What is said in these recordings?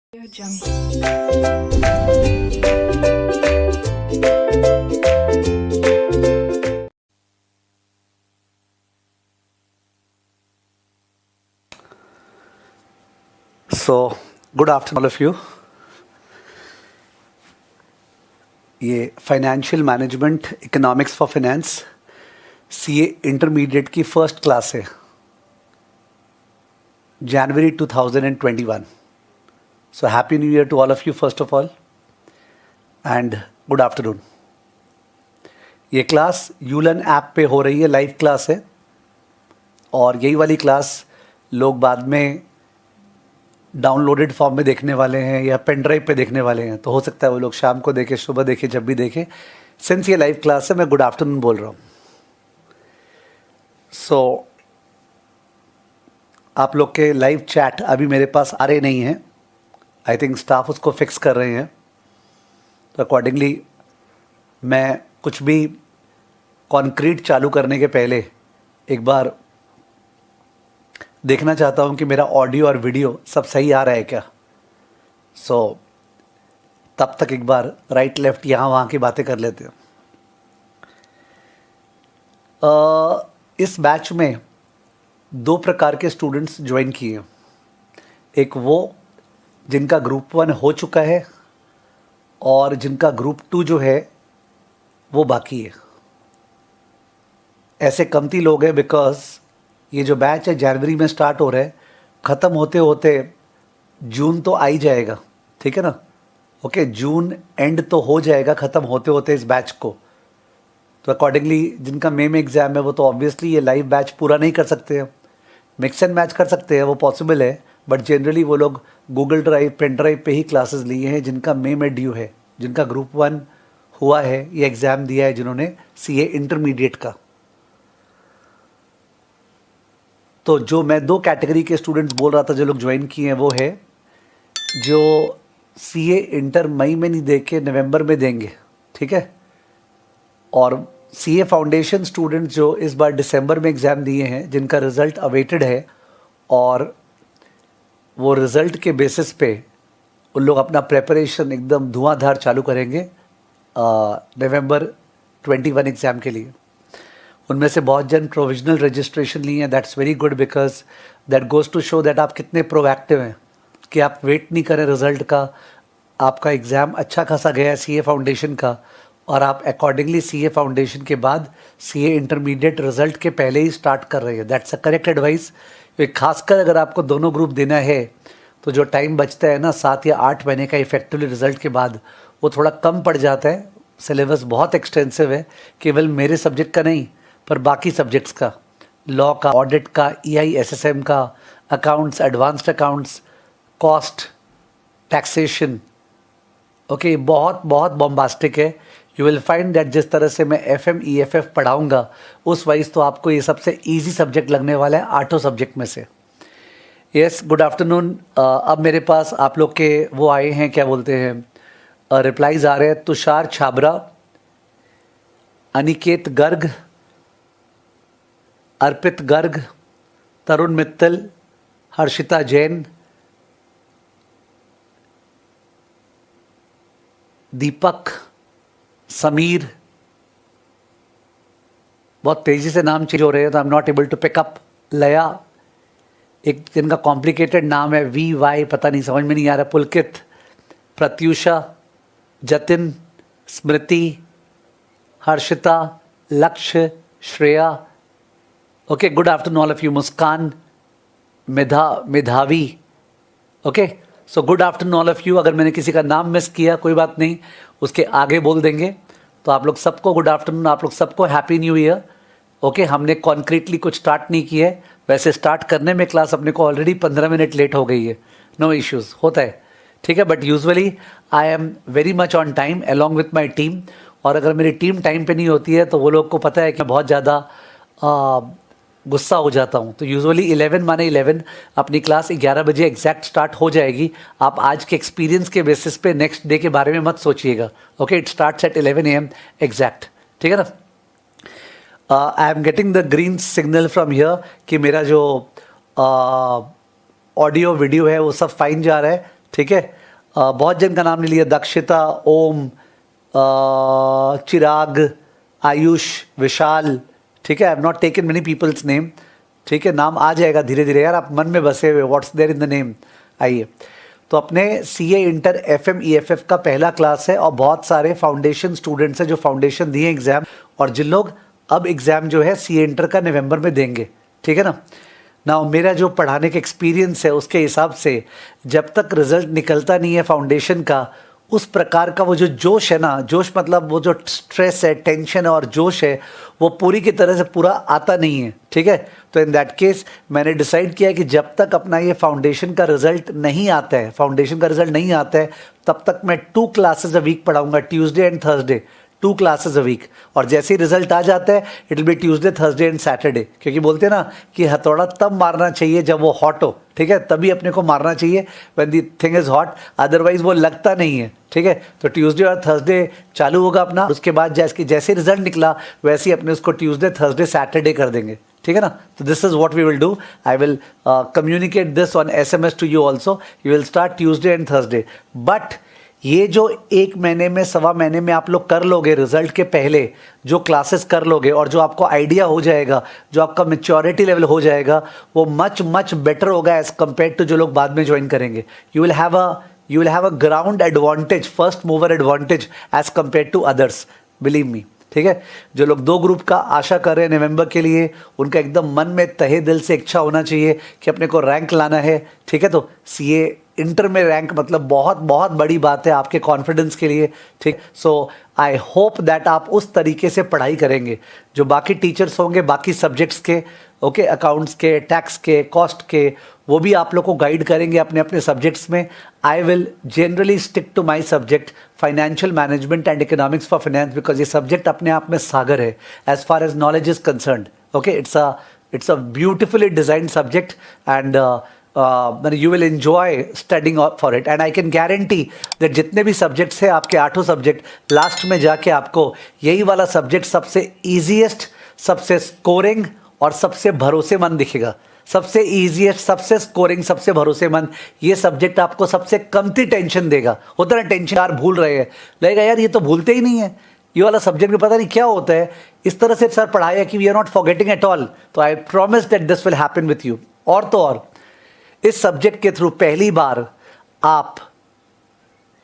So, good afternoon all of you. ये financial management economics for finance CA intermediate की first class है, जनवरी 2021. So happy new year to all of you first of all and good afternoon. ये class यूलन app पे हो रही है, लाइव क्लास है और यही वाली क्लास लोग बाद में डाउनलोडेड फॉर्म में देखने वाले हैं या पेन ड्राइव पे देखने वाले हैं. तो हो सकता है वो लोग शाम को देखें, सुबह देखें, जब भी देखें. सिंस ये लाइव क्लास है मैं गुड आफ्टरनून बोल रहा हूँ. सो आप लोग के लाइव चैट अभी मेरे पास आ रहे नहीं हैं. आई थिंक स्टाफ उसको फिक्स कर रहे हैं. तो अकॉर्डिंगली मैं कुछ भी कॉन्क्रीट चालू करने के पहले एक बार देखना चाहता हूँ कि मेरा ऑडियो और वीडियो सब सही आ रहा है क्या. सो तब तक एक बार राइट लेफ्ट यहाँ वहाँ की बातें कर लेते हैं. इस बैच में दो प्रकार के स्टूडेंट्स ज्वाइन किए. एक वो जिनका ग्रुप 1 हो चुका है और जिनका ग्रुप 2 जो है वो बाकी है. ऐसे कमती लोग हैं बिकॉज ये जो बैच है जनवरी में स्टार्ट हो रहा है, ख़त्म होते होते जून तो आ ही जाएगा. ठीक है ना. ओके, जून एंड तो हो जाएगा ख़त्म होते होते इस बैच को. तो अकॉर्डिंगली जिनका मे में एग्ज़ाम है वो तो ऑब्वियसली ये लाइव बैच पूरा नहीं कर सकते हैं. मिक्स एंड मैच कर सकते हैं, वो पॉसिबल है, बट जनरली वो लोग गूगल ड्राइव, पेन ड्राइव पे ही क्लासेस लिए हैं जिनका मे में ड्यू है, जिनका ग्रुप 1 हुआ है, ये एग्ज़ाम दिया है जिन्होंने सीए इंटरमीडिएट का. तो जो मैं दो कैटेगरी के स्टूडेंट्स बोल रहा था जो लोग ज्वाइन किए हैं, वो है जो सीए इंटर मई में नहीं दे के नवंबर में देंगे. ठीक है. और सीए फाउंडेशन स्टूडेंट्स जो इस बार दिसंबर में एग्ज़ाम दिए हैं, जिनका रिज़ल्ट अवेटेड है और वो रिज़ल्ट के बेसिस पे उन लोग अपना प्रेपरेशन एकदम धुआंधार चालू करेंगे नवंबर 21 एग्ज़ाम के लिए. उनमें से बहुत जन प्रोविजनल रजिस्ट्रेशन लिए हैं. That's very good because that goes to show that आप कितने प्रोएक्टिव हैं, कि आप वेट नहीं करें रिज़ल्ट का. आपका एग्ज़ाम अच्छा खासा गया है सीए फाउंडेशन का और आप अकॉर्डिंगली सीए फाउंडेशन के बाद सीए इंटरमीडिएट रिज़ल्ट के पहले ही स्टार्ट कर रहे हैं. That's a correct advice. खासकर अगर आपको दोनों ग्रुप देना है तो जो टाइम बचता है ना 7 या 8 महीने का इफेक्टिवली रिज़ल्ट के बाद, वो थोड़ा कम पड़ जाता है. सिलेबस बहुत एक्सटेंसिव है, केवल मेरे सब्जेक्ट का नहीं पर बाकी सब्जेक्ट्स का, लॉ का, ऑडिट का, EISSM का, accounts, advanced accounts, cost, taxation. Okay, बहुत बहुत बॉम्बास्टिक है. यू विल फाइंड दैट जिस तरह से मैं FM EFF पढ़ाऊँगा उस वाइज तो आपको ये सबसे ईजी सब्जेक्ट लगने वाला है 8 सब्जेक्ट में से. Yes, good afternoon. अब मेरे पास आप लोग के वो आए हैं, क्या बोलते हैं, रिप्लाईज आ रहे हैं. तुषार छाबरा, अनिकेत गर्ग, अर्पित गर्ग, तरुण मित्तल, हर्षिता जैन, दीपक, समीर. बहुत तेज़ी से नाम चेंज हो रहे हैं तो I am not able to pick up. लया, एक जिनका कॉम्प्लिकेटेड नाम है VY, पता नहीं, समझ में नहीं आ रहा. पुलकित, Pratyusha, Jatin, Smriti, Harshita, Lakshya, Shreya. Okay, good afternoon all of you. Muskan, Medhavi. Okay, so good afternoon all of you. अगर मैंने किसी का नाम मिस किया कोई बात नहीं, उसके आगे बोल देंगे. तो आप लोग सबको गुड आफ्टरनून, आप लोग सबको हैप्पी न्यू ईयर. ओके, हमने कॉन्क्रीटली कुछ स्टार्ट नहीं किया है. वैसे स्टार्ट करने में क्लास अपने को ऑलरेडी 15 मिनट लेट हो गई है. नो इश्यूज़, होता है. ठीक है. But usually I am very much on time along with my team. और अगर मेरी टीम टाइम पे नहीं होती है तो वो लोग को पता है कि मैं बहुत ज़्यादा गुस्सा हो जाता हूँ. तो यूजुअली 11 माने 11 अपनी क्लास 11 बजे एग्जैक्ट स्टार्ट हो जाएगी. आप आज के एक्सपीरियंस के बेसिस पे नेक्स्ट डे के बारे में मत सोचिएगा. Okay, it starts at 11 AM exact. ठीक है ना. I am getting the green signal from here कि मेरा जो ऑडियो वीडियो है वो सब फाइन जा रहा है. ठीक है। बहुत जन का नाम ले लिया, दक्षिता, ओम, चिराग, आयुष, विशाल, ठीक है। I have not taken many peoples name, ठीक है। नाम आ जाएगा धीरे धीरे यार, आप मन में बसे हुए, what's there in the name. आइए, तो अपने सीए इंटर एफएम ईएफएफ का पहला क्लास है और बहुत सारे फाउंडेशन स्टूडेंट्स हैं जो फाउंडेशन दिए एग्जाम, और जिन लोग अब एग्जाम जो है सीए इंटर का नवंबर में देंगे, ठीक है ना। ना मेरा जो पढ़ाने का एक्सपीरियंस है उसके हिसाब से जब तक रिजल्ट निकलता नहीं है फाउंडेशन का, उस प्रकार का वो जो जोश है ना, जोश मतलब वो जो स्ट्रेस है, टेंशन है और जोश है, वो पूरी की तरह से पूरा आता नहीं है, ठीक है। तो इन दैट केस मैंने डिसाइड किया कि जब तक अपना ये फाउंडेशन का रिजल्ट नहीं आता है, फाउंडेशन का रिजल्ट नहीं आता है, तब तक मैं 2 क्लासेस अ वीक पढ़ाऊंगा, Tuesday and Thursday, 2 classes a week. और जैसे ही रिजल्ट आ जाता है it will be Tuesday, Thursday and Saturday, क्योंकि बोलते हैं ना कि हथौड़ा तब मारना चाहिए जब वो हॉट हो, ठीक है, तभी अपने को मारना चाहिए when the thing is hot, otherwise वो लगता नहीं है, ठीक है। तो ट्यूसडे और थर्सडे चालू होगा अपना, उसके बाद जैसे रिजल्ट निकला वैसे ही अपने उसको ट्यूसडे, थर्सडे, सैटरडे कर देंगे, ठीक है ना। तो this is what we will do. I will communicate this on SMS to you also. You will start Tuesday and Thursday, but ये जो 1 महीने में, सवा महीने में आप लोग कर लोगे, रिजल्ट के पहले जो क्लासेस कर लोगे और जो आपको आइडिया हो जाएगा, जो आपका मैच्योरिटी लेवल हो जाएगा, वो मच मच बेटर होगा एज कंपेयर टू जो लोग बाद में ज्वाइन करेंगे। You will have a ground advantage, first mover advantage as compare to others, believe me, ठीक है। जो लोग 2 ग्रुप का आशा कर रहे हैं नवंबर के लिए, उनका एकदम मन में तहे दिल से इच्छा होना चाहिए कि अपने को रैंक लाना है, ठीक है। तो सीए इंटर में रैंक मतलब बहुत बहुत बड़ी बात है आपके कॉन्फिडेंस के लिए, ठीक। सो आई होप दैट आप उस तरीके से पढ़ाई करेंगे। जो बाकी टीचर्स होंगे बाकी सब्जेक्ट्स के, ओके, अकाउंट्स के, टैक्स के, कॉस्ट के, वो भी आप लोग को गाइड करेंगे अपने अपने सब्जेक्ट्स में। I will generally stick to my subject financial management and economics for finance, because ये सब्जेक्ट अपने आप में सागर है as far as knowledge is concerned, okay. It's a beautifully designed subject and you will enjoy studying for it, and I can guarantee that जितने भी subjects हैं आपके 8 सब्जेक्ट, लास्ट में जाके आपको यही वाला सब्जेक्ट सबसे ईजीएस्ट, सबसे स्कोरिंग और सबसे भरोसेमंद दिखेगा। सबसे ईजीएस्ट, सबसे स्कोरिंग, सबसे भरोसेमंद, ये सब्जेक्ट आपको सबसे कमती टेंशन देगा। होता है टेंशन, यार भूल रहे हैं, लगेगा यार ये तो भूलते ही नहीं है, ये वाला सब्जेक्ट में पता नहीं क्या होता है, इस तरह से सर पढ़ाया कि we are not forgetting at all. तो I promise that this will happen with you. और तो और इस सब्जेक्ट के थ्रू पहली बार आप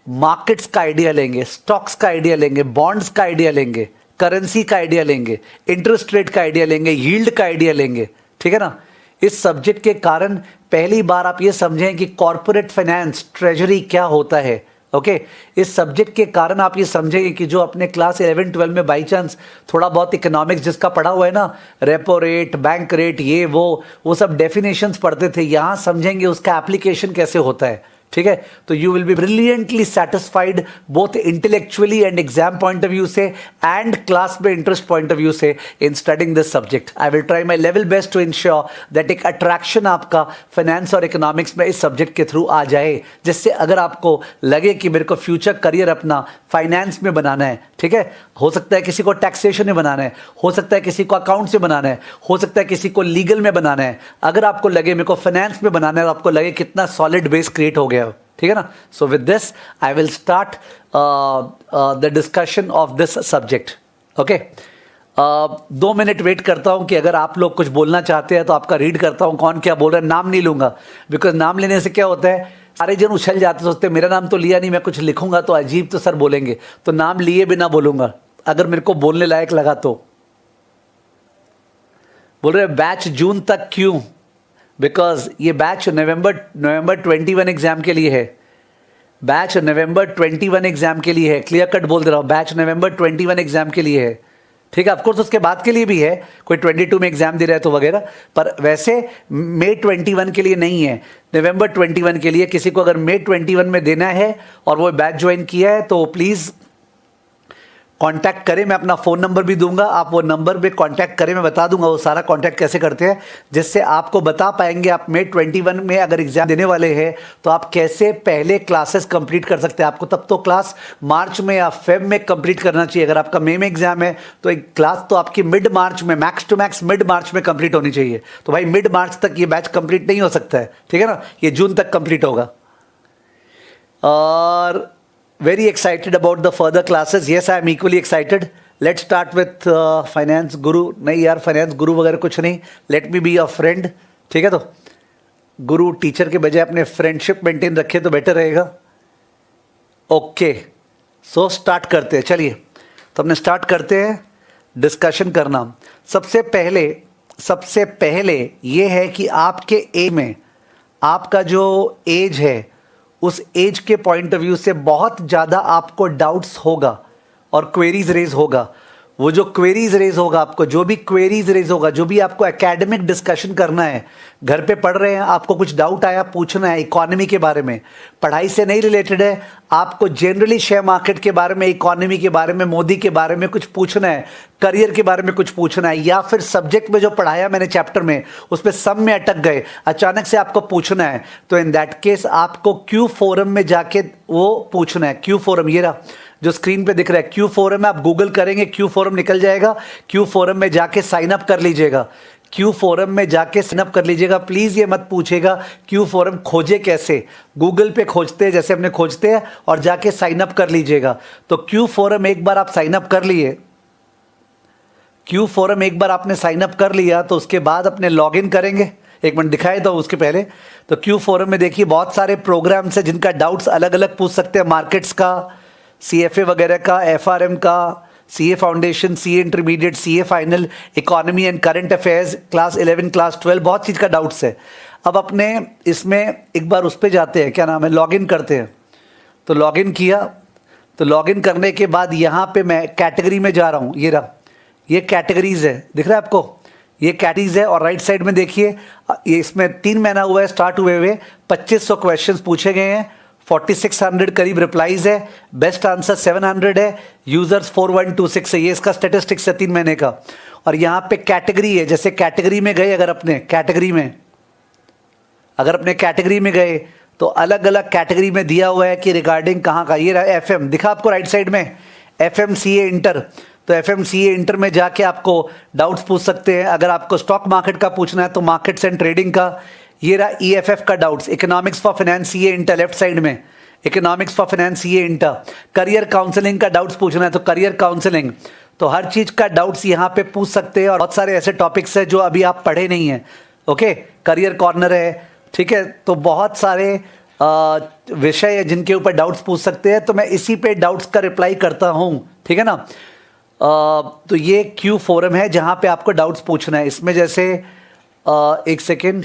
मार्केट्स का आइडिया लेंगे, स्टॉक्स का आइडिया लेंगे, बॉन्ड्स का आइडिया लेंगे, करेंसी का आइडिया लेंगे, इंटरेस्ट रेट का आइडिया लेंगे, यील्ड का आइडिया लेंगे, ठीक है ना। इस सब्जेक्ट के कारण पहली बार आप ये समझें कि कॉर्पोरेट फाइनेंस, ट्रेजरी क्या होता है, ओके। इस सब्जेक्ट के कारण आप ये समझेंगे कि जो अपने क्लास 11-12 में बाई चांस थोड़ा बहुत इकोनॉमिक्स जिसका पढ़ा हुआ है ना, रेपो रेट, बैंक रेट, ये वो सब डेफिनेशंस पढ़ते थे, यहाँ समझेंगे उसका एप्लीकेशन कैसे होता है, ठीक है। तो you will be brilliantly satisfied both intellectually and exam point of view से एंड क्लास में इंटरेस्ट पॉइंट ऑफ व्यू से in studying this subject. I will try my level best to ensure that एक attraction आपका finance और economics में इस subject के through आ जाए, जिससे अगर आपको लगे कि मेरे को फ्यूचर करियर अपना फाइनेंस में बनाना है, ठीक है, हो सकता है किसी को टैक्सेशन में बनाना है, हो सकता है किसी को अकाउंट से बनाना है, हो सकता है किसी को लीगल में बनाना है, अगर आपको लगे मेरे को फाइनेंस में बनाना है, आपको लगे कितना सॉलिड बेस क्रिएट हो गया, ठीक है ना। So with this I will start the discussion of this subject, okay. 2 minute wait करता हूं कि अगर आप लोग कुछ बोलना चाहते हैं तो आपका रीड करता हूं कौन क्या बोल रहा है। नाम नहीं लूंगा, बिकॉज नाम लेने से क्या होता है, सारे जन उछल जाते, सोचते मेरा नाम तो लिया नहीं, मैं कुछ लिखूंगा तो अजीब तो सर बोलेंगे, तो नाम लिए बिना बोलूंगा अगर मेरे को बोलने लायक लगा तो। बोल रहे बैच जून तक क्यों, बिकॉज ये बैच नवंबर 21 एग्जाम के लिए है, बैच नवंबर 21 एग्जाम के लिए है, क्लियर कट बोल दे रहा हूं, बैच नवंबर 21 एग्जाम के लिए है, ठीक है। ऑफकोर्स उसके बाद के लिए भी है, कोई 22 में एग्जाम दे रहा है तो वगैरह, पर वैसे मई 21 के लिए नहीं है, नवंबर 21 के लिए। किसी को अगर मई 21 में देना है और वो बैच ज्वाइन किया है तो प्लीज़ कांटेक्ट करें, मैं अपना फ़ोन नंबर भी दूंगा, आप वो नंबर पे कांटेक्ट करें, मैं बता दूंगा वो सारा कांटेक्ट कैसे करते हैं, जिससे आपको बता पाएंगे आप मई 21 में अगर एग्जाम देने वाले हैं तो आप कैसे पहले क्लासेस कंप्लीट कर सकते हैं। आपको तब तो क्लास मार्च में या फेब में कंप्लीट करना चाहिए। अगर आपका मई में एग्जाम है तो एक क्लास तो आपकी मिड मार्च में, max to max mid March में कंप्लीट होनी चाहिए। तो भाई मिड मार्च तक ये बैच कंप्लीट नहीं हो सकता है, ठीक है ना, ये जून तक कंप्लीट होगा। और very excited about the further classes. Yes, I am equally excited. Let's start with finance guru. नहीं यार, finance guru वगैरह कुछ नहीं. Let me be your friend. ठीक है, तो गुरु टीचर के बजाय अपने फ्रेंडशिप मेंटेन रखे तो बेटर रहेगा. ओके, सो स्टार्ट करते हैं. चलिए, तो अपने स्टार्ट करते हैं डिस्कशन करना. सबसे पहले ये है कि आपके एज में, आपका जो एज है उस एज के पॉइंट ऑफ व्यू से बहुत ज़्यादा आपको डाउट्स होगा और क्वेरीज रेज होगा. वो जो क्वेरीज रेज होगा, आपको जो भी क्वेरीज रेज होगा, जो भी आपको एकेडमिक डिस्कशन करना है, घर पे पढ़ रहे हैं, आपको कुछ डाउट आया, पूछना है इकोनॉमी के बारे में, पढ़ाई से नहीं रिलेटेड है, आपको जनरली शेयर मार्केट के बारे में, इकोनॉमी के बारे में, मोदी के बारे में कुछ पूछना है, करियर के बारे में कुछ पूछना है, या फिर सब्जेक्ट में जो पढ़ाया मैंने चैप्टर में उस पर सम में अटक गए, अचानक से आपको पूछना है, तो इन दैट केस आपको क्यू फोरम में जाके वो पूछना है. क्यू फोरम ये रहा जो स्क्रीन पे दिख रहा है. क्यू फोरम में आप गूगल करेंगे, क्यू फोरम निकल जाएगा. क्यू फोरम में जाके साइन अप कर लीजिएगा. क्यू फोरम में जाके साइन अप कर लीजिएगा. प्लीज ये मत पूछेगा क्यू फोरम खोजे कैसे. गूगल पे खोजते हैं जैसे हमने खोजते हैं और जाके साइन अप कर लीजिएगा. तो क्यू फोरम एक बार आप साइन अप कर लिए, क्यू फोरम एक बार आपने साइन अप कर लिया तो उसके बाद अपने लॉग इन करेंगे. एक मिनट दिखाए तो उसके पहले, तो क्यू फोरम में देखिए बहुत सारे प्रोग्राम्स हैं जिनका डाउट्स अलग अलग पूछ सकते हैं. मार्केट्स का, CFA वगैरह का, FRM का, CA foundation, CA intermediate, CA final, economy and current affairs, class 11, class 12, बहुत चीज़ का डाउट्स है. अब अपने इसमें एक बार उस पर जाते हैं, क्या नाम है, लॉगिन करते हैं. तो लॉगिन किया, तो लॉगिन करने के बाद यहाँ पे मैं कैटेगरी में जा रहा हूँ. ये रहा, ये कैटेगरीज है, दिख रहा है आपको, ये कैटेगरीज है. और राइट साइड में देखिए, ये इसमें 3 महीना हुआ है स्टार्ट हुए हुए, 2500 क्वेश्चंस पूछे गए हैं, 4600 करीब रिप्लाईज है, बेस्ट आंसर 700 है, यूजर्स 4126 है. ये इसका स्टेटिस्टिक्स है 3 महीने का. और यहाँ पे कैटेगरी है, जैसे कैटेगरी में गए, अगर अपने कैटेगरी में गए तो अलग अलग कैटेगरी में दिया हुआ है कि रिगार्डिंग कहाँ का. ये रहा FM, दिखा आपको राइट साइड में, FMCA इंटर. तो FMCA इंटर में जाके आपको डाउट्स पूछ सकते हैं. अगर आपको स्टॉक मार्केट का पूछना है तो मार्केट्स एंड ट्रेडिंग का. ये रहा EFF का doubts, economics for finance CA inter, left side में economics for finance CA inter. Career counselling का डाउट्स पूछना है तो करियर काउंसलिंग. तो हर चीज का डाउट्स यहाँ पे पूछ सकते हैं. और बहुत सारे ऐसे टॉपिक्स है जो अभी आप पढ़े नहीं हैं. ओके, करियर कॉर्नर है, ठीक है. तो बहुत सारे विषय है जिनके ऊपर डाउट्स पूछ सकते हैं. तो मैं इसी पे डाउट्स का रिप्लाई करता हूँ, ठीक है ना. तो ये क्यू फोरम है जहाँ पे आपको डाउट्स पूछना है. इसमें जैसे एक सेकेंड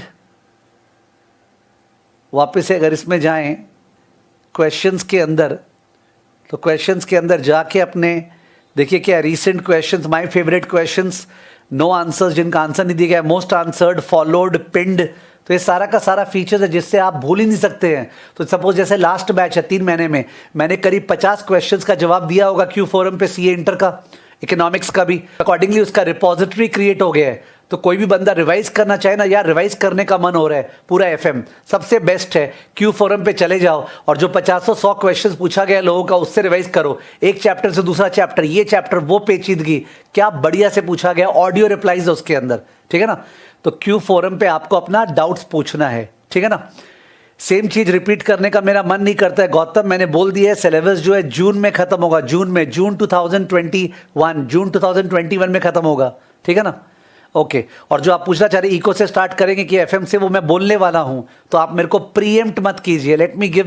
वापस से अगर इसमें जाएं क्वेश्चंस के अंदर, तो क्वेश्चंस के अंदर जाके अपने देखिए क्या recent questions, my favourite questions, no answers, जिनका आंसर नहीं दिया गया, मोस्ट आंसर्ड, फॉलोड, पिंड. तो ये सारा का सारा फीचर्स है जिससे आप भूल ही नहीं सकते हैं. तो सपोज जैसे लास्ट बैच है 3 महीने में, मैंने करीब 50 क्वेश्चंस का जवाब दिया होगा क्यू फोरम पे, CA इंटर का, इकोनॉमिक्स का भी. अकॉर्डिंगली उसका रिपोजिटरी क्रिएट हो गया है. तो कोई भी बंदा रिवाइज करना चाहे ना, यार रिवाइज करने का मन हो रहा है, पूरा FM सबसे बेस्ट है. क्यू फोरम पे चले जाओ और जो 50-100 क्वेश्चंस पूछा गया लोगों का, उससे रिवाइज करो. एक चैप्टर से दूसरा चैप्टर, ये चैप्टर, वो पेचीदगी, क्या बढ़िया से पूछा गया, ऑडियो रिप्लाईज है उसके अंदर, ठीक है ना. तो क्यू फोरम पे आपको अपना डाउट्स पूछना है, ठीक है ना. सेम चीज रिपीट करने का मेरा मन नहीं करता है. गौतम, मैंने बोल दिया है सिलेबस जो है जून में खत्म होगा, जून 2021 में खत्म होगा, ठीक है ना. ओके, और जो आप पूछना चाह रहे इको से स्टार्ट करेंगे कि FM से, वो मैं बोलने वाला हूं. तो आप मेरे को प्रीएम्प्ट मत कीजिए. Let me give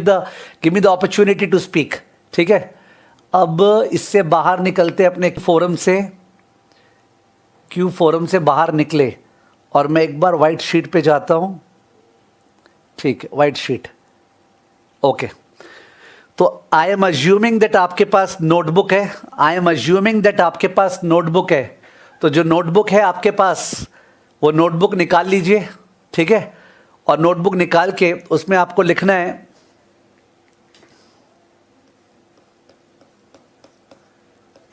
me the opportunity to speak, ठीक है. अब इससे बाहर निकलते अपने फोरम से, क्यू फोरम से बाहर निकले और मैं एक बार व्हाइट शीट पे जाता हूं. ठीक है, व्हाइट शीट. ओके, तो आई एम अज्यूमिंग दैट आपके पास नोटबुक है. तो जो नोटबुक है आपके पास, वो नोटबुक निकाल लीजिए, ठीक है. और नोटबुक निकाल के उसमें आपको लिखना है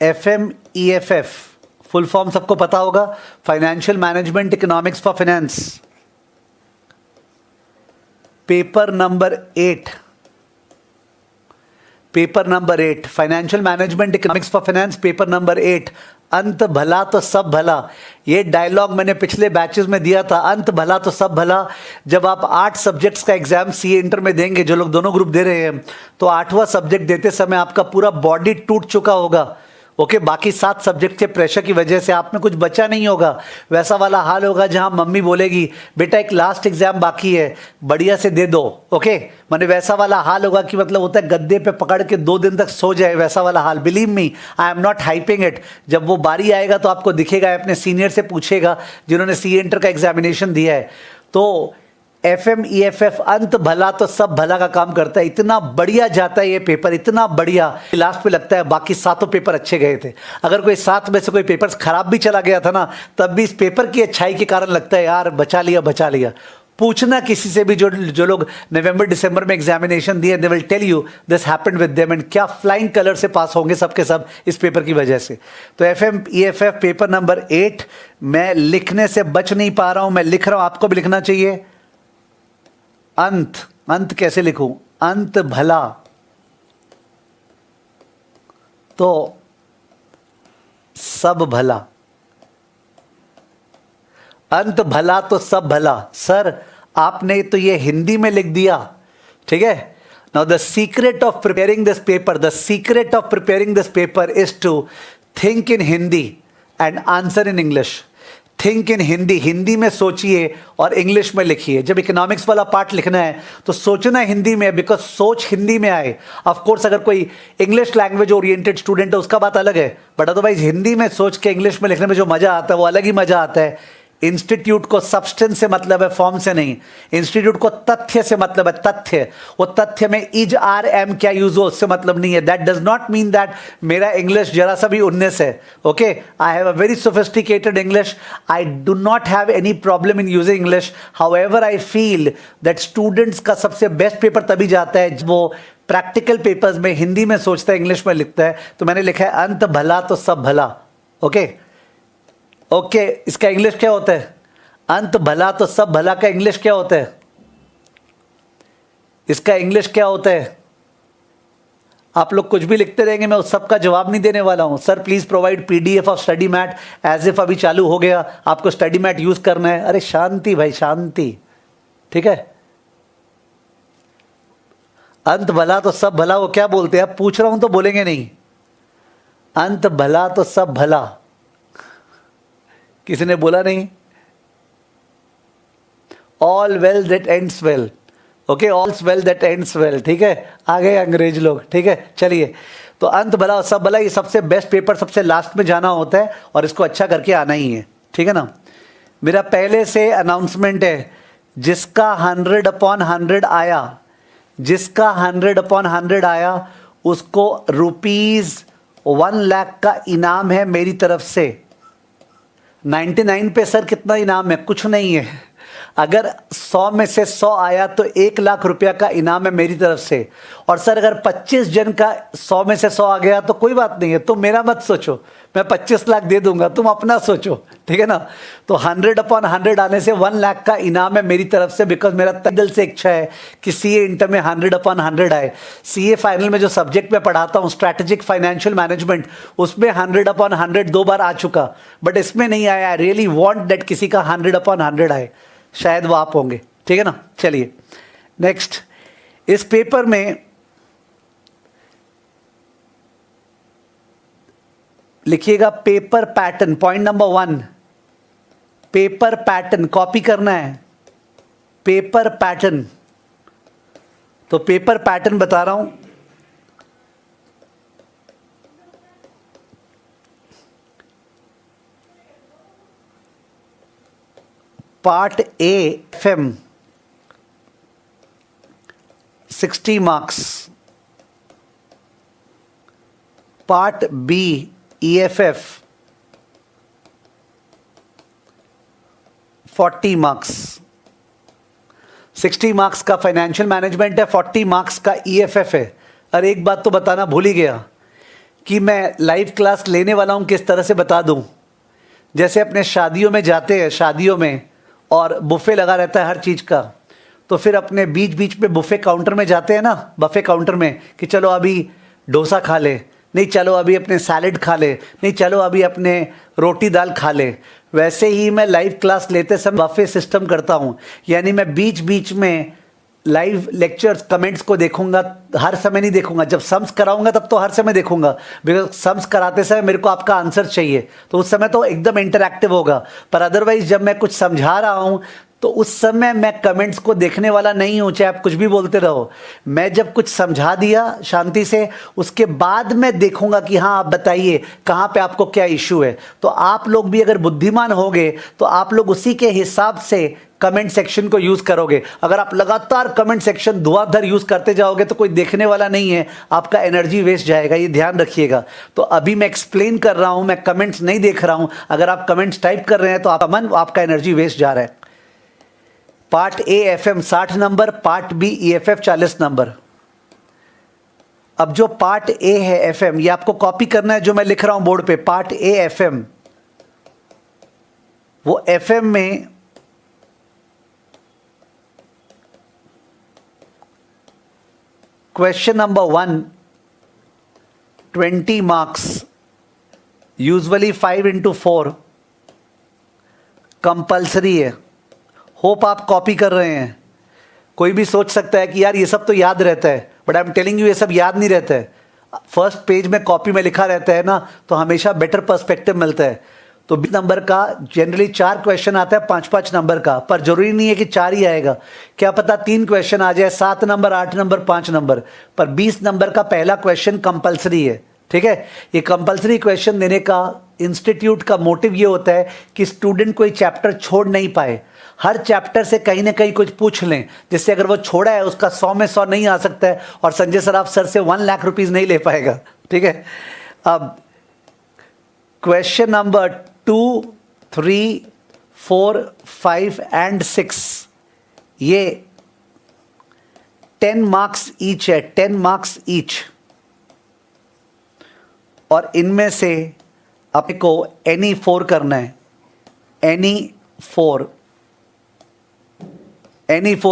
FMEFF, फुल फॉर्म सबको पता होगा, financial management economics for finance, paper number 8. Paper number 8 financial management economics for finance, paper number 8 अंत भला तो सब भला। ये डायलॉग मैंने पिछले बैचेस में दिया था, अंत भला तो सब भला। जब आप 8 सब्जेक्ट्स का एग्जाम सीए इंटर में देंगे, जो लोग दोनों ग्रुप दे रहे हैं, तो 8वां सब्जेक्ट देते समय आपका पूरा बॉडी टूट चुका होगा। ओके, बाकी 7 सब्जेक्ट के प्रेशर की वजह से आप में कुछ बचा नहीं होगा। वैसा वाला हाल होगा जहां मम्मी बोलेगी बेटा एक लास्ट एग्जाम बाकी है, बढ़िया से दे दो। ओके, माने वैसा वाला हाल होगा कि मतलब होता है गद्दे पे पकड़ के 2 दिन तक सो जाए, वैसा वाला हाल। Believe me, I am not hyping it. जब वो बारी आएगा तो आपको दिखेगा, अपने सीनियर से पूछेगा जिन्होंने सी इंटर का एग्जामिनेशन दिया है। तो FMEFF अंत भला तो सब भला का काम करता है। इतना बढ़िया जाता है ये पेपर, इतना बढ़िया, लास्ट में लगता है बाकी 7 पेपर अच्छे गए थे। अगर कोई 7 में से कोई पेपर खराब भी चला गया था ना, तब भी इस पेपर की अच्छाई के कारण लगता है यार बचा लिया बचा लिया। पूछना किसी से भी जो लोग नवंबर दिसंबर में एग्जामिनेशन दिए, they will tell you this happened with them, and क्या फ्लाइंग कलर से पास होंगे सबके सब इस पेपर की वजह से। तो FMEFF पेपर नंबर 8 मैं लिखने से बच नहीं पा रहा हूं, मैं लिख रहा हूं, आपको भी लिखना चाहिए। अंत, अंत कैसे लिखूं? अंत भला तो सब भला, अंत भला तो सब भला। सर आपने तो ये हिंदी में लिख दिया, ठीक है। Now the secret of preparing this paper, the secret of preparing this paper is to think in Hindi and answer in English. Think in Hindi, Hindi में सोचिए और इंग्लिश में लिखिए। जब इकोनॉमिक्स वाला पार्ट लिखना है तो सोचना हिंदी में, बिकॉज सोच हिंदी में आए। ऑफ कोर्स अगर कोई इंग्लिश लैंग्वेज ओरिएंटेड स्टूडेंट है उसका बात अलग है, बट अदरवाइज हिंदी में सोच के इंग्लिश में लिखने में जो मजा आता है वो अलग ही मजा आता है। इंस्टीट्यूट को सब्सटेंस से मतलब है, फॉर्म से नहीं। इंस्टीट्यूट को तथ्य से मतलब है, तथ्य। वो तथ्य में इज आर एम क्या यूज हो उससे मतलब नहीं है। That does not mean that मेरा इंग्लिश जरा सा भी 19 है। Okay, I have a very sophisticated English, I do not have any problem in using English. However I feel that students का सबसे बेस्ट पेपर तभी जाता है जब वो प्रैक्टिकल पेपर्स में हिंदी में सोचता है, इंग्लिश में लिखता है। तो मैंने लिखा है अंत भला तो सब भला। ओके ओके, इसका इंग्लिश क्या होता है? अंत भला तो सब भला का इंग्लिश क्या होता है? इसका इंग्लिश क्या होता है? आप लोग कुछ भी लिखते रहेंगे, मैं उस सब का जवाब नहीं देने वाला हूं। Sir please provide PDF of study mat, as if अभी चालू हो गया, आपको स्टडी मैट यूज करना है। अरे शांति भाई शांति, ठीक है। अंत भला तो सब भला, वो क्या बोलते हैं? आप पूछ रहा हूं तो बोलेंगे नहीं। अंत भला तो सब भला, किसी ने बोला नहीं? All well that ends well. Okay, all's well that ends well, ठीक है। आ गए अंग्रेज लोग, ठीक है। चलिए, तो अंत भला और सब भला, ये सबसे बेस्ट पेपर सबसे लास्ट में जाना होता है और इसको अच्छा करके आना ही है, ठीक है ना। मेरा पहले से अनाउंसमेंट है, जिसका 100/100 आया, जिसका 100/100 आया उसको ₹1 लाख का इनाम है मेरी तरफ से। 99 पे सर कितना इनाम है? कुछ नहीं है। अगर 100 में से 100 आया तो 1 लाख रुपया का इनाम है मेरी तरफ से। और सर अगर 25 जन का 100 में से 100 आ गया तो कोई बात नहीं है, तुम मेरा मत सोचो, मैं 25 लाख दे दूंगा, तुम अपना सोचो, ठीक है ना। तो 100/100 आने से 1 लाख का इनाम है मेरी तरफ से, बिकॉज मेरा दिल से इच्छा है कि सीए इंटर में 100/100 आए। सीए फाइनल में जो सब्जेक्ट मैं पढ़ाता हूँ स्ट्रैटेजिक फाइनेंशियल मैनेजमेंट, उसमें 100/100 2 बार आ चुका, बट इसमें नहीं आया। आई रियली वॉन्ट दैट किसी का 100/100 आए, शायद वो आप होंगे, ठीक है ना। चलिए नेक्स्ट, इस पेपर में लिखिएगा paper pattern. Point number 1, paper pattern copy करना है। पेपर पैटर्न, तो पेपर पैटर्न बता रहा हूं। Part A FM 60 marks, part B EFF 40 marks. 60 marks का फाइनेंशियल मैनेजमेंट है, 40 मार्क्स का EFF है। और एक बात तो बताना भूल ही गया कि मैं लाइव क्लास लेने वाला हूं, किस तरह से बता दूं। जैसे अपने शादियों में जाते हैं, शादियों में और बुफे लगा रहता है हर चीज़ का, तो फिर अपने बीच बीच में बुफे काउंटर में जाते हैं ना, बफे काउंटर में, कि चलो अभी डोसा खा ले, नहीं चलो अभी अपने सैलेड खा ले, नहीं चलो अभी अपने रोटी दाल खा ले। वैसे ही मैं लाइव क्लास लेते समय बफे सिस्टम करता हूँ, यानी मैं बीच बीच में लाइव लेक्चर्स कमेंट्स को देखूंगा, हर समय नहीं देखूंगा। जब सम्स कराऊंगा तब तो हर समय देखूंगा, बिकॉज सम्स कराते समय मेरे को आपका आंसर चाहिए, तो उस समय तो एकदम इंटरैक्टिव होगा। पर अदरवाइज जब मैं कुछ समझा रहा हूं तो उस समय मैं कमेंट्स को देखने वाला नहीं हूं, चाहे आप कुछ भी बोलते रहो। मैं जब कुछ समझा दिया शांति से, उसके बाद मैं देखूंगा कि हाँ आप बताइए कहाँ पे आपको क्या इशू है। तो आप लोग भी अगर बुद्धिमान होगे तो आप लोग उसी के हिसाब से कमेंट सेक्शन को यूज करोगे। अगर आप लगातार कमेंट सेक्शन धुआंधार यूज करते जाओगे तो कोई देखने वाला नहीं है, आपका एनर्जी वेस्ट जाएगा, ये ध्यान रखिएगा। तो अभी मैं एक्सप्लेन कर रहा हूं, मैं कमेंट्स नहीं देख रहा हूं। अगर आप कमेंट्स टाइप कर रहे हैं तो आपका मन, आपका एनर्जी वेस्ट जा रहा है। Part A FM 60 number, part B EFF 40 number. अब जो पार्ट ए है एफएम, ये आपको कॉपी करना है जो मैं लिख रहा हूं बोर्ड पे। पार्ट ए एफएम, वो एफएम में question number 1 20 marks, usually 5 into 4 compulsory है। होप आप कॉपी कर रहे हैं। कोई भी सोच सकता है कि यार ये सब तो याद रहता है, but I am telling you ये सब याद नहीं रहता है। फर्स्ट पेज में कॉपी में लिखा रहता है ना, तो हमेशा बेटर पर्सपेक्टिव मिलता है। तो 20 नंबर का जनरली 4 क्वेश्चन आता है 5-5 नंबर का, पर जरूरी नहीं है कि 4 ही आएगा, क्या पता 3 क्वेश्चन आ जाए, 7 नंबर, 8 नंबर, 5 नंबर। पर 20 नंबर का पहला क्वेश्चन कंपल्सरी है, ठीक है। ये कंपल्सरी क्वेश्चन देने का इंस्टीट्यूट का मोटिव ये होता है कि स्टूडेंट कोई चैप्टर छोड़ नहीं पाए, हर चैप्टर से कहीं ना कहीं कुछ पूछ लें, जिससे अगर वो छोड़ा है उसका 100 में 100 नहीं आ सकता है, और संजय सर आप सर से 1 लाख रुपीज नहीं ले पाएगा, ठीक है। अब क्वेश्चन नंबर 2, 3, 4, 5 एंड 6 ये 10 मार्क्स ईच है, 10 मार्क्स ईच। और इनमें से आपको एनी 4 करना है, एनी 4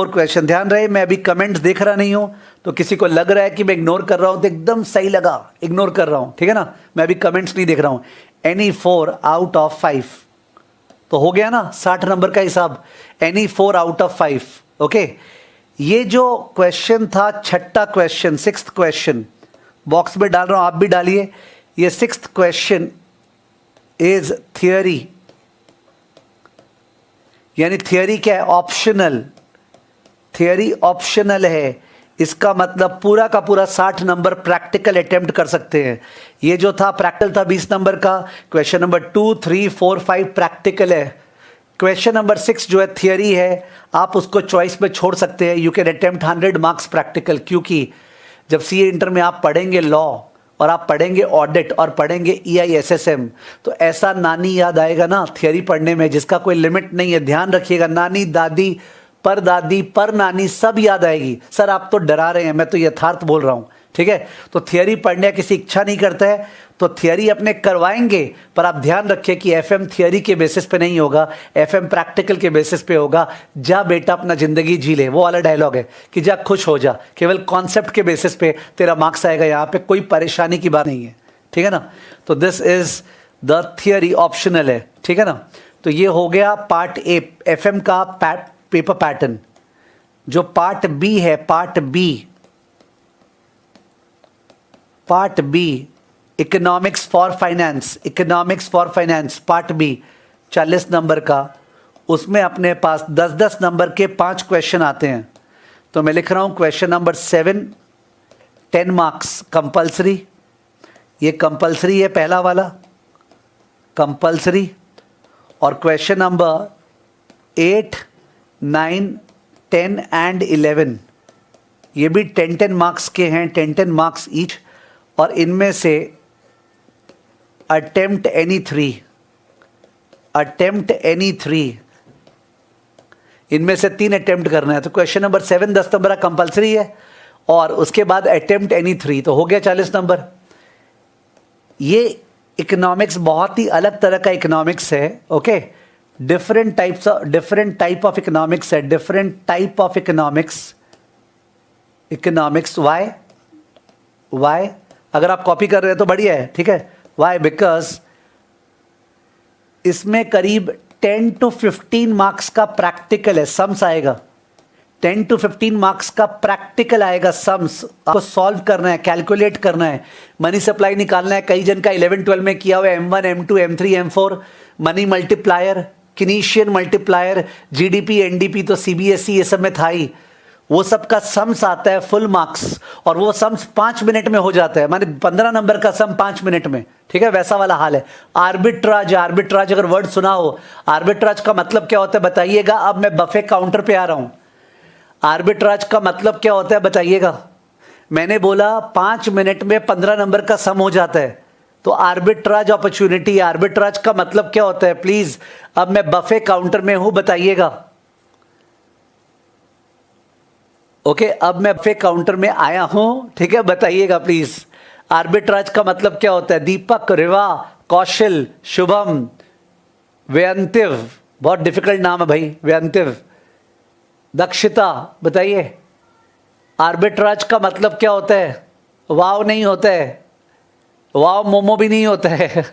क्वेश्चन। ध्यान रहे मैं अभी कमेंट्स देख रहा नहीं हूं, तो किसी को लग रहा है कि मैं इग्नोर कर रहा हूं तो एकदम सही लगा, इग्नोर कर रहा हूं, ठीक है ना। मैं अभी कमेंट्स नहीं देख रहा हूं। एनी 4 आउट ऑफ 5 तो हो गया ना 60 नंबर का हिसाब। Any 4 out of 5, okay. ये जो क्वेश्चन था छठा क्वेश्चन, 6th क्वेश्चन, बॉक्स में डाल रहा हूं, आप भी डालिए। ये 6th क्वेश्चन इज थियरी, यानी थियरी क्या है, ऑप्शनल। थियरी ऑप्शनल है, इसका मतलब पूरा का पूरा 60 नंबर प्रैक्टिकल अटेम्प्ट कर सकते हैं। ये जो था प्रैक्टिकल था 20 नंबर का। क्वेश्चन नंबर 2, 3, 4, 5 प्रैक्टिकल है। क्वेश्चन नंबर 6 जो है थियरी है, आप उसको चॉइस में छोड़ सकते हैं। You can attempt 100 marks practical, क्योंकि जब सीए इंटर में आप पढ़ेंगे लॉ और आप पढ़ेंगे ऑडिट और पढ़ेंगे EISSM, तो ऐसा नानी याद आएगा ना थियरी पढ़ने में, जिसका कोई लिमिट नहीं है। ध्यान रखिएगा, नानी, दादी, परदादी, पर नानी सब याद आएगी। सर आप तो डरा रहे हैं, मैं तो यथार्थ बोल रहा हूं, ठीक है। तो थियरी पढ़ने की इच्छा नहीं करता है तो थियरी अपने करवाएंगे, पर आप ध्यान रखिए कि एफएम थियरी के बेसिस पे नहीं होगा, एफएम प्रैक्टिकल के बेसिस पे होगा। जा बेटा अपना जिंदगी जी ले, वो वाला डायलॉग है कि जा खुश हो जा, केवल कॉन्सेप्ट के बेसिस पे तेरा मार्क्स आएगा, यहाँ पे कोई परेशानी की बात नहीं है, ठीक है ना। तो this is the theory, optional है, ठीक है ना। तो ये हो गया पार्ट ए एफएम का पेपर पैटर्न। जो पार्ट बी है, part B economics for finance, economics for finance part B 40 number का। उसमें अपने पास 10-10 नंबर के 5 क्वेश्चन आते हैं। तो मैं लिख रहा हूं क्वेश्चन नंबर 7 10 मार्क्स कंपल्सरी, ये कंपल्सरी है पहला वाला, कंपल्सरी। और क्वेश्चन नंबर 8, 9, 10 एंड 11 ये भी 10-10 मार्क्स के हैं, 10-10 मार्क्स ईच। और इनमें से अटेम्प्ट एनी 3, अटेम्प्ट एनी 3, इनमें से 3 अटेम्प्ट करना है। तो क्वेश्चन नंबर 7 10 नंबर का कंपल्सरी है, और उसके बाद अटेम्प्ट एनी 3, तो हो गया 40 नंबर। ये इकोनॉमिक्स बहुत ही अलग तरह का इकोनॉमिक्स है, okay. Different type of economics है, different type of economics. Why अगर आप कॉपी कर रहे हैं तो बढ़िया है, ठीक है। वाई? बिकॉज इसमें करीब 10 to 15 मार्क्स का प्रैक्टिकल है, सम्स आएगा। 10 to 15 मार्क्स का प्रैक्टिकल आएगा, सम्स आपको सॉल्व करना है, कैलकुलेट करना है, मनी सप्लाई निकालना है। कई जन का 11-12 में किया हुआ है, M1 M2 M3 M4, money multiplier, Keynesian multiplier, GDP NDP तो सीबीएसई ये सब में था ही। वो सब का सम्स आता है फुल मार्क्स, और वो सम्स 5 मिनट में हो जाता है, माने 15 नंबर का सम 5 मिनट में, ठीक है। वैसा वाला हाल है। आर्बिट्राज, आर्बिट्राज अगर वर्ड सुना हो, आर्बिट्राज का मतलब क्या होता है बताइएगा। अब मैं बफे काउंटर पे आ रहा हूं। आर्बिट्राज का मतलब क्या होता है बताइएगा। मैंने बोला 5 मिनट में 15 नंबर का सम हो जाता है, तो आर्बिट्राज अपॉर्चुनिटी। आर्बिट्राज का मतलब क्या होता है प्लीज, अब मैं बफे काउंटर में हूं, बताइएगा। ओके, अब मैं बफे काउंटर में आया हूं, ठीक है, बताइएगा प्लीज। आर्बिट्राज का मतलब क्या होता है। दीपक, रिवा, कौशल, शुभम, व्यंतिव, बहुत डिफिकल्ट नाम है भाई, व्यंतिव, दक्षिता, बताइए आर्बिट्राज का मतलब क्या होता है। वाव नहीं होता है, वाव मोमो भी नहीं होता है।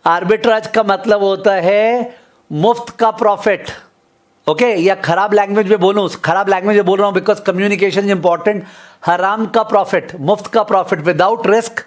आर्बिट्राज का मतलब होता है मुफ्त का प्रॉफिट। ओके, या खराब लैंग्वेज में बोलूं, खराब लैंग्वेज में बोल रहा हूं बिकॉज कम्युनिकेशन इज इंपॉर्टेंट। हराम का प्रॉफिट, मुफ्त का प्रॉफिट, विदाउट रिस्क,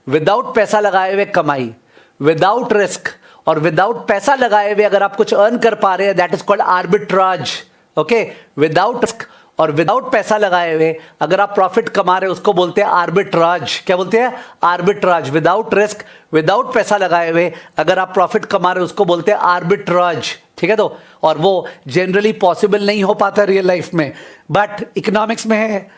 विदाउट पैसा लगाए हुए कमाई, विदाउट रिस्क और विदाउट पैसा लगाए हुए अगर आप कुछ अर्न कर पा रहे हैं, that is called arbitrage. Okay, without risk और विदाउट पैसा लगाए हुए अगर आप प्रॉफिट कमा रहे हैं उसको बोलते हैं आर्बिट्राज। क्या बोलते हैं? आर्बिट्राज। विदाउट रिस्क, विदाउट पैसा लगाए हुए अगर आप प्रॉफिट कमा रहे हैं उसको बोलते हैं आर्बिट्राज, ठीक है। तो और वो जनरली पॉसिबल नहीं हो पाता रियल लाइफ में, बट इकोनॉमिक्स में है।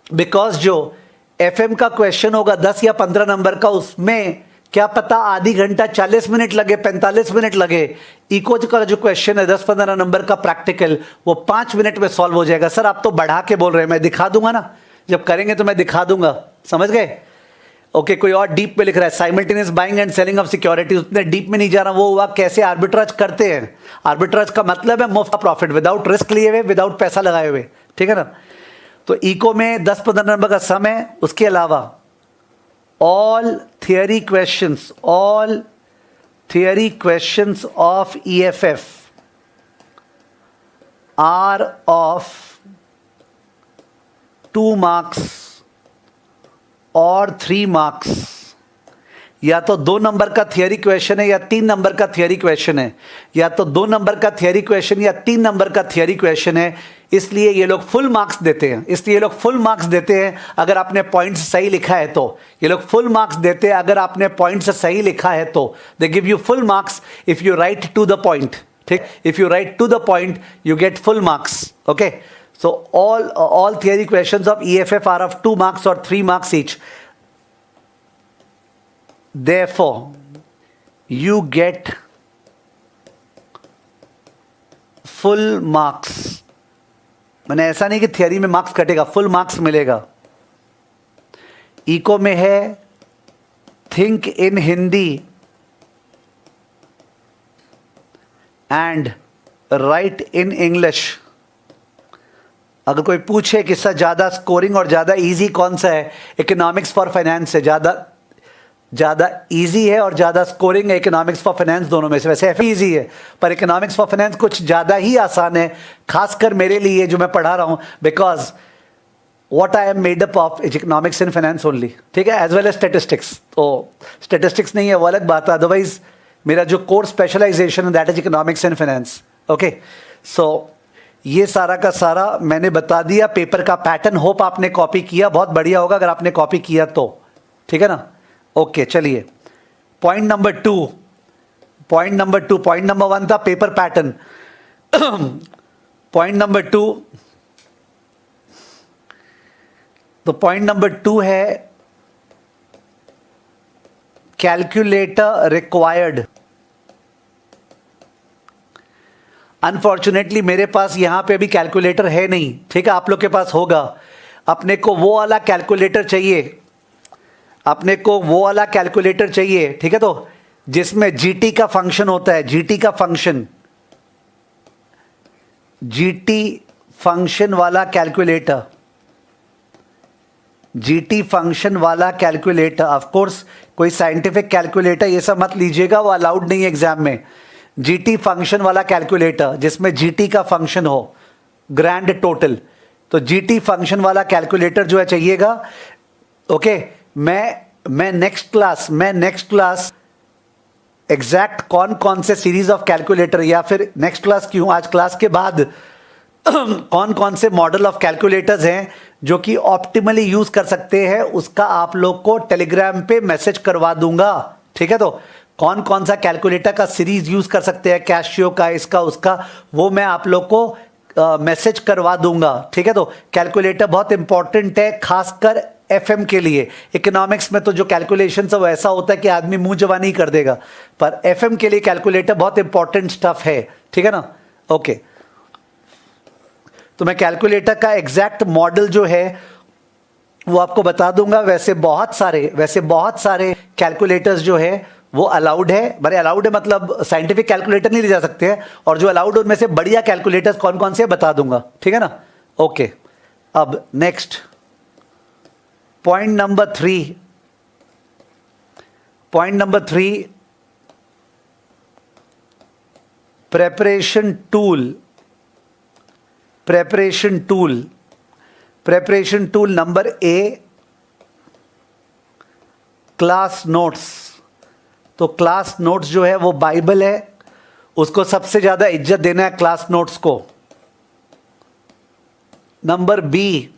बिकॉज जो एफएम का क्वेश्चन होगा 10 या 15 नंबर का, उसमें क्या पता आधी घंटा 40 मिनट लगे, 45 मिनट लगे। इको का जो क्वेश्चन है 10-15 नंबर का प्रैक्टिकल, वो 5 मिनट में सॉल्व हो जाएगा। सर आप तो बढ़ा के बोल रहे हैं, मैं दिखा दूंगा ना, जब करेंगे तो मैं दिखा दूंगा, समझ गए। ओके, कोई और डीप में लिख रहा है simultaneous buying and selling of securities, उतने डीप में नहीं जा रहा। वो हुआ कैसे आर्बिट्राज करते हैं। आर्बिट्राज का मतलब है मुफ्त प्रॉफिट, विदाउट रिस्क लिए हुए, विदाउट पैसा लगाए हुए, ठीक है ना। तो इको में 10-15 नंबर का सम है। उसके अलावा all theory questions of EFF are of 2 marks और 3 marks। या तो 2 नंबर का थियरी क्वेश्चन है या 3 नंबर का थियरी क्वेश्चन है, या तो 2 नंबर का थियरी क्वेश्चन या 3 नंबर का थियरी क्वेश्चन है। इसलिए ये लोग फुल मार्क्स देते हैं, इसलिए ये लोग फुल मार्क्स देते हैं अगर आपने पॉइंट्स सही लिखा है तो। ये लोग फुल मार्क्स देते हैं अगर आपने पॉइंट्स सही लिखा है तो। They give you full marks if you write to the point, ठीक। If you write to the point you get full marks. Okay, so all theory questions of EFF are of 2 marks और 3 marks each। Therefore, you get full marks। मैंने ऐसा नहीं कि theory में marks कटेगा, full marks मिलेगा। Eco में है think in Hindi and right in English. अगर कोई पूछे कि सर ज्यादा स्कोरिंग और ज्यादा इजी कौन सा है, इकोनॉमिक्स फॉर फाइनेंस से ज्यादा इजी है और ज्यादा स्कोरिंग है इकोनॉमिक्स फॉर फाइनेंस दोनों में से। वैसे एफ इजी है पर इकोनॉमिक्स फॉर फाइनेंस कुछ ज्यादा ही आसान है, खासकर मेरे लिए जो मैं पढ़ा रहा हूं, because what I am made up of economics and finance only, ठीक है, एज वेल एज स्टेटिस्टिक्स। तो स्टेटिस्टिक्स नहीं है वो अलग बात है, अदरवाइज मेरा जो कोर स्पेशलाइजेशन है that is economics and finance. Okay, so ये सारा का सारा मैंने बता दिया। पेपर का पैटर्न होप आपने कॉपी किया, बहुत बढ़िया होगा अगर आपने कॉपी किया तो, ठीक है ना। ओके, चलिए पॉइंट नंबर 2। पॉइंट नंबर 1 था पेपर पैटर्न। पॉइंट नंबर 2, तो पॉइंट नंबर 2 है कैलकुलेटर रिक्वायर्ड। अनफॉर्चुनेटली मेरे पास यहां पे अभी कैलकुलेटर है नहीं, ठीक है, आप लोग के पास होगा। अपने को वो वाला कैलकुलेटर चाहिए, अपने को वो वाला कैलकुलेटर चाहिए, ठीक है, तो जिसमें जीटी का फंक्शन होता है, जीटी फंक्शन वाला कैलकुलेटर। जीटी फंक्शन वाला कैलकुलेटर, ऑफ कोर्स कोई साइंटिफिक कैलकुलेटर ये सब मत लीजिएगा, वो अलाउड नहीं है एग्जाम में। जीटी फंक्शन वाला कैलकुलेटर जिसमें जीटी का फंक्शन हो, ग्रैंड टोटल, तो जीटी फंक्शन वाला कैलकुलेटर जो है चाहिएगा। ओके, मैं नेक्स्ट क्लास एग्जैक्ट कौन कौन से सीरीज ऑफ कैलकुलेटर, या फिर नेक्स्ट क्लास क्यों, आज क्लास के बाद कौन कौन से मॉडल ऑफ कैलकुलेटर्स हैं जो कि ऑप्टिमली यूज कर सकते हैं, उसका आप लोग को टेलीग्राम पे मैसेज करवा दूंगा। ठीक है, तो कौन कौन सा कैलकुलेटर का सीरीज यूज कर सकते हैं, कैशियो का, इसका उसका, वो मैं आप लोग को मैसेज करवा दूंगा। ठीक है, तो कैलकुलेटर बहुत इंपॉर्टेंट है, खासकर एफएम के लिए। इकोनॉमिक्स में तो जो कैलकुलेशन है वो ऐसा होता है कि आदमी मुंह जवानी कर देगा, पर एफएम के लिए कैलकुलेटर बहुत इंपॉर्टेंट स्टफ है। ठीक है ना, ओके। तो मैं कैलकुलेटर का एग्जैक्ट मॉडल जो है वो आपको बता दूंगा। वैसे बहुत सारे कैलकुलेटर्स जो है वो अलाउड है, बड़े अलाउड है मतलब साइंटिफिक कैलकुलेटर नहीं ले जा सकते हैं, और जो अलाउड उनमें से बढ़िया कैलकुलेटर्स कौन कौन से बता दूंगा। ठीक है ना, ओके। अब next point number 3, preparation tool number A, class notes. तो क्लास नोट्स जो है वो बाइबल है, उसको सबसे ज्यादा इज्जत देना है क्लास नोट्स को। Number B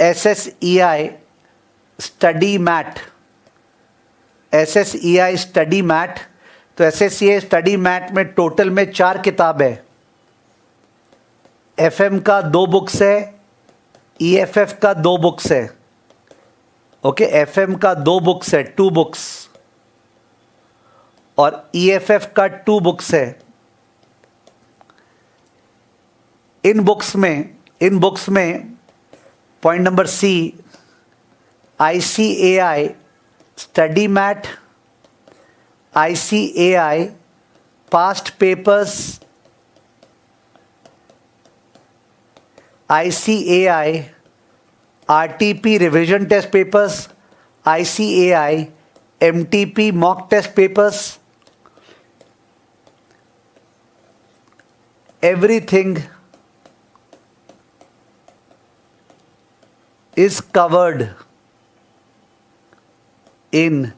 SSEI study mat. तो SSEI स्टडी मैट में टोटल में 4 किताब है। FM का 2 बुक्स है, EFF का 2 बुक्स है। ओके, FM का 2 बुक्स है, 2 बुक्स, और EFF का 2 बुक्स है। इन बुक्स में point number C, ICAI study mat, ICAI past papers, ICAI RTP revision test papers, ICAI MTP mock test papers, everything is covered in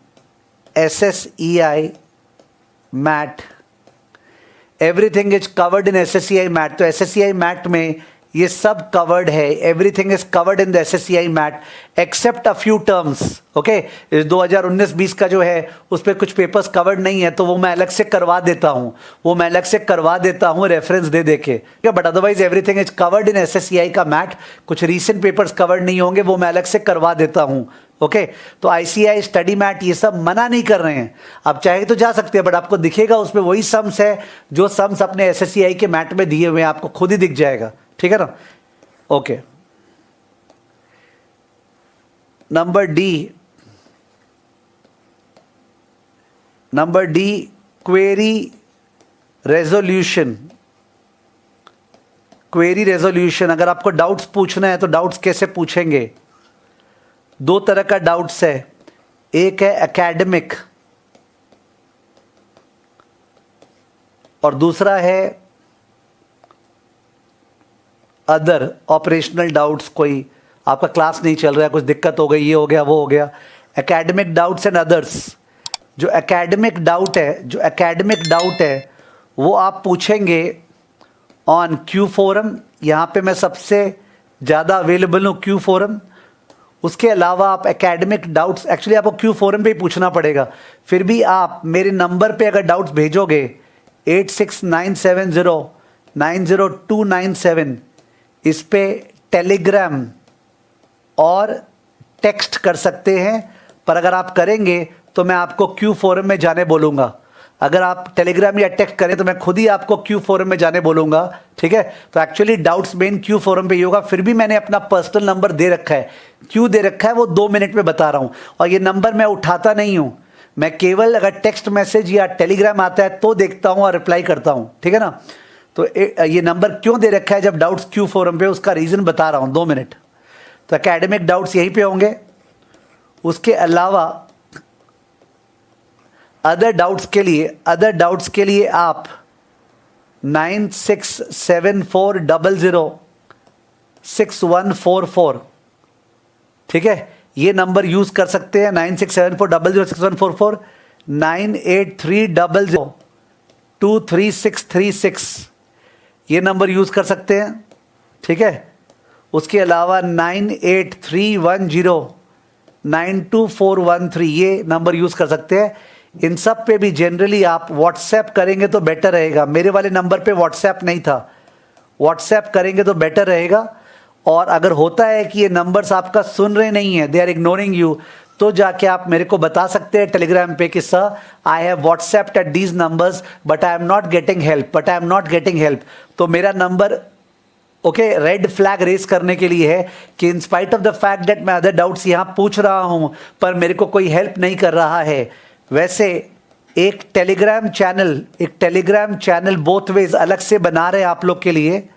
SSEI MAT। Everything is covered in SSEI MAT। तो SSEI MAT में ये सब covered है, everything is covered in the SSEI MAT except a few terms. Okay, 2019-20 का जो है उस पर कुछ पेपर्स कवर्ड नहीं है, तो वो मैं अलग से करवा देता हूँ, रेफरेंस दे के। But otherwise everything is covered in SSEI का MAT। कुछ रीसेंट पेपर्स कवर्ड नहीं होंगे, वो मैं अलग से करवा देता हूँ। ओके, तो ICAI स्टडी मैट ये सब मना नहीं कर रहे हैं, आप चाहे तो जा सकते हैं, बट आपको दिखेगा उसमें वही सम्स है जो सम्स अपने SSEI के मैट में दिए हुए हैं, आपको खुद ही दिख जाएगा। ठीक है ना, okay. Number D query resolution. अगर आपको डाउट्स पूछना है तो डाउट्स कैसे पूछेंगे? 2 तरह का डाउट्स है, एक है एकेडमिक और दूसरा है अदर ऑपरेशनल डाउट्स। कोई आपका क्लास नहीं चल रहा है, कुछ दिक्कत हो गई, ये हो गया वो हो गया। Academic doubts and others. जो एकेडमिक डाउट है वो आप पूछेंगे ऑन क्यू फोरम। यहाँ पे मैं सबसे ज़्यादा अवेलेबल हूँ क्यू फोरम। उसके अलावा आप एकेडमिक डाउट्स एक्चुअली आपको क्यू फोरम पे ही पूछना पड़ेगा, फिर भी आप मेरे नंबर पे अगर डाउट्स भेजोगे 8697090297 इस पे टेलीग्राम और टेक्स्ट कर सकते हैं। पर अगर आप करेंगे तो मैं आपको क्यू फोरम में जाने बोलूँगा। अगर आप टेलीग्राम या टेक्स्ट करें तो मैं खुद ही आपको क्यू फोरम में जाने बोलूँगा। ठीक है, तो actually doubts main Q forum पे ही होगा। फिर भी मैंने अपना पर्सनल नंबर दे रखा है, क्यों दे रखा है वो 2 मिनट में बता रहा हूँ। और ये नंबर मैं उठाता नहीं हूँ, मैं केवल अगर टेक्स्ट मैसेज या टेलीग्राम आता है तो देखता हूँ और रिप्लाई करता हूँ। ठीक है ना, तो ये नंबर क्यों दे रखा है जब डाउट्स क्यू फोरम पे, उसका रीज़न बता रहा हूँ, 2 मिनट। तो एकेडमिक डाउट्स यहीं पे होंगे, उसके अलावा अदर डाउट्स के लिए आप 9674006144, ठीक है, ये नंबर यूज कर सकते हैं। 9674006144, 9830023636, ये नंबर यूज कर सकते हैं, ठीक है। उसके अलावा 9831092413, ये नंबर यूज कर सकते हैं। इन सब पे भी जनरली आप व्हाट्सएप करेंगे तो बेटर रहेगा। मेरे वाले नंबर पे व्हाट्सएप नहीं था, व्हाट्सएप करेंगे तो बेटर रहेगा। और अगर होता है कि ये नंबर्स आपका सुन रहे नहीं है, दे आर इग्नोरिंग यू, तो जाके आप मेरे को बता सकते हैं टेलीग्राम पे कि sir I have WhatsApped at these numbers but I am not getting help, तो मेरा number okay red flag raise करने के लिए है कि in spite of the fact that मैं अदर डाउट्स यहाँ पूछ रहा हूँ पर मेरे को कोई हेल्प नहीं कर रहा है। वैसे एक टेलीग्राम चैनल बोथ वेज अलग से बना रहे हैं आप लोग के लिए,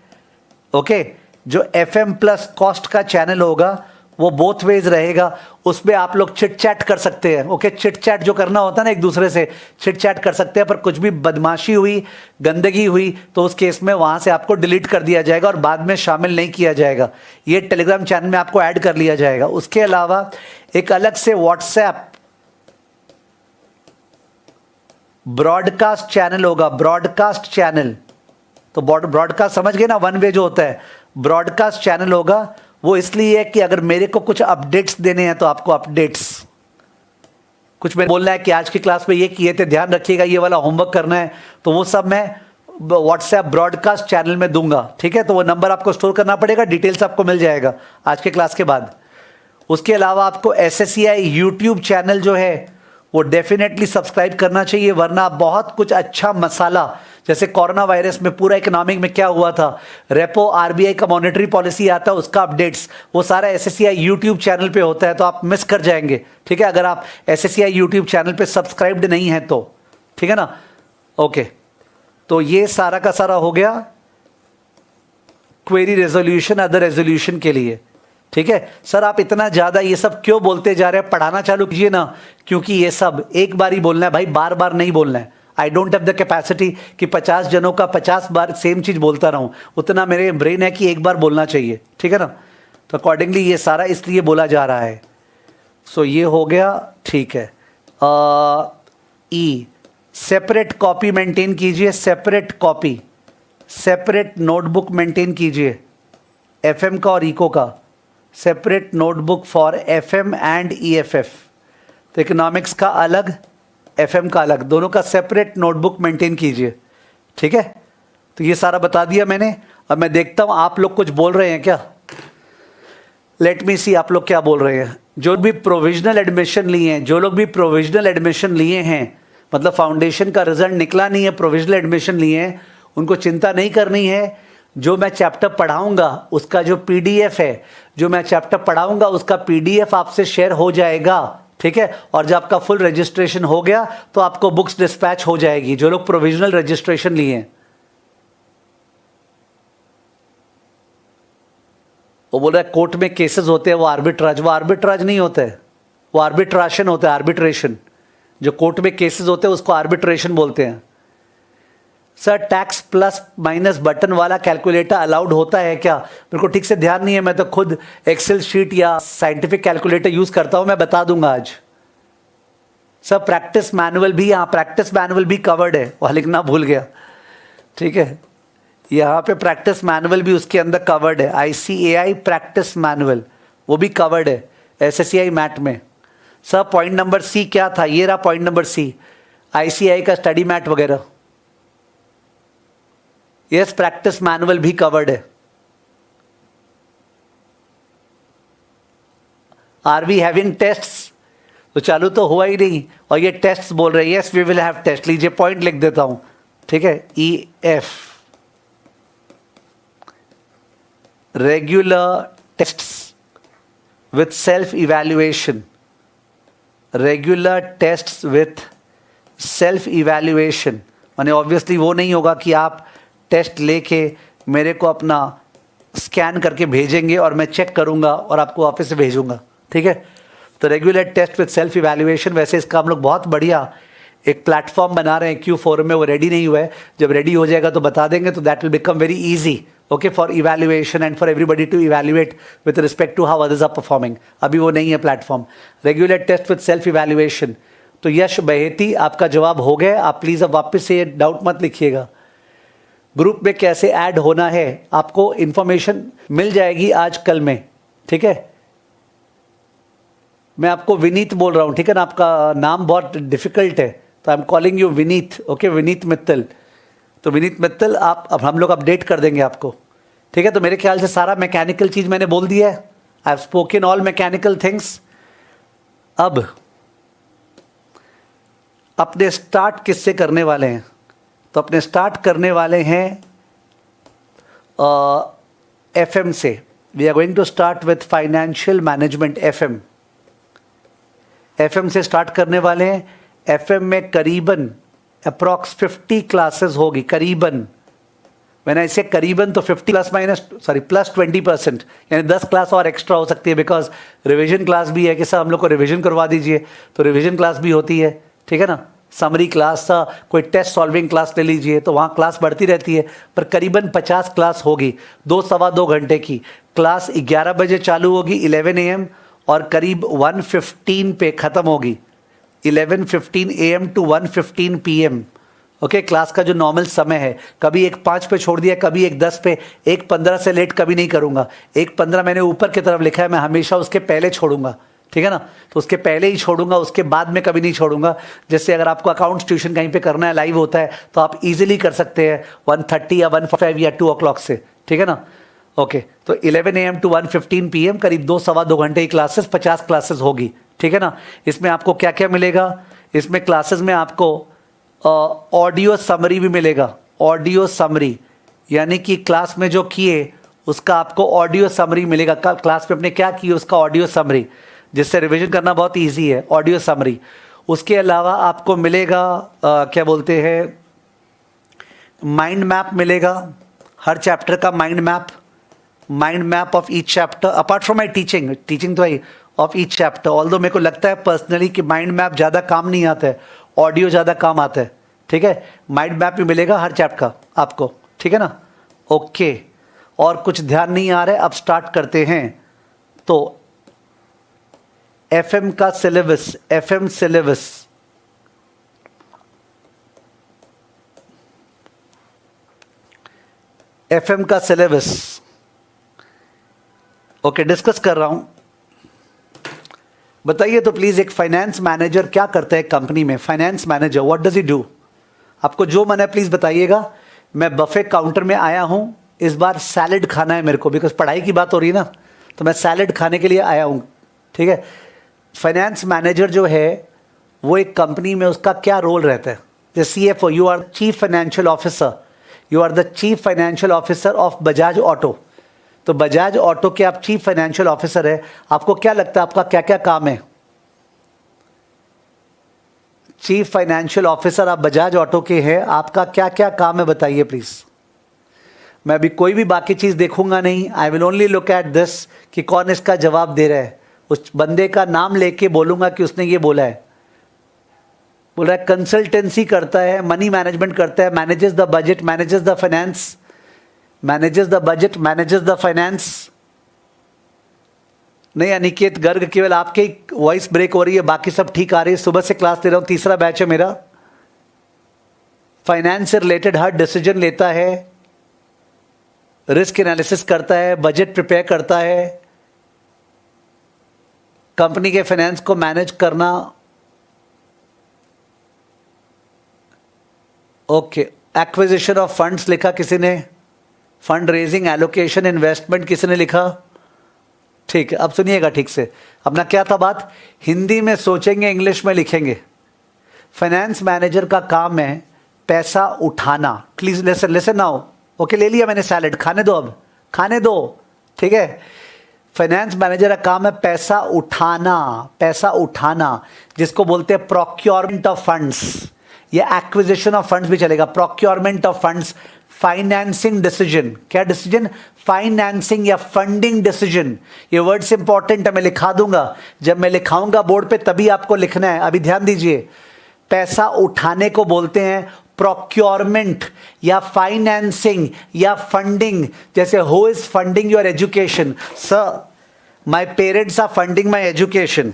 ओके। जो FM प्लस कॉस्ट का चैनल होगा वो बोथ वेज रहेगा, उसमें आप लोग चिट चैट कर सकते हैं, ओके। चिट चैट जो करना होता है ना, एक दूसरे से चिट चैट कर सकते हैं, पर कुछ भी बदमाशी हुई, गंदगी हुई तो उस केस में वहां से आपको डिलीट कर दिया जाएगा और बाद में शामिल नहीं किया जाएगा। ये टेलीग्राम चैनल में आपको ऐड कर लिया जाएगा। उसके अलावा एक अलग से व्हाट्सएप ब्रॉडकास्ट चैनल होगा, ब्रॉडकास्ट चैनल, तो ब्रॉडकास्ट समझ गए ना, वन वे जो होता है, ब्रॉडकास्ट चैनल होगा। वो इसलिए है कि अगर मेरे को कुछ अपडेट्स देने हैं तो आपको अपडेट्स, कुछ मेरे बोलना है कि आज की क्लास में ये किए थे, ध्यान रखिएगा, ये वाला होमवर्क करना है, तो वो सब मैं व्हाट्सएप ब्रॉडकास्ट चैनल में दूंगा, ठीक है। तो वो नंबर आपको स्टोर करना पड़ेगा, डिटेल्स आपको मिल जाएगा आज के क्लास के बाद। उसके अलावा आपको SSCI यूट्यूब चैनल जो है वो डेफिनेटली सब्सक्राइब करना चाहिए, वरना बहुत कुछ अच्छा मसाला, जैसे कोरोना वायरस में पूरा इकोनॉमिक में क्या हुआ था, रेपो RBI का मॉनेटरी पॉलिसी आता है, उसका अपडेट्स वो सारा SSCI यूट्यूब चैनल पे होता है, तो आप मिस कर जाएंगे, ठीक है, अगर आप SSCI यूट्यूब चैनल पे सब्सक्राइब्ड नहीं है तो, ठीक है ना, ओके। तो ये सारा का सारा हो गया क्वेरी रेजोल्यूशन, अदर रेजोल्यूशन के लिए, ठीक है। सर आप इतना ज्यादा ये सब क्यों बोलते जा रहे हैं, पढ़ाना चालू कीजिए ना, क्योंकि ये सब एक बार ही बोलना है भाई, बार बार नहीं बोलना है। I don't have the capacity कि 50 जनों का 50 बार सेम चीज बोलता रहूं, उतना मेरे ब्रेन है कि एक बार बोलना चाहिए, ठीक है ना। तो अकॉर्डिंगली ये सारा इसलिए बोला जा रहा है। सो ये हो गया, ठीक है। ई सेपरेट कॉपी मेंटेन कीजिए, सेपरेट नोटबुक मेंटेन कीजिए, FM का और इको का, separate notebook for FM and EFF। तो इकोनॉमिक्स का अलग, FM का अलग, दोनों का सेपरेट नोटबुक मेंटेन कीजिए, ठीक है। तो ये सारा बता दिया मैंने। अब मैं देखता हूं आप लोग कुछ बोल रहे हैं क्या, लेट मी सी आप लोग क्या बोल रहे हैं। जो भी प्रोविजनल एडमिशन लिए हैं, मतलब फाउंडेशन का रिजल्ट निकला नहीं है, प्रोविजनल एडमिशन लिए हैं, उनको चिंता नहीं करनी है। जो मैं चैप्टर पढ़ाऊंगा उसका जो PDF है, उसका PDF आपसे शेयर हो जाएगा, ठीक है। और जब आपका फुल रजिस्ट्रेशन हो गया तो आपको बुक्स डिस्पैच हो जाएगी, जो लोग प्रोविजनल रजिस्ट्रेशन लिए हैं। वो बोल रहा है कोर्ट में केसेस होते हैं, वो आर्बिट्राज नहीं होता है, वो आर्बिट्रेशन होता है, आर्बिट्रेशन। जो कोर्ट में केसेस होते हैं उसको आर्बिट्रेशन बोलते हैं। Sir tax plus minus button वाला कैलकुलेटर अलाउड होता है क्या? मेरे को ठीक से ध्यान नहीं है, मैं तो खुद एक्सेल शीट या साइंटिफिक कैलकुलेटर यूज करता हूं, मैं बता दूंगा आज। सर प्रैक्टिस मैनुअल भी, हाँ प्रैक्टिस मैनुअल भी कवर्ड है, वह लिखना भूल गया, ठीक है। यहाँ पे प्रैक्टिस मैनुअल भी उसके अंदर कवर्ड है, ICAI प्रैक्टिस मैनुअल, वो भी कवर्ड है SSCI मैट में। सर पॉइंट नंबर C क्या था? ये रहा पॉइंट नंबर C, ICAI का स्टडी मैट वगैरह। यस प्रैक्टिस मैनुअल भी कवर्ड है। Are we having tests? तो चालू तो हुआ ही नहीं और ये टेस्ट्स बोल रहे हैं। Yes we will have test. लीजिए पॉइंट लिख देता हूं, ठीक है। EF regular tests with self evaluation, regular tests with self evaluation. माने ऑब्वियसली वो नहीं होगा कि आप टेस्ट लेके मेरे को अपना स्कैन करके भेजेंगे और मैं चेक करूंगा और आपको वापस से भेजूंगा, ठीक है। तो regular test with self evaluation, वैसे इसका हम लोग बहुत बढ़िया एक प्लेटफॉर्म बना रहे हैं क्यू फोरम में, वो रेडी नहीं हुआ है, जब रेडी हो जाएगा तो बता देंगे, तो that will become very easy, okay, for evaluation and for everybody to evaluate with respect to how others are performing. अभी वो नहीं है platform, regular test with self evaluation. तो यश बहेती, आपका जवाब हो गया। आप प्लीज़ अब वापस से डाउट मत लिखिएगा। ग्रुप में कैसे ऐड होना है, आपको इंफॉर्मेशन मिल जाएगी आज कल में, ठीक है। मैं आपको विनीत बोल रहा हूँ, ठीक है ना, आपका नाम बहुत डिफिकल्ट है, तो I am calling you Vineet, okay, Vineet Mittal. तो विनीत मित्तल, आप अब हम लोग अपडेट कर देंगे आपको, ठीक है। तो मेरे ख्याल से सारा मैकेनिकल चीज़ मैंने बोल दिया है, I have spoken all mechanical things. अब अपने स्टार्ट किससे करने वाले हैं, तो अपने स्टार्ट करने वाले हैं एफएम से। We are going to start with financial management FM. FM से स्टार्ट करने वाले हैं। एफएम में करीबन अप्रॉक्स 50 क्लासेस होगी, करीबन। मैंने इसे करीबन तो 50 प्लस 20%, यानी 10 क्लास और एक्स्ट्रा हो सकती है, बिकॉज रिवीजन क्लास भी है कि सर हम लोग को रिवीजन करवा दीजिए, तो रिवीजन क्लास भी होती है, ठीक है ना। समरी क्लास सा, कोई टेस्ट सॉल्विंग क्लास ले लीजिए, तो वहाँ क्लास बढ़ती रहती है, पर करीबन 50 क्लास होगी, 2-2.25 घंटे की क्लास। 11 बजे चालू होगी 11 AM और करीब 1:15 पे ख़त्म होगी, 11:15 AM to 1:15 PM, okay. Class का जो नॉर्मल समय है, कभी 1:05 पे छोड़ दिया, कभी 1:10 पे, 1:15 से लेट कभी नहीं करूँगा। 1:15 मैंने ऊपर की तरफ लिखा है, मैं हमेशा उसके पहले छोड़ूंगा, ठीक है ना। तो उसके पहले ही छोड़ूंगा, उसके बाद में कभी नहीं छोड़ूंगा। जैसे अगर आपको अकाउंट्स ट्यूशन कहीं पे करना है, लाइव होता है, तो आप इजीली कर सकते हैं 1:30 या 1:05 या 2 o'clock से, ठीक है ना, ओके। तो 11 AM टू 1:15 PM, करीब 2-2.25 घंटे की क्लासेस, 50 क्लासेस होगी, ठीक है ना। इसमें आपको क्या क्या मिलेगा, इसमें क्लासेस में आपको ऑडियो समरी भी मिलेगा। ऑडियो समरी यानी कि क्लास में जो किए उसका आपको ऑडियो समरी मिलेगा। कल क्लास में आपने क्या किए उसका ऑडियो समरी, जिससे रिवीजन करना बहुत इजी है, ऑडियो समरी। उसके अलावा आपको मिलेगा क्या बोलते हैं, माइंड मैप मिलेगा, हर चैप्टर का mind map of each chapter, apart from my teaching तो है ऑफ ईच चैप्टर। ऑल्दो मेरे को लगता है पर्सनली कि माइंड मैप ज़्यादा काम नहीं आता है, ऑडियो ज़्यादा काम आता है, ठीक है। माइंड मैप भी मिलेगा हर चैप्टर का आपको, ठीक है ना, ओके। और कुछ ध्यान नहीं आ रहा है, अब स्टार्ट करते हैं। तो एफएम का सिलेबस, एफएम सिलेबस, एफएम का सिलेबस, ओके, डिस्कस कर रहा हूं। बताइए तो प्लीज, एक फाइनेंस मैनेजर क्या करता है कंपनी में? Finance manager what does he do? आपको जो मन है प्लीज बताइएगा। मैं बफे काउंटर में आया हूं, इस बार सैलेड खाना है मेरे को, बिकॉज पढ़ाई की बात हो रही है ना, तो मैं सैलेड खाने के लिए आया हूं, ठीक है। फाइनेंस मैनेजर जो है वो एक कंपनी में उसका क्या रोल रहता है? जैसे CFO, you are chief financial officer, you are the chief financial officer of Bajaj auto. तो बजाज ऑटो के आप चीफ फाइनेंशियल ऑफिसर है, आपको क्या लगता है आपका क्या क्या काम है? चीफ फाइनेंशियल ऑफिसर आप बजाज ऑटो के हैं, आपका क्या क्या काम है बताइए प्लीज। मैं अभी कोई भी बाकी चीज देखूंगा नहीं, I will only look at this कि कौन इसका जवाब दे रहा है। उस बंदे का नाम लेके बोलूंगा कि उसने ये बोला है। बोल रहा है कंसल्टेंसी करता है, मनी मैनेजमेंट करता है, manages the budget, manages the finance, manages the budget, manages the finance. नहीं अनिकेत गर्ग, केवल आपके ही वॉइस ब्रेक हो रही है, बाकी सब ठीक आ रही है। सुबह से क्लास दे रहा हूं, तीसरा बैच है मेरा। फाइनेंस से रिलेटेड हर डिसीजन लेता है, रिस्क एनालिसिस करता है, बजट प्रिपेयर करता है, कंपनी के फाइनेंस को मैनेज करना, ओके। एक्विजिशन ऑफ फंड्स लिखा किसी ने, फंड रेजिंग, एलोकेशन, इन्वेस्टमेंट किसी ने लिखा, ठीक है। अब सुनिएगा ठीक से, अपना क्या था बात, हिंदी में सोचेंगे, इंग्लिश में लिखेंगे। फाइनेंस मैनेजर का काम है पैसा उठाना। Please listen, listen now, okay. ले लिया मैंने सैलेड, खाने दो, अब खाने दो, ठीक है। फाइनेंस मैनेजर का काम है पैसा उठाना, पैसा उठाना, जिसको बोलते हैं प्रोक्योरमेंट ऑफ फंड्स, या एक्विजिशन ऑफ फंड्स भी चलेगा। Procurement of funds, financing decision. क्या डिसीजन? फाइनेंसिंग या फंडिंग डिसीजन। ये वर्ड्स इंपॉर्टेंट है, मैं लिखा दूंगा, जब मैं लिखाऊंगा बोर्ड पे तभी आपको लिखना है। अभी ध्यान दीजिए, पैसा उठाने को बोलते हैं प्रोक्योरमेंट या फाइनेंसिंग या फंडिंग। जैसे who is funding your education? Sir, my parents are funding my education.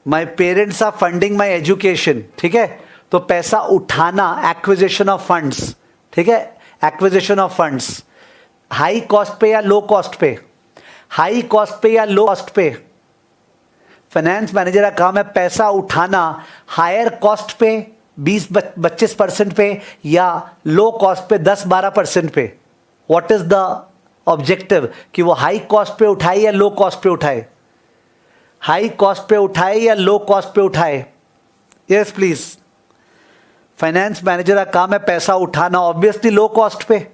My parents are funding my education. ठीक है, तो पैसा उठाना, एक्विजिशन ऑफ फंड्स। ठीक है, acquisition of funds. High cost पे या लो कॉस्ट पे? हाई कॉस्ट पे या लो कॉस्ट पे? फाइनेंस मैनेजर का काम है पैसा उठाना हायर कॉस्ट पे 20-25% पे या लो कॉस्ट पे 10-12% पे। What is the objective? कि वो हाई कॉस्ट पे उठाए या लो कॉस्ट पे उठाए? हाई कॉस्ट पे उठाए या लो कॉस्ट पे उठाए? Yes please. फाइनेंस मैनेजर का काम है पैसा उठाना, ऑब्वियसली लो कॉस्ट पे।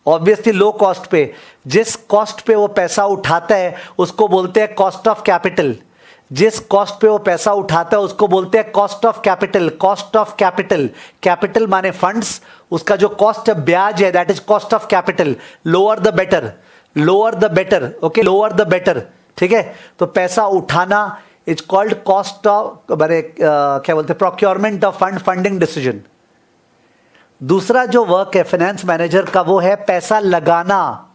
ऑब्वियसली लो कॉस्ट पे। जिस कॉस्ट पे वो पैसा उठाता है उसको बोलते हैं कॉस्ट ऑफ कैपिटल। जिस कॉस्ट पे वो पैसा उठाता है उसको बोलते हैं cost of capital. Cost of capital, capital माने फंड्स, उसका जो कॉस्ट है ब्याज है, that is cost of capital. Lower the better, lower the better. Okay, lower the better. ठीक है, तो पैसा उठाना इज कॉल्ड कॉस्ट ऑफ, क्या बोलते हैं, procurement of fund, funding decision. दूसरा जो वर्क है फाइनेंस मैनेजर का वो है पैसा लगाना।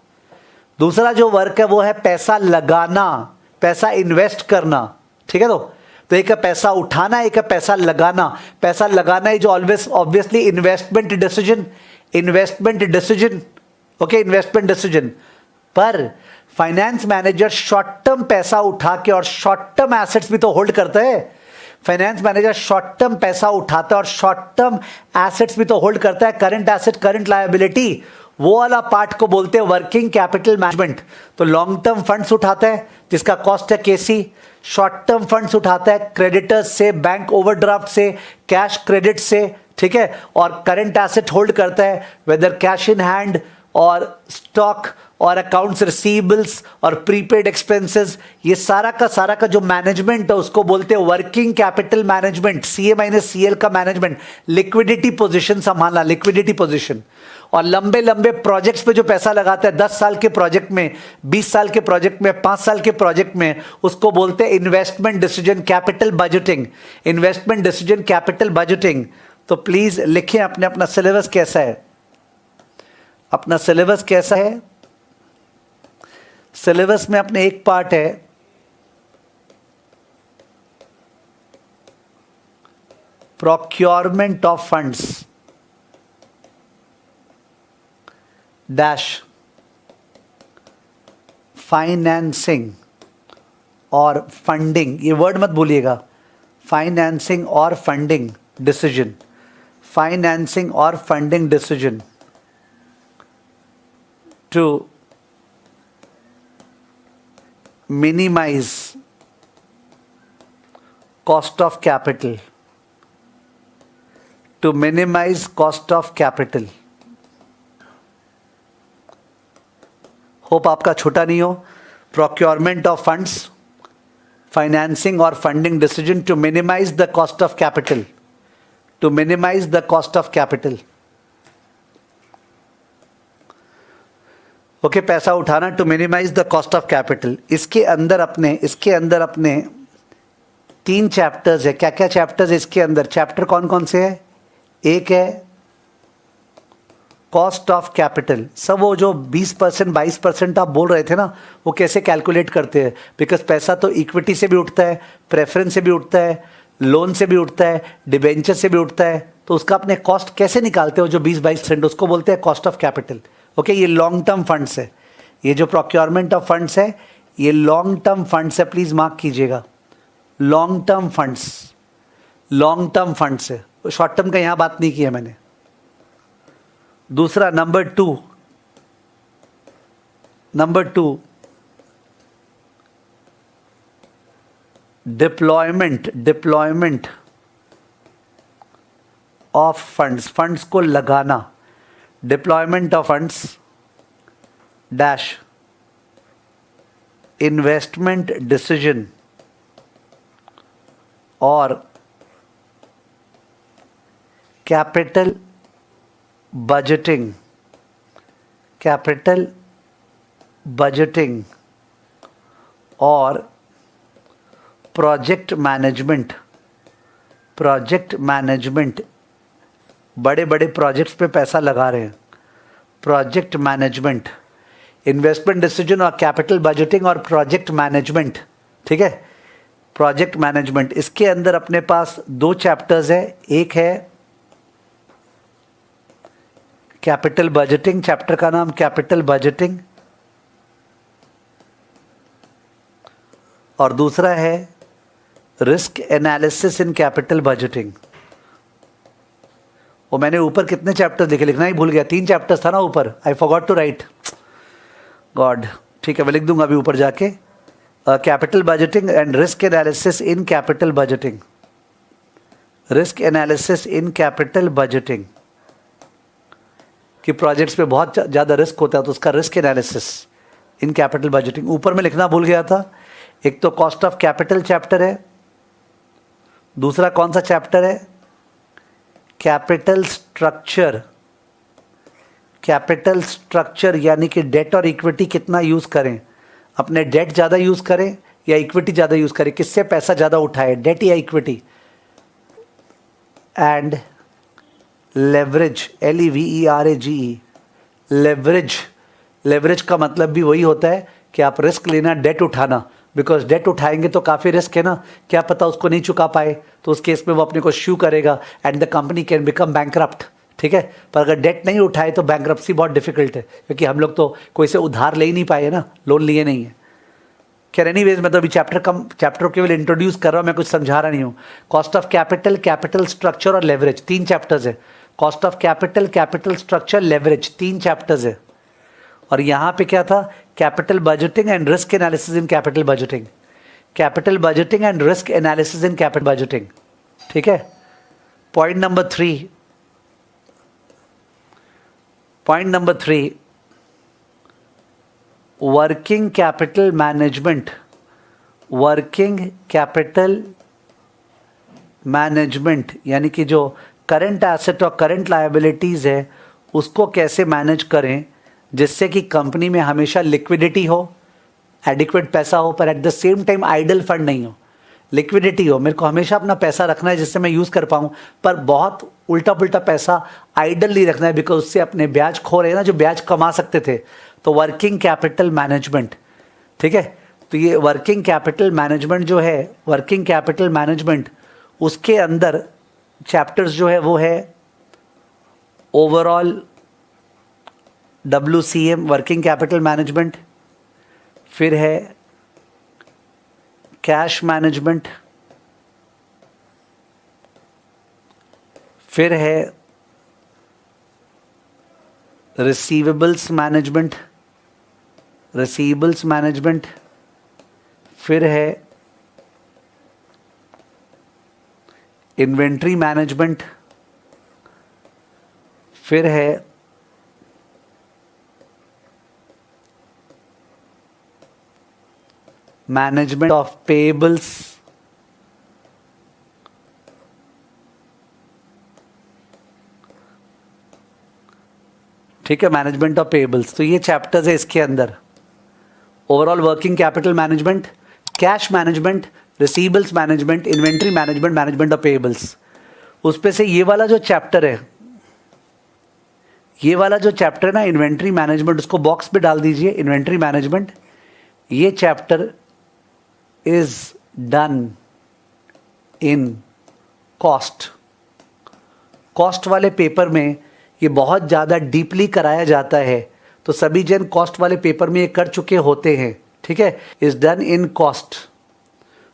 दूसरा जो वर्क है वो है पैसा लगाना, पैसा इन्वेस्ट करना। ठीक है, तो एक है पैसा उठाना, एक है पैसा लगाना। पैसा लगाना is always obviously investment decision. Investment decision, okay, investment decision. पर फाइनेंस मैनेजर शॉर्ट टर्म पैसा उठा के और शॉर्ट टर्म एसेट्स भी तो होल्ड करता है। फाइनेंस मैनेजर शॉर्ट टर्म पैसा उठाता है और शॉर्ट टर्म एसेट्स भी तो होल्ड करता है, करंट एसेट, करंट लायबिलिटी। वो वाला पार्ट को बोलते हैं वर्किंग कैपिटल मैनेजमेंट। तो लॉन्ग टर्म फंड्स उठाता है जिसका कॉस्ट है केसी। शॉर्ट टर्म फंड्स उठाता है क्रेडिटर्स से, बैंक ओवरड्राफ्ट से, कैश क्रेडिट से। ठीक है, और करंट एसेट होल्ड करता है वेदर कैश इन हैंड और स्टॉक और अकाउंट्स रिसीवेबल्स और प्रीपेड एक्सपेंसेस। ये सारा का जो मैनेजमेंट है उसको बोलते हैं working capital management. CA minus CL का मैनेजमेंट। लिक्विडिटी पोजीशन संभालना, लिक्विडिटी पोजीशन। और लंबे लंबे प्रोजेक्ट्स पे जो पैसा लगाता है, 10 साल के प्रोजेक्ट में, 20 साल के प्रोजेक्ट में, 5 साल के प्रोजेक्ट में, उसको बोलते हैं investment decision, capital budgeting. Investment decision, capital budgeting. तो प्लीज लिखें अपने अपना सिलेबस कैसा है। अपना सिलेबस कैसा है? सिलेबस में अपने एक पार्ट है procurement of funds dash financing और फंडिंग। ये वर्ड मत भूलिएगा, फाइनेंसिंग और फंडिंग डिसीजन। फाइनेंसिंग और funding decision to minimize cost of capital, to minimize cost of capital। Hope आपका छोटा नहीं हो। प्रोक्योरमेंट ऑफ फंड्स, फाइनेंसिंग और funding decision to minimize the cost of capital, to minimize the cost of capital. Okay, पैसा उठाना to minimize the cost of capital. इसके अंदर अपने 3 चैप्टर्स है। क्या क्या चैप्टर्स इसके अंदर? चैप्टर कौन कौन से है? एक है कॉस्ट ऑफ कैपिटल। सब वो जो 20% 22% आप बोल रहे थे ना, वो कैसे कैलकुलेट करते हैं? बिकॉज पैसा तो इक्विटी से भी उठता है, प्रेफरेंस से भी उठता है, लोन से भी उठता है, डिबेंचर से भी उठता है। तो उसका अपने कॉस्ट कैसे निकालते हो जो 20-22%? उसको बोलते हैं कॉस्ट ऑफ कैपिटल। ओके, ये लॉन्ग टर्म फंड्स है। ये जो प्रोक्योरमेंट ऑफ फंड्स है ये लॉन्ग टर्म फंड्स है, प्लीज मार्क कीजिएगा। Long term funds, long term funds है, शॉर्ट टर्म का यहां बात नहीं की है मैंने। दूसरा number two deployment of funds, funds को लगाना। Deployment of funds dash investment decision और कैपिटल बजटिंग, कैपिटल बजटिंग और प्रोजेक्ट मैनेजमेंट, प्रोजेक्ट मैनेजमेंट, बड़े बड़े प्रोजेक्ट्स पे पैसा लगा रहे हैं, प्रोजेक्ट मैनेजमेंट, इन्वेस्टमेंट डिसीजन और कैपिटल बजटिंग और प्रोजेक्ट मैनेजमेंट, ठीक है, प्रोजेक्ट मैनेजमेंट। इसके अंदर अपने पास दो चैप्टर्स है, एक है कैपिटल बजटिंग, चैप्टर का नाम कैपिटल बजटिंग, और दूसरा है risk analysis in capital budgeting. वो मैंने ऊपर कितने चैप्टर लिखे, लिखना ही भूल गया, 3 चैप्टर्स था ना ऊपर, I forgot to write, God. ठीक है, मैं लिख दूंगा अभी ऊपर जाके, capital budgeting and risk analysis in capital budgeting, risk analysis in capital budgeting, कि प्रोजेक्ट्स पे बहुत ज़्यादा रिस्क होता है तो उसका risk analysis in capital budgeting. ऊपर में लिखना भूल गया था, एक तो कॉस्ट ऑफ कैपिटल चैप्टर है, दूसरा कौन सा चैप्टर है, कैपिटल स्ट्रक्चर, कैपिटल स्ट्रक्चर यानी कि डेट और इक्विटी कितना यूज़ करें, अपने डेट ज़्यादा यूज़ करें या इक्विटी ज़्यादा यूज़ करें, किससे पैसा ज़्यादा उठाए, डेट या equity. And leverage, LEVERAGE, leverage, leverage का मतलब भी वही होता है कि आप रिस्क लेना, डेट उठाना, बिकॉज डेट उठाएंगे तो काफ़ी रिस्क है ना, क्या पता उसको नहीं चुका पाए, तो उस केस में वो अपने को श्यू करेगा and the company can become bankrupt, ठीक है। पर अगर डेट नहीं उठाए तो बैंकरप्सी बहुत डिफिकल्ट है, क्योंकि हम लोग तो कोई से उधार ले ही नहीं पाए ना, लोन लिए नहीं है। खैर एनीवेज, मैं तो अभी चैप्टर केवल इंट्रोड्यूस कर रहा हूँ, मैं कुछ समझा रहा नहीं हूँ। Cost of capital, capital structure और लेवरेज, 3 चैप्टर्स है। Cost of capital, capital structure, leverage, 3 chapters है। और यहाँ पे क्या था, capital budgeting and risk analysis in capital budgeting, capital budgeting and risk analysis in capital budgeting, ठीक है। Point number 3, working capital management, working capital management यानी कि जो करंट एसेट और करंट लायबिलिटीज़ है उसको कैसे मैनेज करें जिससे कि कंपनी में हमेशा लिक्विडिटी हो, एडिक्वेट पैसा हो, पर at the same time idle fund नहीं हो, लिक्विडिटी हो, मेरे को हमेशा अपना पैसा रखना है जिससे मैं यूज़ कर पाऊँ, पर बहुत उल्टा पुल्टा पैसा आइडल नहीं रखना है, बिकॉज उससे अपने ब्याज खो रहे हैं ना जो ब्याज कमा सकते थे। तो वर्किंग कैपिटल मैनेजमेंट, ठीक है। तो ये वर्किंग कैपिटल मैनेजमेंट जो है, वर्किंग कैपिटल मैनेजमेंट, उसके अंदर चैप्टर्स जो है वो है overall WCM, working capital management, फिर है कैश मैनेजमेंट, फिर है रिसीवेबल्स मैनेजमेंट, रिसीवेबल्स मैनेजमेंट, फिर है इन्वेंट्री मैनेजमेंट, फिर है मैनेजमेंट ऑफ पेएबल्स, ठीक है, मैनेजमेंट ऑफ पेएबल्स। तो ये चैप्टर्स है इसके अंदर, overall working capital management, cash management, receivables management, inventory management, management of payables. उस पे से ये वाला जो चैप्टर है, ये वाला जो चैप्टर है ना इन्वेंट्री मैनेजमेंट, उसको बॉक्स पे डाल दीजिए, इन्वेंट्री मैनेजमेंट। ये chapter is done in cost, cost वाले पेपर में ये बहुत ज़्यादा डीपली कराया जाता है, तो सभी जन कॉस्ट वाले पेपर में ये कर चुके होते हैं, ठीक है। इज डन इन कॉस्ट,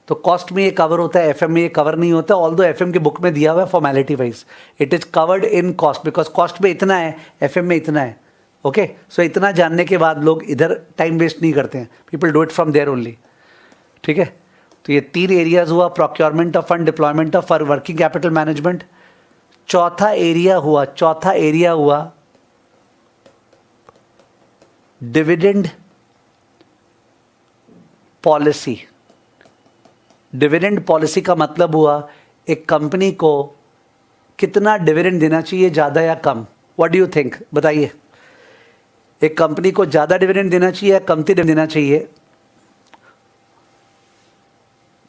तो कॉस्ट में ये कवर होता है, एफएम में ये कवर नहीं होता, ऑल्दो एफएम की बुक में दिया हुआ है formality wise, it is covered in cost, because cost में इतना है, एफएम में इतना है, ओके। सो इतना जानने के बाद लोग इधर टाइम वेस्ट नहीं करते हैं, people do it from there only, ठीक है। तो ये 3 एरियाज हुआ, procurement of fund, deployment of for working capital management. चौथा एरिया हुआ डिविडेंड पॉलिसी। डिविडेंड पॉलिसी का मतलब हुआ एक कंपनी को कितना डिविडेंड देना चाहिए, ज़्यादा या कम? व्हाट डू यू थिंक, बताइए। एक कंपनी को ज़्यादा डिविडेंड देना चाहिए या कमती डिविडेंड देना चाहिए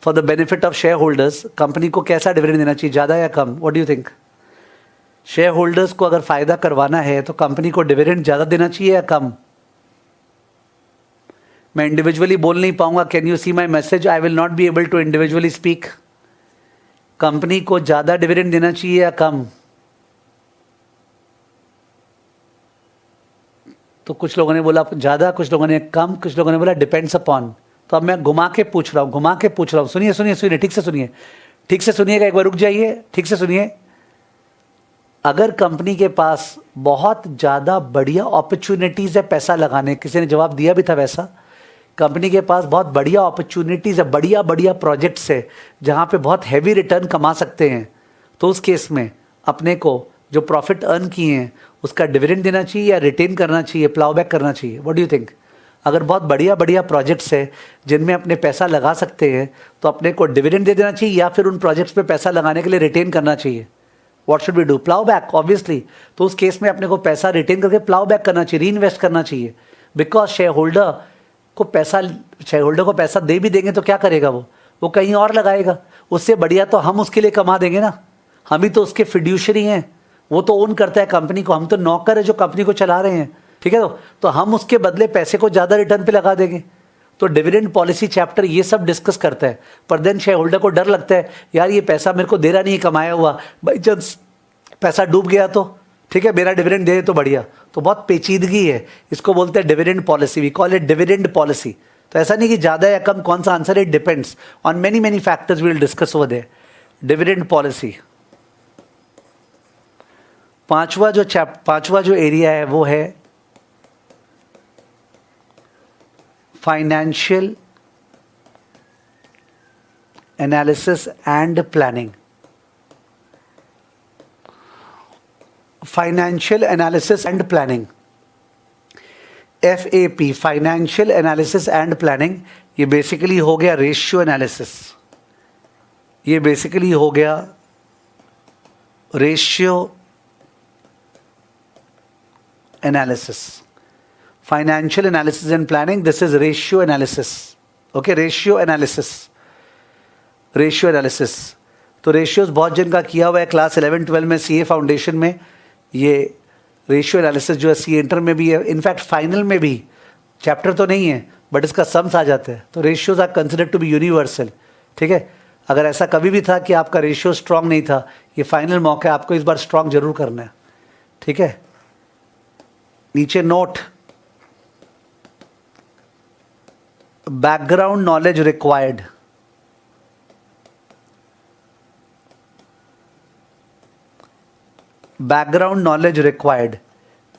for the benefit of share holders? Company को कैसा डिविडेंड देना चाहिए, ज़्यादा या कम? What do you think? Share holders को अगर फ़ायदा करवाना है तो कंपनी को डिविडेंड ज़्यादा देना चाहिए या कम? मैं इंडिविजुअली बोल नहीं पाऊंगा। Can you see my message? I will not be able to individually speak. Company को ज़्यादा डिविडेंड देना चाहिए या कम? तो कुछ लोगों ने बोला ज़्यादा, कुछ लोगों ने कम, कुछ लोगों ने बोला डिपेंड्स अपॉन। तो अब मैं घुमा के पूछ रहा हूँ, सुनिए सुनिए सुनिए, ठीक से सुनिएगा, एक बार रुक जाइए, ठीक से सुनिए। अगर कंपनी के पास बहुत ज़्यादा बढ़िया अपॉर्चुनिटीज़ है पैसा लगाने, किसी ने जवाब दिया भी था वैसा, कंपनी के पास बहुत बढ़िया अपॉर्चुनिटीज़ है, बढ़िया बढ़िया प्रोजेक्ट्स है जहाँ पे बहुत हैवी रिटर्न कमा सकते हैं, तो उस केस में अपने को जो प्रॉफिट अर्न किए हैं उसका डिविडेंड देना चाहिए या रिटेन करना चाहिए, प्लाउ बैक करना चाहिए? What do you think? अगर बहुत बढ़िया बढ़िया प्रोजेक्ट्स है जिनमें अपने पैसा लगा सकते हैं तो अपने को डिविडेंड दे देना चाहिए या फिर उन प्रोजेक्ट्स पे पैसा लगाने के लिए रिटेन करना चाहिए? What should we do? Plough back obviously. तो उस केस में अपने को पैसा रिटेन करके प्लाउ बैक करना चाहिए, री इन्वेस्ट करना चाहिए। बिकॉज शेयर होल्डर को पैसा दे भी देंगे तो क्या करेगा वो कहीं और लगाएगा। उससे बढ़िया तो हम उसके लिए कमा देंगे ना, हम ही तो उसके फिड्यूशरी हैं। वो तो ओन करता है कंपनी को, हम तो नौकर है जो कंपनी को चला रहे हैं, ठीक है। तो हम उसके बदले पैसे को ज़्यादा रिटर्न पे लगा देंगे। तो डिविडेंड पॉलिसी चैप्टर ये सब डिस्कस करता है। पर देन शेयर होल्डर को डर लगता है, यार ये पैसा मेरे को दे रहा नहीं, कमाया हुआ, बाई चांस पैसा डूब गया तो ठीक है, मेरा डिविडेंड दे तो बढ़िया। तो बहुत पेचीदगी है, इसको बोलते हैं dividend policy, we call it dividend policy. तो ऐसा नहीं कि ज़्यादा या कम कौन सा आंसर है, it depends on many many factors, we will discuss over there. Dividend policy. पांचवा जो एरिया है वो है financial analysis and planning. Financial analysis and planning, FAP, financial analysis and planning. ये बेसिकली हो गया रेशियो एनालिसिस, ये बेसिकली हो गया ratio analysis. Financial analysis and planning, this is ratio analysis. Okay, ratio analysis. तो रेशियोज बहुत जिनका किया हुआ है क्लास 11-12 में, CA फाउंडेशन में। ये रेशियो एनालिसिस जो है CA इंटर में भी है, इनफैक्ट फाइनल में भी। चैप्टर तो नहीं है बट इसका सम्स आ जाता है। तो ratios are considered to be universal, ठीक है। अगर ऐसा कभी भी था कि आपका रेशियो स्ट्रांग नहीं था, ये फाइनल मौका है, आपको इस बार स्ट्रांग जरूर करना है, ठीक है। नीचे note, background knowledge required. Background knowledge required,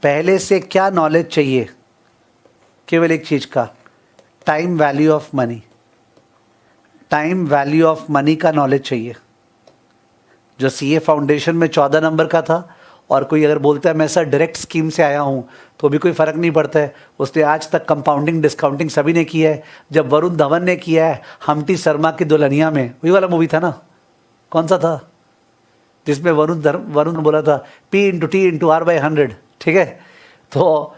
पहले से क्या नॉलेज चाहिए? केवल एक चीज का, time value of money. Time value of money का नॉलेज चाहिए, जो CA फाउंडेशन में 14 नंबर का था। और कोई अगर बोलता है मैं सर डायरेक्ट स्कीम से आया हूँ, तो भी कोई फ़र्क नहीं पड़ता है। उसने आज तक कंपाउंडिंग डिस्काउंटिंग सभी ने किया है। जब वरुण धवन ने किया है हम्टी शर्मा की दुल्हनिया में, वही वाला मूवी था ना, कौन सा था, जिसमें वरुण बोला था P/T/R/100, ठीक है। तो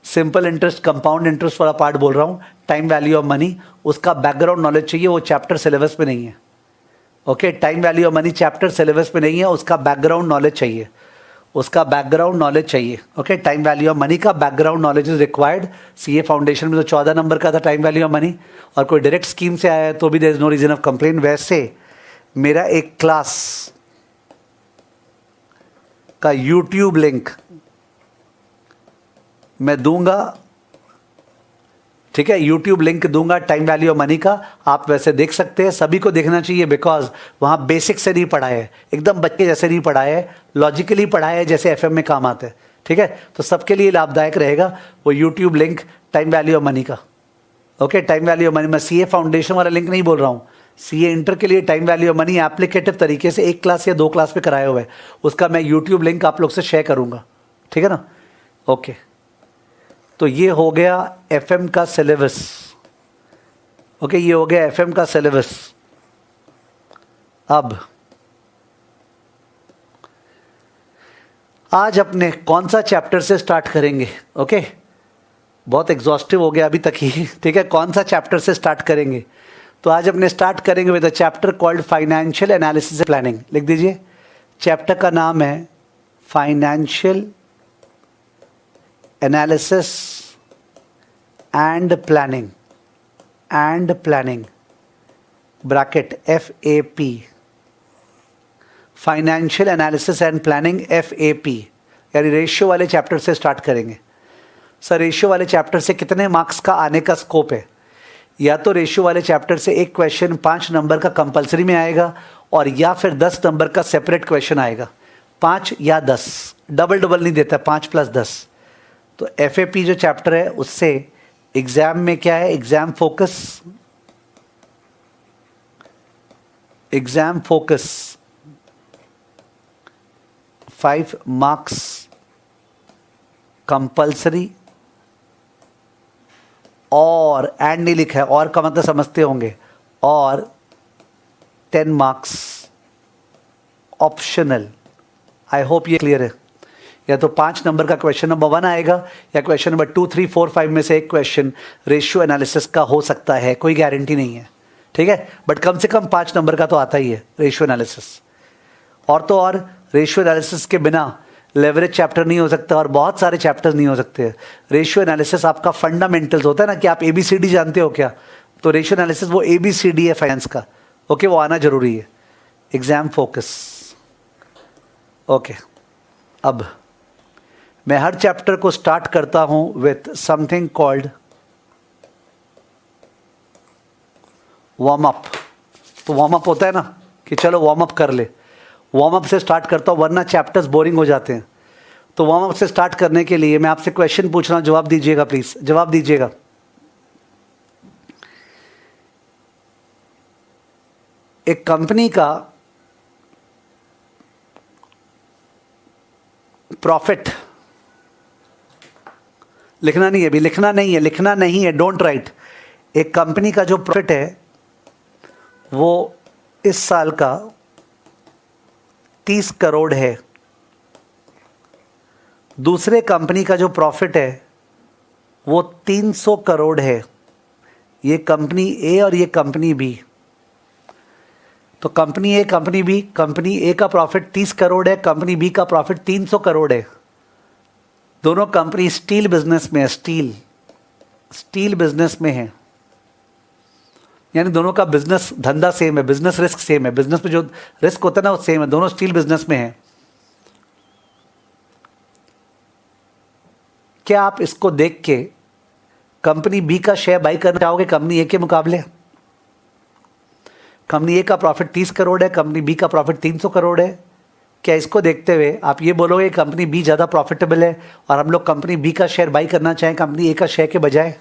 सिंपल इंटरेस्ट, कंपाउंड इंटरेस्ट वाला पार्ट बोल रहा हूँ, टाइम वैल्यू ऑफ मनी, उसका बैकग्राउंड नॉलेज चाहिए। वो चैप्टर सिलेबस में नहीं है, okay. Time value of money chapter syllabus में नहीं है, उसका बैकग्राउंड नॉलेज चाहिए, उसका बैकग्राउंड नॉलेज चाहिए, okay. Time value of money का background knowledge is required. CA foundation में तो 14 नंबर का था टाइम वैल्यू ऑफ मनी, और कोई डायरेक्ट स्कीम से आया है तो भी there is no reason of complain. वैसे मेरा एक क्लास का YouTube लिंक मैं दूंगा, ठीक है, YouTube लिंक दूंगा टाइम वैल्यू ऑफ मनी का, आप वैसे देख सकते हैं। सभी को देखना चाहिए बिकॉज वहां बेसिक से नहीं पढ़ाया है, एकदम बच्चे जैसे नहीं पढ़ाया है, लॉजिकली पढ़ाया है जैसे FM में काम आता है, ठीक है। तो सबके लिए लाभदायक रहेगा वो YouTube link time value of money का, okay. Time value of money, मैं CA फाउंडेशन वाला लिंक नहीं बोल रहा हूँ, CA इंटर के लिए time value of money applicative तरीके से 1 क्लास या 2 क्लास पे कराया हुआ है, उसका मैं YouTube लिंक आप लोग से शेयर करूंगा, ठीक है ना, ओके। तो ये हो गया FM का सिलेबस, ओके, ये हो गया FM का सिलेबस। अब आज अपने कौन सा चैप्टर से स्टार्ट करेंगे? ओके, बहुत एग्जॉस्टिव हो गया अभी तक ही, ठीक है। कौन सा चैप्टर से स्टार्ट करेंगे? तो आज अपने स्टार्ट करेंगे with a chapter called financial analysis and planning. लिख दीजिए, चैप्टर का नाम है financial analysis and planning, bracket FAP, financial analysis and planning FAP, यानी रेशियो वाले चैप्टर से स्टार्ट करेंगे। सर रेशियो वाले चैप्टर से कितने मार्क्स का आने का स्कोप है? या तो रेशियो वाले चैप्टर से एक क्वेश्चन 5 नंबर का कंपलसरी में आएगा, और या फिर 10 नंबर का सेपरेट क्वेश्चन आएगा। 5 या 10, डबल डबल नहीं देता, 5 + 10। तो FAP जो चैप्टर है उससे एग्जाम में क्या है, एग्जाम फोकस 5 मार्क्स कंपल्सरी, और एंड नहीं लिखा है, और का मतलब समझते होंगे, और 10 मार्क्स ऑप्शनल। आई होप ये क्लियर है। या तो 5 नंबर का क्वेश्चन नंबर 1 आएगा, या क्वेश्चन नंबर 2, 3, 4, 5 में से एक क्वेश्चन रेशियो एनालिसिस का हो सकता है, कोई गारंटी नहीं है, ठीक है। बट कम से कम 5 नंबर का तो आता ही है रेशियो एनालिसिस। और तो और रेशियो एनालिसिस के बिना लेवरेज चैप्टर नहीं हो सकता, और बहुत सारे चैप्टर्स नहीं हो सकते। रेशियो एनालिसिस आपका फंडामेंटल्स होता है ना, कि आप ABCD जानते हो क्या? तो रेशियो एनालिसिस वो ABCD है फाइनेंस का, ओके, वो आना जरूरी है। Exam focus, okay. अब मैं हर चैप्टर को स्टार्ट करता हूं with something called warm up. तो वार्म अप होता है ना कि चलो वार्म अप कर ले, वार्म अप से स्टार्ट करता हूं, वरना चैप्टर्स बोरिंग हो जाते हैं। तो वार्म अप से स्टार्ट करने के लिए मैं आपसे क्वेश्चन पूछ रहा हूं, जवाब दीजिएगा प्लीज, जवाब दीजिएगा। एक कंपनी का प्रॉफिट, लिखना नहीं है अभी, लिखना नहीं है, डोंट राइट। एक कंपनी का जो प्रॉफिट है वो इस साल का 30 करोड़ है। दूसरे कंपनी का जो प्रॉफिट है वो 300 करोड़ है। ये कंपनी ए और ये कंपनी बी। तो कंपनी ए, कंपनी ए का प्रॉफिट 30 करोड़ है, कंपनी बी का प्रॉफिट 300 करोड़ है। दोनों कंपनी स्टील बिजनेस में है, स्टील बिजनेस में है, यानी दोनों का बिजनेस धंधा सेम है, बिजनेस रिस्क सेम है, बिजनेस में जो रिस्क होता है ना वो सेम है, दोनों स्टील बिजनेस में है। क्या आप इसको देख के कंपनी बी का शेयर बाई करना चाहोगे कंपनी ए के मुकाबले? कंपनी ए का प्रॉफिट 30 करोड़ है, कंपनी बी का प्रॉफिट 300 करोड़ है। क्या इसको देखते हुए आप ये बोलोगे कंपनी बी ज़्यादा प्रॉफिटेबल है और हम लोग कंपनी बी का शेयर बाई करना चाहें कंपनी ए का शेयर के बजाय?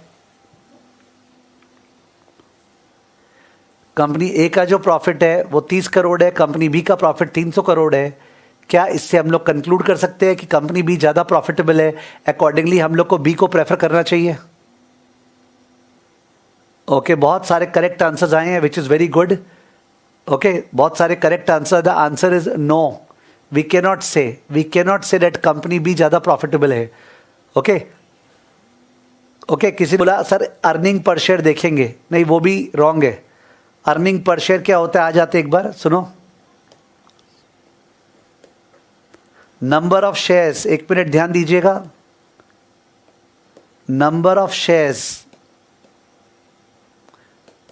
कंपनी ए का जो प्रॉफिट है वो 30 करोड़ है, कंपनी बी का प्रॉफिट 300 करोड़ है। क्या इससे हम लोग कंक्लूड कर सकते हैं कि कंपनी बी ज़्यादा प्रॉफिटेबल है, अकॉर्डिंगली हम लोग को बी को प्रेफर करना चाहिए? ओके, बहुत सारे करेक्ट आंसर्स आए हैं, which is very good. Okay, बहुत सारे correct answer. The answer is no, we cannot say that company be ज़्यादा प्रॉफिटेबल है। ओके ओके, किसी बोला सर अर्निंग पर शेयर देखेंगे, नहीं वो भी रॉन्ग है। अर्निंग पर शेयर क्या होता है, आ जाते एक बार सुनो। नंबर ऑफ शेयर्स, एक मिनट ध्यान दीजिएगा। नंबर ऑफ शेयर्स,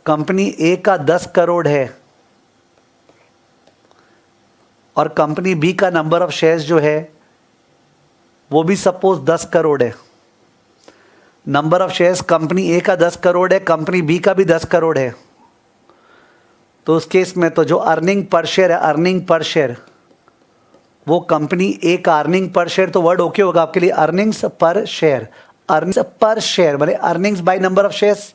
कंपनी ए का 10 करोड़ है और कंपनी बी का नंबर ऑफ शेयर्स जो है वो भी सपोज 10 करोड़ है। नंबर ऑफ शेयर्स कंपनी ए का 10 करोड़ है, कंपनी बी का भी 10 करोड़ है। तो उस केस में तो जो अर्निंग पर शेयर है, अर्निंग पर शेयर, वो कंपनी ए का अर्निंग पर शेयर, तो वर्ड ओके होगा आपके लिए, अर्निंग्स पर शेयर। अर्निंग्स पर शेयर माने earnings by number of shares,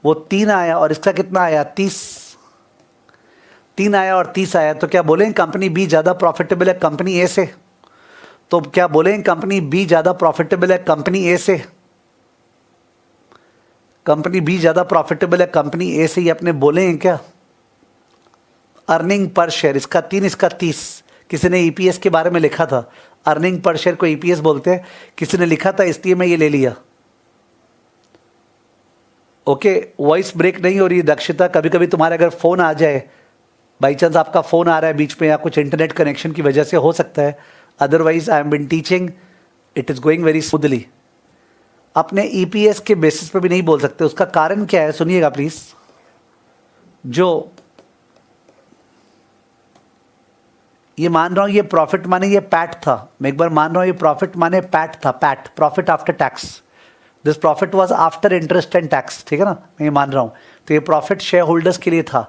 वो 3 आया और इसका कितना आया 30। 3 आया और 30 आया, तो क्या बोलें कंपनी बी ज़्यादा प्रॉफिटेबल है कंपनी ए से? तो क्या बोलें कंपनी बी ज़्यादा प्रॉफिटेबल है कंपनी ए से? कंपनी बी ज़्यादा प्रॉफिटेबल है कंपनी ए से, ये अपने बोले हैं क्या? अर्निंग पर शेयर, इसका 3 इसका 30। किसी ने ईपीएस के बारे में लिखा था, अर्निंग पर शेयर को ईपीएस बोलते हैं, किसी ने लिखा था इसलिए मैं ये ले लिया। ओके, वॉइस ब्रेक नहीं हो रही दक्षिता, कभी कभी तुम्हारे अगर फ़ोन आ जाए, बाई चांस आपका फ़ोन आ रहा है बीच में या कुछ इंटरनेट कनेक्शन की वजह से हो सकता है, otherwise I am been teaching, it is going very smoothly. अपने ईपीएस के बेसिस पे भी नहीं बोल सकते, उसका कारण क्या है सुनिएगा प्लीज़। जो ये मान रहा हूँ ये प्रॉफिट माने ये पैट था, मैं एक बार मान रहा हूँ ये प्रॉफिट माने पैट था, PAT profit after tax, this profit was after interest and tax, ठीक है ना, मैं ये मान रहा हूँ। तो ये प्रॉफिट शेयर होल्डर्स के लिए था,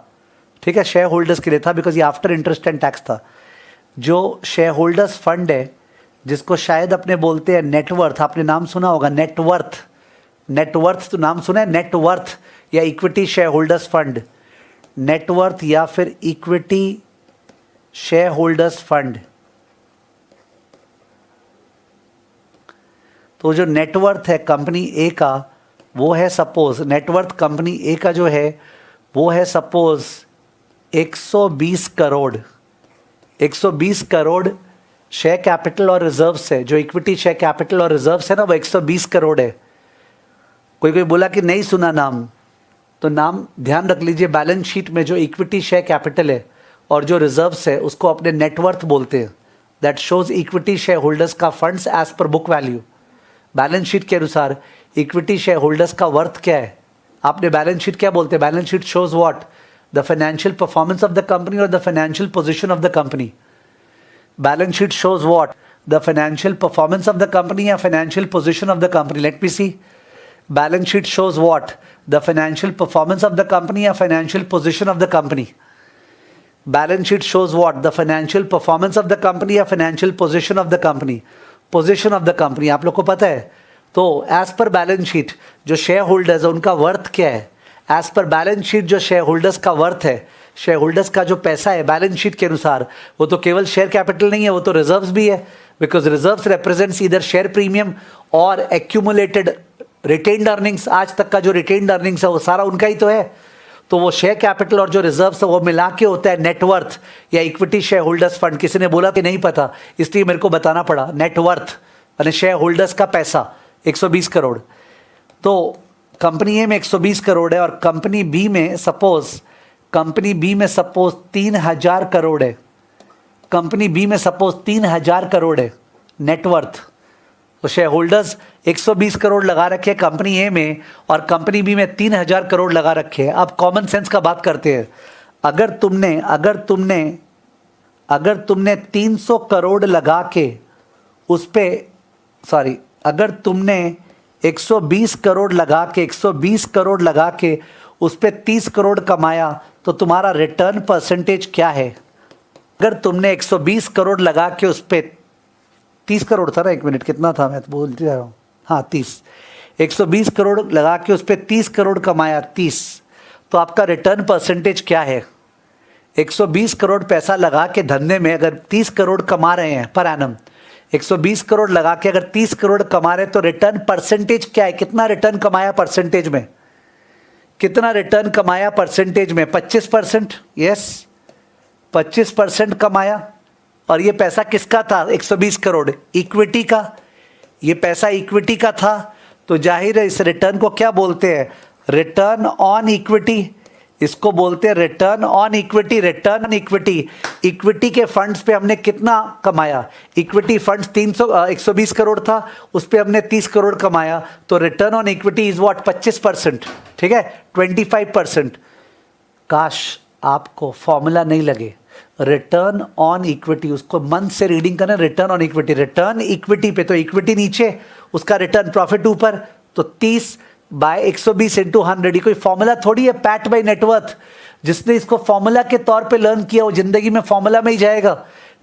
ठीक है, शेयर होल्डर्स के लिए था, बिकॉज ये आफ्टर इंटरेस्ट एंड टैक्स था। जो शेयर होल्डर्स फंड है, जिसको शायद अपने बोलते हैं नेटवर्थ, आपने नाम सुना होगा नेटवर्थ, नेटवर्थ तो नाम सुना है, नेटवर्थ या equity share holders fund, net worth या फिर इक्विटी शेयर होल्डर्स फंड। तो जो नेटवर्थ है कंपनी ए का, वो है सपोज, नेटवर्थ कंपनी ए का जो है वो है suppose 120 crore, 120 crore share capital और रिजर्व्स है। जो इक्विटी शेयर कैपिटल और रिजर्व्स है ना, वो 120 करोड़ है। कोई कोई बोला कि नहीं सुना नाम, तो नाम ध्यान रख लीजिए। बैलेंस शीट में जो इक्विटी शेयर कैपिटल है और जो रिजर्व्स है उसको अपने नेटवर्थ बोलते हैं। That shows equity share holders का funds as per book value. Balance sheet के अनुसार इक्विटी शेयर होल्डर्स का वर्थ क्या है, आपने बैलेंस शीट क्या बोलते हैं, balance sheet shows what, the financial performance of the company और the financial position of the company. Balance sheet shows what, the financial performance of the company या financial position of the company. Let me see, balance sheet shows what, the financial performance of the company या financial position of the company. Balance sheet shows what, the financial performance of the company या financial position of the company. Position of the company आप लोग को पता है। तो as per balance sheet जो shareholders है उनका वर्थ क्या है, एज पर बैलेंस शीट जो शेयर होल्डर्स का वर्थ है, शेयर होल्डर्स का जो पैसा है बैलेंस शीट के अनुसार, वो तो केवल शेयर कैपिटल नहीं है, वो तो रिजर्व्स भी है, बिकॉज रिजर्व्स रिप्रेजेंट्स इधर शेयर प्रीमियम और एक्यूमुलेटेड रिटेन्ड अर्निंग्स। आज तक का जो रिटेन्ड अर्निंग्स है वो सारा उनका ही तो है। तो वो शेयर कैपिटल और जो रिजर्व्स है वो मिला के होता है नेटवर्थ या इक्विटी शेयर होल्डर्स फंड। किसी ने बोला कि नहीं पता, इसलिए मेरे को बताना पड़ा। नेटवर्थ यानी शेयर होल्डर्स का पैसा 120 करोड़। तो कंपनी ए में 120 करोड़ है और कंपनी बी में सपोज 3000 करोड़ है। कंपनी बी में सपोज 3000 करोड़ है नेटवर्थ। तो शेयर होल्डर्स 120 करोड़ लगा रखे कंपनी ए में और कंपनी बी में 3000 करोड़ लगा रखे हैं। अब कॉमन सेंस का बात करते हैं। अगर तुमने 300 करोड़ लगा के उस पे, सॉरी, अगर तुमने 120 करोड़ लगा के उस पे 30 करोड़ कमाया तो तुम्हारा रिटर्न परसेंटेज क्या है? अगर तुमने 120 करोड़ लगा के उस पे 30 करोड़ था ना, एक मिनट कितना था मैं तो बोलते जा रहा हूँ, हाँ 30, 120 करोड़ लगा के उस पे 30 करोड़ कमाया, 30, तो आपका रिटर्न परसेंटेज क्या है? 120 करोड़ पैसा लगा के धंधे में अगर 30 करोड़ कमा रहे हैं पर एनम, 120 करोड़ लगा के अगर 30 करोड़ कमा रहे हैं तो रिटर्न परसेंटेज क्या है? कितना रिटर्न कमाया परसेंटेज में? कितना रिटर्न कमाया परसेंटेज में? 25%। यस, 25% कमाया। और ये पैसा किसका था? 120 करोड़ इक्विटी का। ये पैसा इक्विटी का था, तो जाहिर है इस रिटर्न को क्या बोलते हैं? Return on equity. इसको बोलते हैं return on equity. Return on equity, equity के फंड्स पे हमने कितना कमाया? इक्विटी फंड्स 120 करोड़ था, उस पे हमने 30 करोड़ कमाया, तो return on equity is what? 25%। ठीक है, 25%। काश आपको फॉर्मूला नहीं लगे। रिटर्न ऑन इक्विटी, उसको मन से रीडिंग करना। Return on equity, return equity पे, तो इक्विटी नीचे, उसका रिटर्न प्रॉफिट ऊपर, तो 30 बाय 120 इंटू 100। ये कोई फॉर्मूला थोड़ी है पैट बाय नेटवर्थ। जिसने इसको फॉर्मूला के तौर पे लर्न किया वो जिंदगी में फॉर्मूला में ही जाएगा।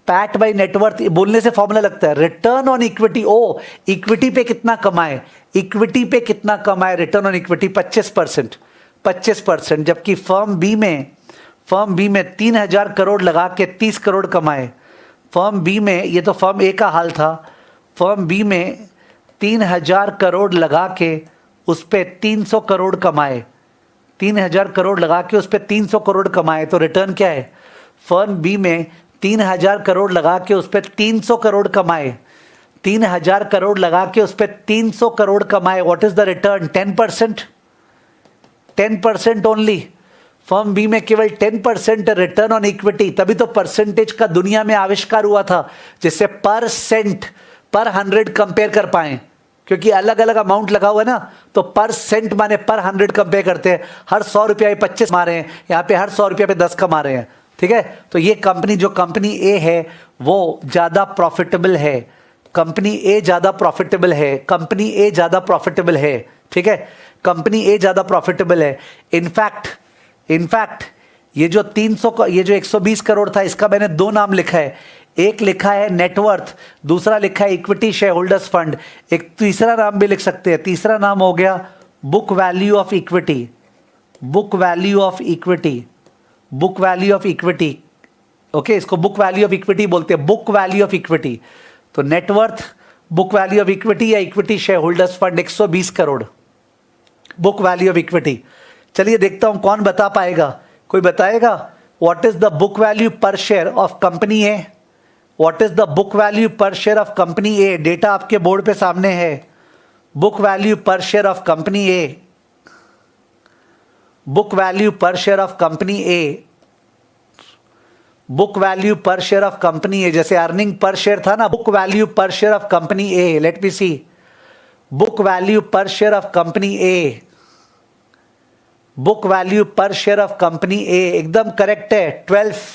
पैट बाय नेटवर्थ बोलने से फॉर्मूला लगता है। रिटर्न ऑन इक्विटी, ओ इक्विटी पे कितना कमाए, इक्विटी पे कितना कमाए, रिटर्न ऑन इक्विटी 25%। 25%, जबकि फर्म बी में 3000 करोड़ लगा के 30 करोड़ कमाए। फर्म बी में, ये तो फर्म ए का हाल था, फर्म बी में 3000 करोड़ लगा के उस पे 300 करोड़ कमाए। 3000 करोड़ लगा के उस पे 300 करोड़ कमाए, तो रिटर्न क्या है? फर्म बी में 3,000 करोड़ लगा के उस पर 300 करोड़ कमाए, 3,000 करोड़ लगा के उस पर 300 करोड़ कमाए, what is the return? 10%, 10% only. Firm B में केवल 10% रिटर्न ऑन इक्विटी। तभी तो परसेंटेज का दुनिया में आविष्कार हुआ था, जिससे पर सेंट पर 100 कंपेयर कर पाए, क्योंकि अलग अलग अमाउंट लगा हुआ है ना, तो पर सेंट माने पर 100 कंपेयर करते हैं। हर 100 रुपया 25 कमा रहे हैं, यहाँ पे हर 100 रुपया पे 10 कमा रहे हैं। ठीक है, तो ये कंपनी, जो कंपनी ए है वो ज्यादा प्रॉफिटेबल है, कंपनी ए ज्यादा प्रॉफिटेबल है, कंपनी ए ज्यादा प्रॉफिटेबल है। ठीक है, कंपनी ए ज्यादा प्रॉफिटेबल है। इनफैक्ट ये जो 300 का, ये जो 120 करोड़ था, इसका मैंने दो नाम लिखा है। एक लिखा है नेटवर्थ, दूसरा लिखा है इक्विटी शेयर होल्डर्स फंड। एक तीसरा नाम भी लिख सकते हैं, तीसरा नाम हो गया book value of equity, book value of equity, book value of equity. Okay, इसको बुक वैल्यू ऑफ इक्विटी बोलते हैं, बुक वैल्यू ऑफ इक्विटी। तो net worth, book value of equity या equity share holders fund 120 crore, book value of equity. चलिए देखता हूं कौन बता पाएगा, कोई बताएगा? What is the book value per share of company A? What is the book value per share of company A? Data आपके बोर्ड पे सामने है। Book value per share of company A, book value per share of company A, book value per share of company A. जैसे earning per share था ना, book value per share of company A. Let me see, book value per share of company A, book value per share of company A एकदम correct है, 12।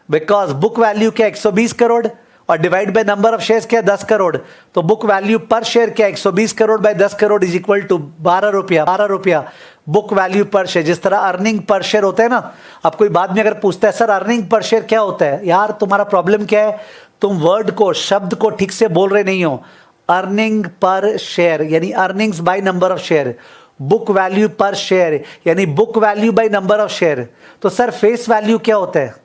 Because book value क्या 120 करोड़ और divide by number of shares क्या 10 करोड़, तो book value per share क्या 120 crore by 10 crore is equal to 12 रुपया, 12 रुपया book value per share. जिस तरह अर्निंग पर शेयर होता है ना, अब कोई बाद में अगर पूछता है सर अर्निंग पर शेयर क्या होता है, यार तुम्हारा प्रॉब्लम क्या है, तुम वर्ड को, शब्द को ठीक से बोल रहे नहीं हो। अर्निंग पर शेयर यानी earnings by number of share, book value per share यानी book value by number of share. तो सर फेस वैल्यू क्या होता है?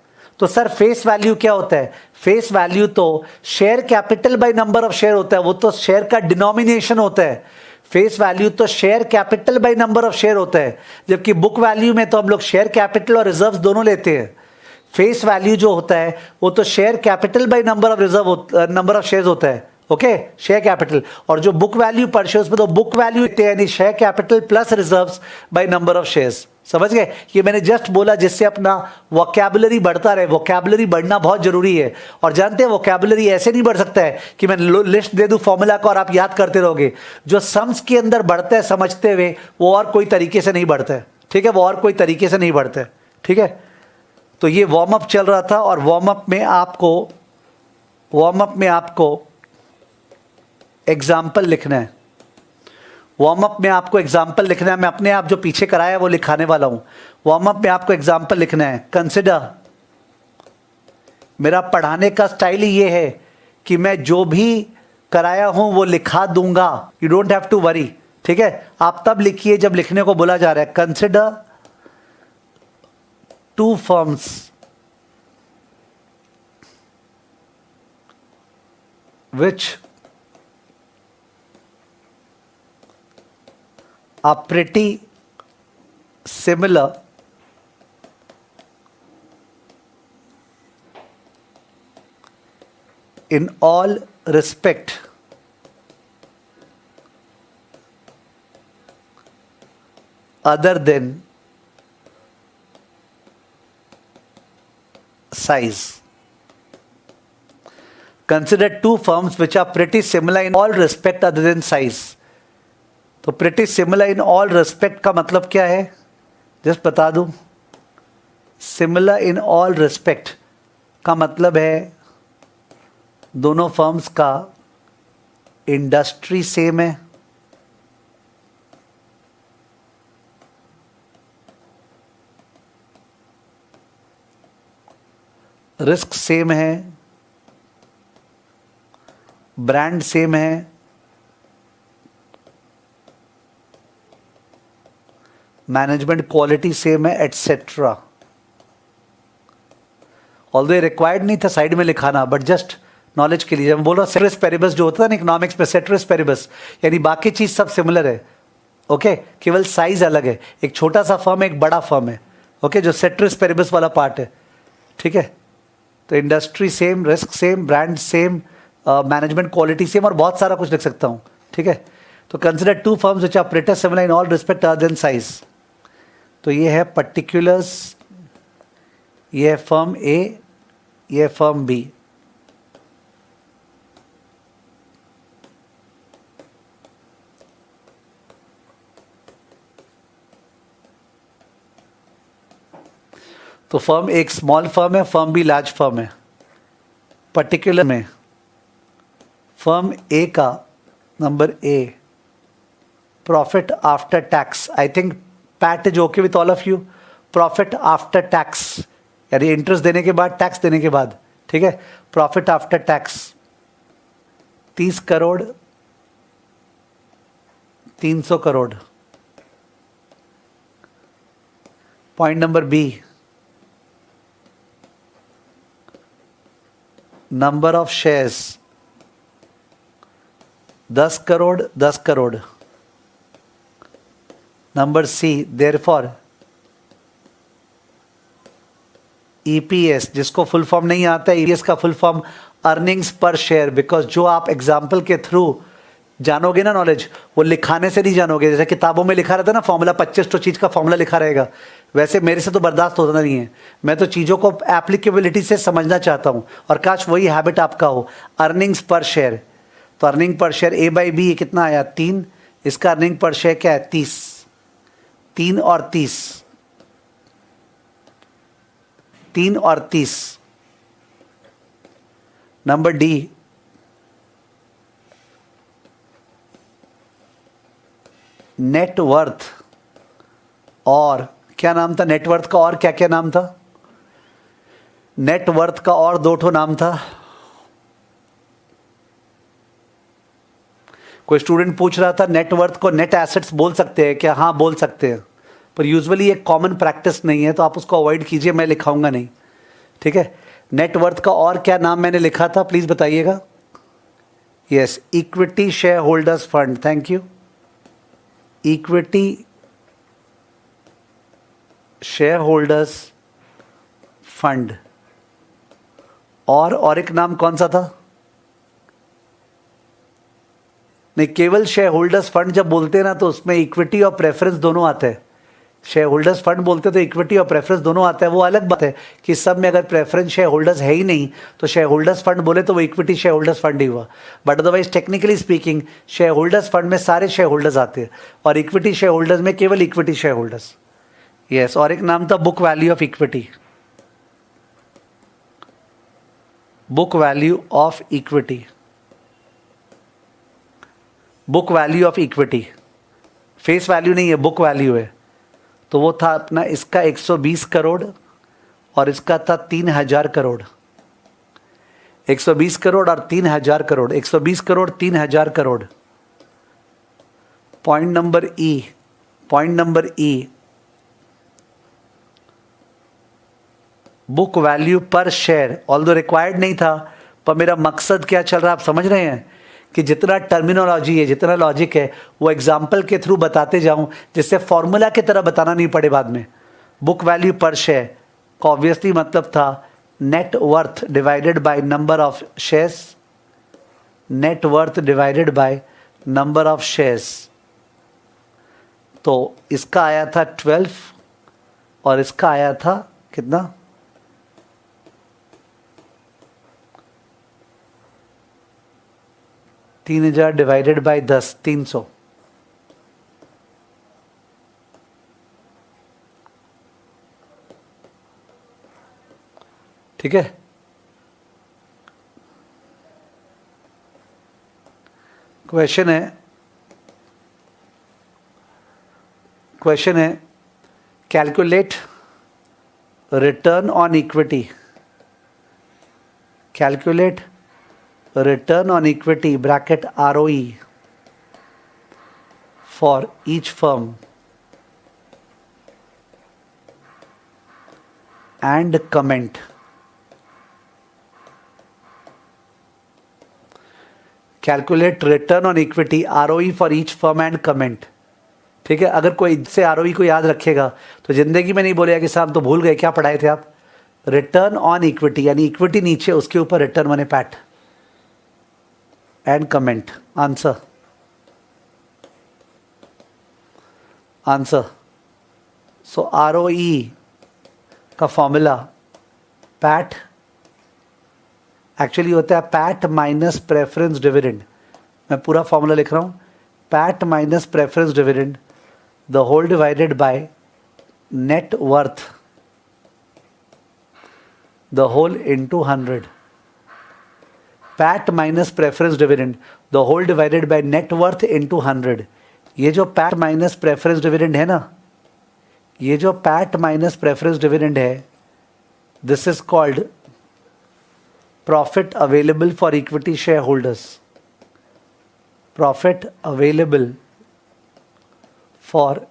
तो सर फेस वैल्यू क्या होता है? फेस वैल्यू तो share capital by number of share होता है, वो तो शेयर का डिनोमिनेशन होता है। फेस वैल्यू तो share capital by number of share होता है, जबकि बुक वैल्यू में तो हम लोग शेयर कैपिटल और रिजर्व्स दोनों लेते हैं। फेस वैल्यू जो होता है वो तो share capital by number of number of shares होता है। Okay, share capital. और जो बुक वैल्यू पर शेयर उसमें तो बुक वैल्यू यानी share capital plus reserves by number of shares. समझ गए? ये मैंने जस्ट बोला जिससे अपना वोकैबुलरी बढ़ता रहे। वोकैबुलरी बढ़ना बहुत जरूरी है। और जानते हैं वोकैबुलरी ऐसे नहीं बढ़ सकता है कि मैं लिस्ट दे दूं फॉर्मूला का और आप याद करते रहोगे। जो सम्स के अंदर बढ़ता है समझते हुए, वो और कोई तरीके से नहीं बढ़ता है। ठीक है, वो और कोई तरीके से नहीं बढ़ता है। ठीक है, तो ये वार्म अप चल रहा था और वार्म अप में आपको एग्जाम्पल लिखना है। वार्म अप में आपको एग्जाम्पल लिखना है। मैं अपने आप जो पीछे कराया है वो लिखाने वाला हूं। वार्म अप में आपको एग्जाम्पल लिखना है। कंसिडर, मेरा पढ़ाने का स्टाइल ही ये है कि मैं जो भी कराया हूं वो लिखा दूंगा। You don't have to worry. ठीक है, आप तब लिखिए जब लिखने को बोला जा रहा है। Consider two firms which are pretty similar in all respect other than size. Consider two firms which are pretty similar in all respect other than size. तो pretty similar in all respect का मतलब क्या है? Just बता दूं। Similar in all respect का मतलब है दोनों फर्म्स का इंडस्ट्री सेम है, रिस्क सेम है, ब्रांड सेम है, मैनेजमेंट क्वालिटी सेम है, एटसेट्रा। ऑल्दो ये रिक्वायर्ड नहीं था साइड में लिखाना, बट जस्ट नॉलेज के लिए। जब मैं बोल रहा हूँ सेट्रिस पेरिबस जो होता है ना इकोनॉमिक्स में, सेट्रिस पेरिबस यानी बाकी चीज सब सिमिलर है। ओके, केवल साइज अलग है। एक छोटा सा फर्म है, एक बड़ा फर्म है। ओके, जो सेट्रिस पेरिबस वाला पार्ट है। ठीक है, तो industry same, risk same, brand same, management quality same और बहुत सारा कुछ लिख सकता हूँ, ठीक है। तो consider two firms which are pretty similar in all respect other than size. तो ये है पर्टिकुलर्स, ये है फर्म ए, ये है फर्म बी। तो फर्म एक स्मॉल फर्म है, फर्म बी लार्ज फर्म है। पर्टिकुलर में फर्म ए का number A, profit after tax, I think PAT is okay with all of you. Profit after tax यानी interest देने के बाद, टैक्स देने के बाद, ठीक है। Profit after tax 30 crore, 300 crore. Point number B, number of shares 10 crore, 10 crore. Number C, therefore EPS, जिसको फुल फॉर्म नहीं आता है, ईपीएस का फुल फॉर्म अर्निंग्स पर शेयर, बिकॉज जो आप एग्जाम्पल के थ्रू जानोगे ना नॉलेज, वो लिखाने से नहीं जानोगे। जैसे किताबों में लिखा रहता है ना फॉर्मूला, 25 चीज़ का फॉर्मूला लिखा रहेगा, वैसे मेरे से तो बर्दाश्त होता नहीं है। मैं तो चीज़ों को एप्लीकेबिलिटी से समझना चाहता हूँ, और काश वही हैबिट आपका हो। अर्निंग्स पर शेयर, तो earning per share A by B कितना आया 3, इसका अर्निंग पर शेयर क्या है 30, 3 और 30, 3 और 30। नंबर डी, नेटवर्थ, और क्या नाम था नेटवर्थ का, और क्या क्या नाम था नेटवर्थ का, और 2 ठो नाम था। कोई स्टूडेंट पूछ रहा था नेटवर्थ को नेट एसेट्स बोल सकते हैं क्या? हाँ बोल सकते हैं, पर यूजुअली एक कॉमन प्रैक्टिस नहीं है, तो आप उसको अवॉइड कीजिए, मैं लिखाऊंगा नहीं, ठीक है। नेटवर्थ का और क्या नाम मैंने लिखा था प्लीज बताइएगा। Yes, equity share holders fund, thank you. Equity share holders fund, और एक नाम कौन सा था? नहीं, केवल शेयर होल्डर्स फंड जब बोलते हैं ना, तो उसमें इक्विटी और प्रेफरेंस दोनों आते हैं। शेयर होल्डर्स फंड बोलते हैं तो इक्विटी और प्रेफरेंस दोनों आता है। वो अलग बात है कि सब में अगर प्रेफरेंस शेयर होल्डर्स है ही नहीं, तो शेयर होल्डर्स फंड बोले तो वो इक्विटी शेयर होल्डर्स फंड ही हुआ। But otherwise technically speaking share holders fund में सारे शेयर होल्डर्स आते हैं, और इक्विटी शेयर होल्डर्स में केवल इक्विटी शेयर होल्डर्स। यस, और एक नाम था book value of equity, book value of equity, book value of equity, face value नहीं है, बुक वैल्यू है। तो वो था अपना, इसका 120 करोड़ और इसका था 3000 करोड़। 120 करोड़ और 3000 करोड़, 120 करोड़ 3000 करोड़। पॉइंट नंबर ई, पॉइंट नंबर ई, book value per share, although required नहीं था, पर मेरा मकसद क्या चल रहा है आप समझ रहे हैं, कि जितना टर्मिनोलॉजी है, जितना लॉजिक है, वो एग्जाम्पल के थ्रू बताते जाऊं, जिससे फॉर्मूला की तरह बताना नहीं पड़े बाद में। बुक वैल्यू पर शेयर का ऑब्वियसली मतलब था net worth divided by number of shares, net worth divided by number of shares. तो इसका आया था 12 और इसका आया था कितना, 3000 डिवाइडेड बाय 10, 300। ठीक है, क्वेश्चन है, क्वेश्चन है calculate return on equity, calculate return on equity bracket ROE for each firm and comment। Calculate return on equity ROE for each firm and comment। ठीक है, अगर कोई इससे ROE को याद रखेगा तो जिंदगी में नहीं बोलेगा कि साहब तो भूल गए क्या पढ़ाए थे आप, रिटर्न ऑन इक्विटी यानी इक्विटी नीचे, उसके ऊपर रिटर्न माने PAT, and comment answer. Answer so ROE का फॉर्मूला पैट एक्चुअली होता है पैट माइनस प्रेफरेंस डिविडेंड। मैं पूरा फॉर्मूला लिख रहा हूं, PAT minus preference dividend the whole divided by net worth the whole into 100। PAT minus preference dividend the whole divided by net worth into 100। ये जो PAT minus preference dividend है ना, ये जो पैट माइनस प्रेफरेंस डिविडेंड है, this is called profit available for equity share holders. Profit available for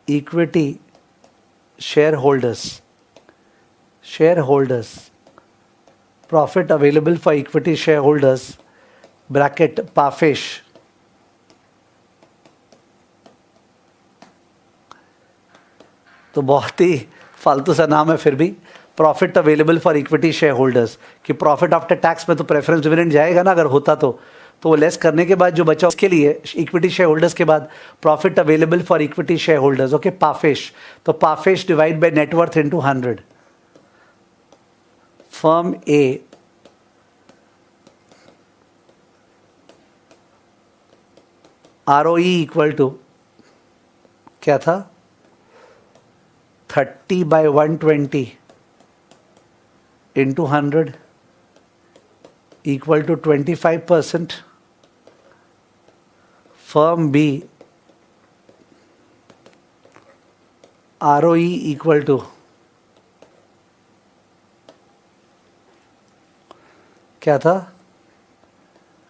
equity share holders. Shareholders, profit available for equity share holders bracket PAFESH तो बहुत ही फालतू सा नाम है, फिर भी profit available for equity share holders कि प्रॉफिट आफ्टर टैक्स में तो प्रेफरेंस डिविडेंड जाएगा ना, अगर होता तो वो लेस करने के बाद जो बचा उसके लिए इक्विटी शेयर होल्डर्स के बाद profit available for equity share holders. Okay, PAFESH, तो PAFESH divide by net worth into 100। Firm A ROE equal to क्या था, 30/120 into 100 equal to 25%। Firm B ROE equal to क्या था,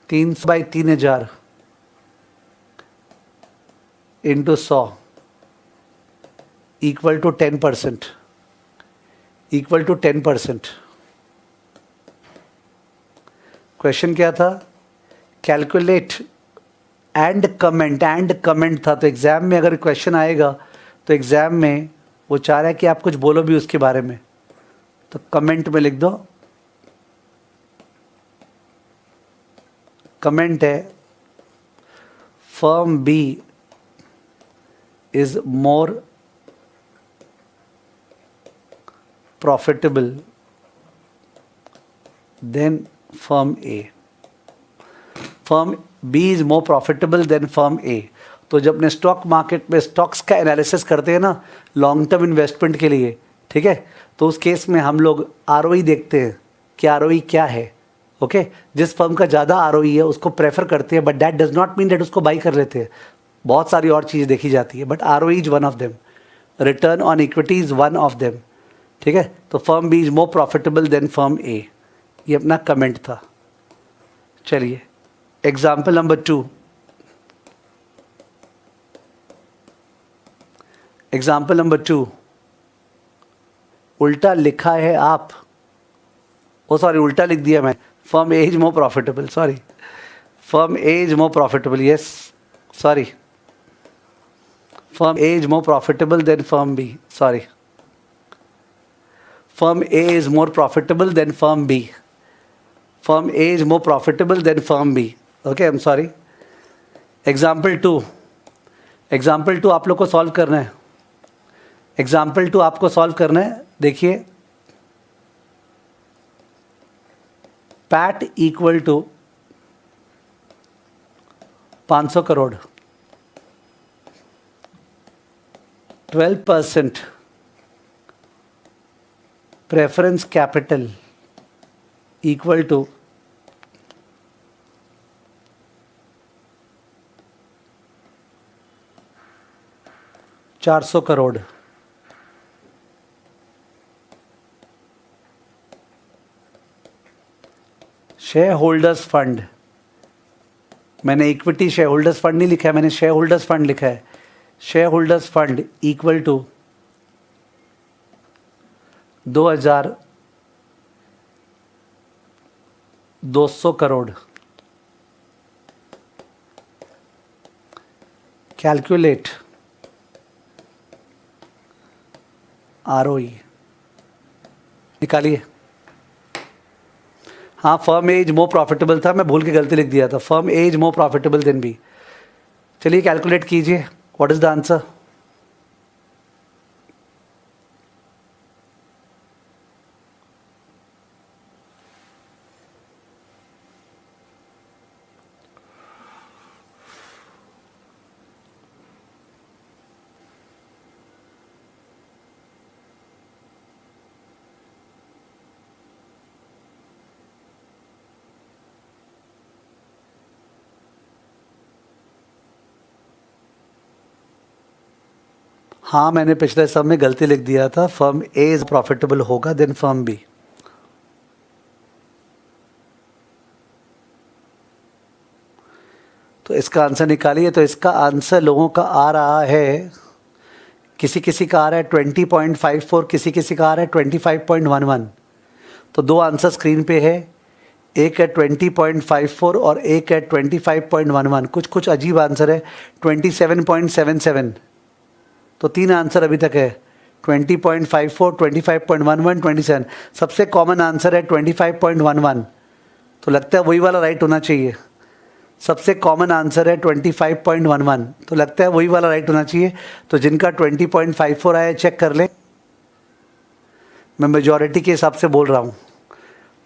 300/3000 into 100 equal to 10%। Equal to 10%। Question क्या था, calculate and comment. And comment था, तो exam में अगर क्वेश्चन आएगा तो एग्जाम में वो चाह रहा है कि आप कुछ बोलो भी उसके बारे में, तो कमेंट में लिख दो। कमेंट है firm B is more profitable than firm A. Firm B is more profitable than firm A. तो जब अपने स्टॉक मार्केट में स्टॉक्स का एनालिसिस करते हैं ना लॉन्ग टर्म इन्वेस्टमेंट के लिए, ठीक है, तो उस केस में हम लोग ROE देखते हैं कि ROE क्या है। ओके, जिस फर्म का ज़्यादा ROE है उसको प्रेफर करते हैं, but that does not mean that उसको बाई कर लेते हैं। बहुत सारी और चीज़ें देखी जाती है, but ROE is one of them, return on equity is one of them. ठीक है, तो firm B is more profitable than firm A. ये अपना कमेंट था। चलिए एग्जाम्पल नंबर 2। एग्जाम्पल नंबर 2, उल्टा लिखा है आप, ओ सॉरी उल्टा लिख दिया मैं, firm A is more profitable, sorry firm A is more profitable, yes sorry firm A is more profitable than firm B. Sorry. Firm A is more profitable than firm B. Firm A is more profitable than firm B. Okay, I'm sorry. Example 2. Example 2 आप लोग को solve करना है। Example 2 आपको solve करना है। देखिए, PAT equal to 500 crore, 12% preference capital equal to 400 crore. Share holders fund, मैंने इक्विटी शेयर होल्डर्स फंड नहीं लिखा है, मैंने शेयर होल्डर्स फंड लिखा है। Share holders fund equal to 2200 crore. Calculate ROE। निकालिए। हाँ, firm A is more profitable था, मैं भूल के गलती लिख दिया था, firm A is more profitable than B. चलिए कैलकुलेट कीजिए, व्हाट इज द आंसर। हाँ, मैंने पिछले सब में गलती लिख दिया था, फर्म ए इज प्रॉफिटेबल होगा देन फर्म बी। तो इसका आंसर निकालिए। तो इसका आंसर लोगों का आ रहा है, किसी किसी का आ रहा है 20.54, किसी किसी का आ रहा है 25.11। तो दो आंसर स्क्रीन पे है, एक है 20.54 और एक है 25.11। कुछ कुछ अजीब आंसर है, 27.77। तो तीन आंसर अभी तक है, 20.54, 25.11, 27। सबसे कॉमन आंसर है 25.11। तो लगता है वही वाला राइट होना चाहिए। सबसे कॉमन आंसर है 25.11, तो लगता है वही वाला राइट होना चाहिए। तो जिनका 20.54 आया चेक कर ले, मैं मेजॉरिटी के हिसाब से बोल रहा हूँ।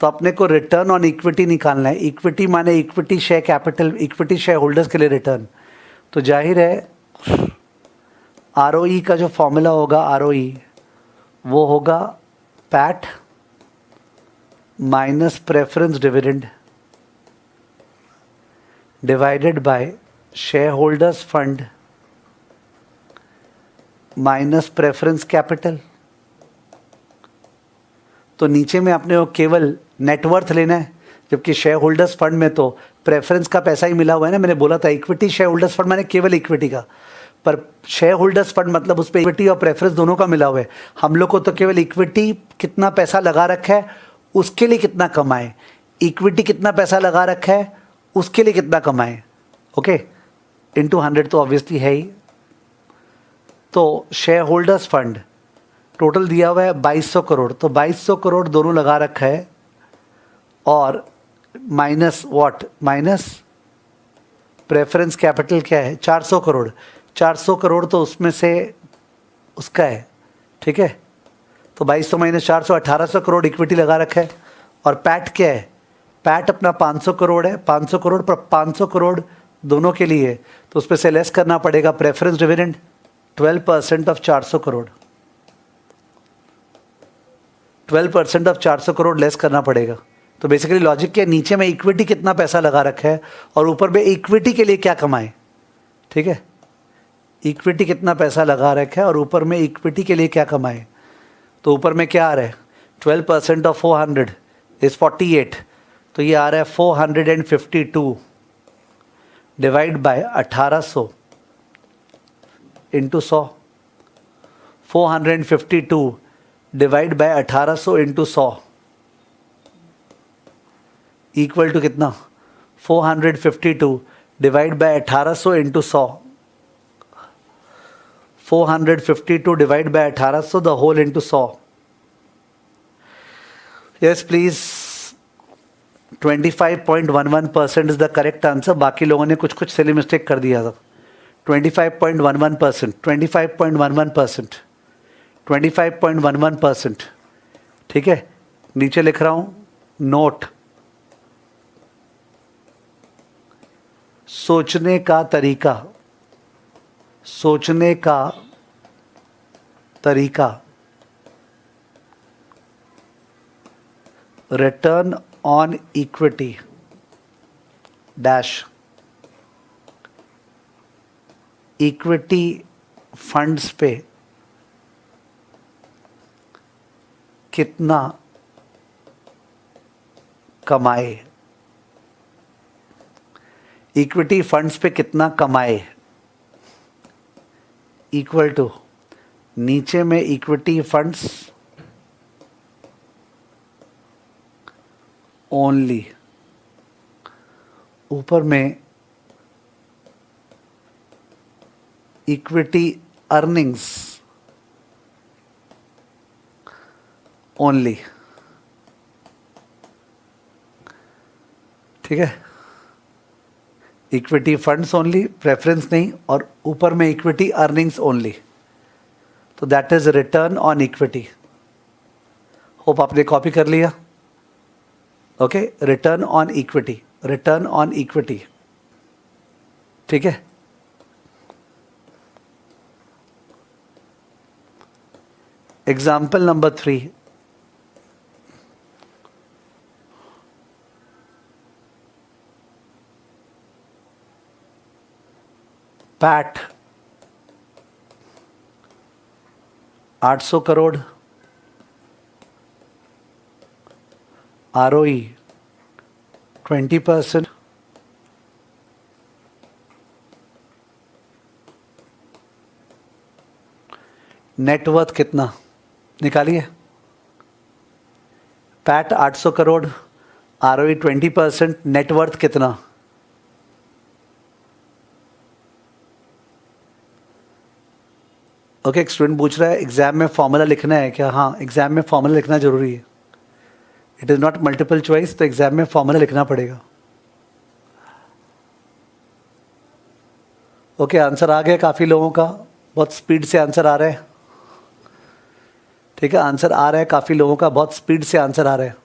तो अपने को रिटर्न ऑन इक्विटी निकालना है। इक्विटी माने equity share capital, equity share holders के लिए रिटर्न। तो जाहिर है आरओई का जो फॉर्मूला होगा, आरओई वो होगा PAT minus preference dividend divided by share holders fund minus preference capital. तो नीचे में अपने को केवल नेटवर्थ लेना है, जबकि शेयर होल्डर्स फंड में तो प्रेफरेंस का पैसा ही मिला हुआ है ना। मैंने बोला था इक्विटी शेयर होल्डर्स फंड माने केवल इक्विटी का, पर शेयर होल्डर्स फंड मतलब उस पर इक्विटी और प्रेफरेंस दोनों का मिला हुआ है। हम लोग को तो केवल इक्विटी कितना पैसा लगा रखा है उसके लिए कितना कमाए, इक्विटी कितना पैसा लगा रखा है उसके लिए कितना कमाए, ओके, इंटू 100 तो ऑब्वियसली है ही। तो शेयर होल्डर्स फंड टोटल दिया हुआ है 2200 करोड़, तो 2200 करोड़ दोनों लगा रखा है, और minus what, minus preference capital क्या है 400 करोड़। 400 करोड़ तो उसमें से उसका है, ठीक है। तो 2200 माइनस 400, 1800 करोड़ इक्विटी लगा रखा है। और पैट क्या है, पैट अपना 500 करोड़ है, 500 करोड़ पर 500 करोड़ दोनों के लिए है, तो उस पर से लेस करना पड़ेगा preference dividend 12% of 400 crore, 12% of 400 crore less करना पड़ेगा। तो बेसिकली लॉजिक क्या है, नीचे में इक्विटी कितना पैसा लगा रखा है और ऊपर में इक्विटी के लिए क्या कमाए, ठीक है। इक्विटी कितना पैसा लगा रखा है और ऊपर में इक्विटी के लिए क्या कमाए। तो ऊपर में क्या आ रहा है, 12% ऑफ 400 इज 48, तो ये आ रहा है 452 divide by 1800 into 100। 452 divide by 1800 into 100 equal to कितना, 452 divide by 1800 into 100। 452 divide by 1800 the whole into 100। Yes please, 25.11% is the correct answer. बाकी लोगों ने कुछ कुछ सिली मिस्टेक कर दिया था। 25.11%, 25.11%, 25.11%, ठीक है। नीचे लिख रहा हूं नोट, सोचने का तरीका, सोचने का तरीका, return on equity dash equity funds पे कितना कमाए, इक्विटी फंड्स पे कितना कमाए इक्वल टू नीचे में इक्विटी फंड्स ओनली, ऊपर में इक्विटी अर्निंग्स ओनली। ठीक है, इक्विटी फंड्स ओनली, प्रेफरेंस नहीं, और ऊपर में इक्विटी अर्निंग्स ओनली, तो that is return on equity. Hope आपने कॉपी कर लिया। Okay, return on equity, return on equity, ठीक है। Example number 3, PAT 800 crore, ROE 20%, net worth कितना निकालिए। पैट 800 करोड़, ROE 20%, नेटवर्थ कितना? ओके, एक स्टूडेंट पूछ रहा है एग्जाम में फॉर्मूला लिखना है क्या? हाँ, एग्जाम में फॉर्मूला लिखना जरूरी है। It is not multiple choice, तो एग्जाम में फॉर्मूला लिखना पड़ेगा। ओके, आंसर आ गया काफ़ी लोगों का, बहुत स्पीड से आंसर आ रहा है। ठीक है, आंसर आ रहा है काफ़ी लोगों का, बहुत स्पीड से आंसर आ रहा है।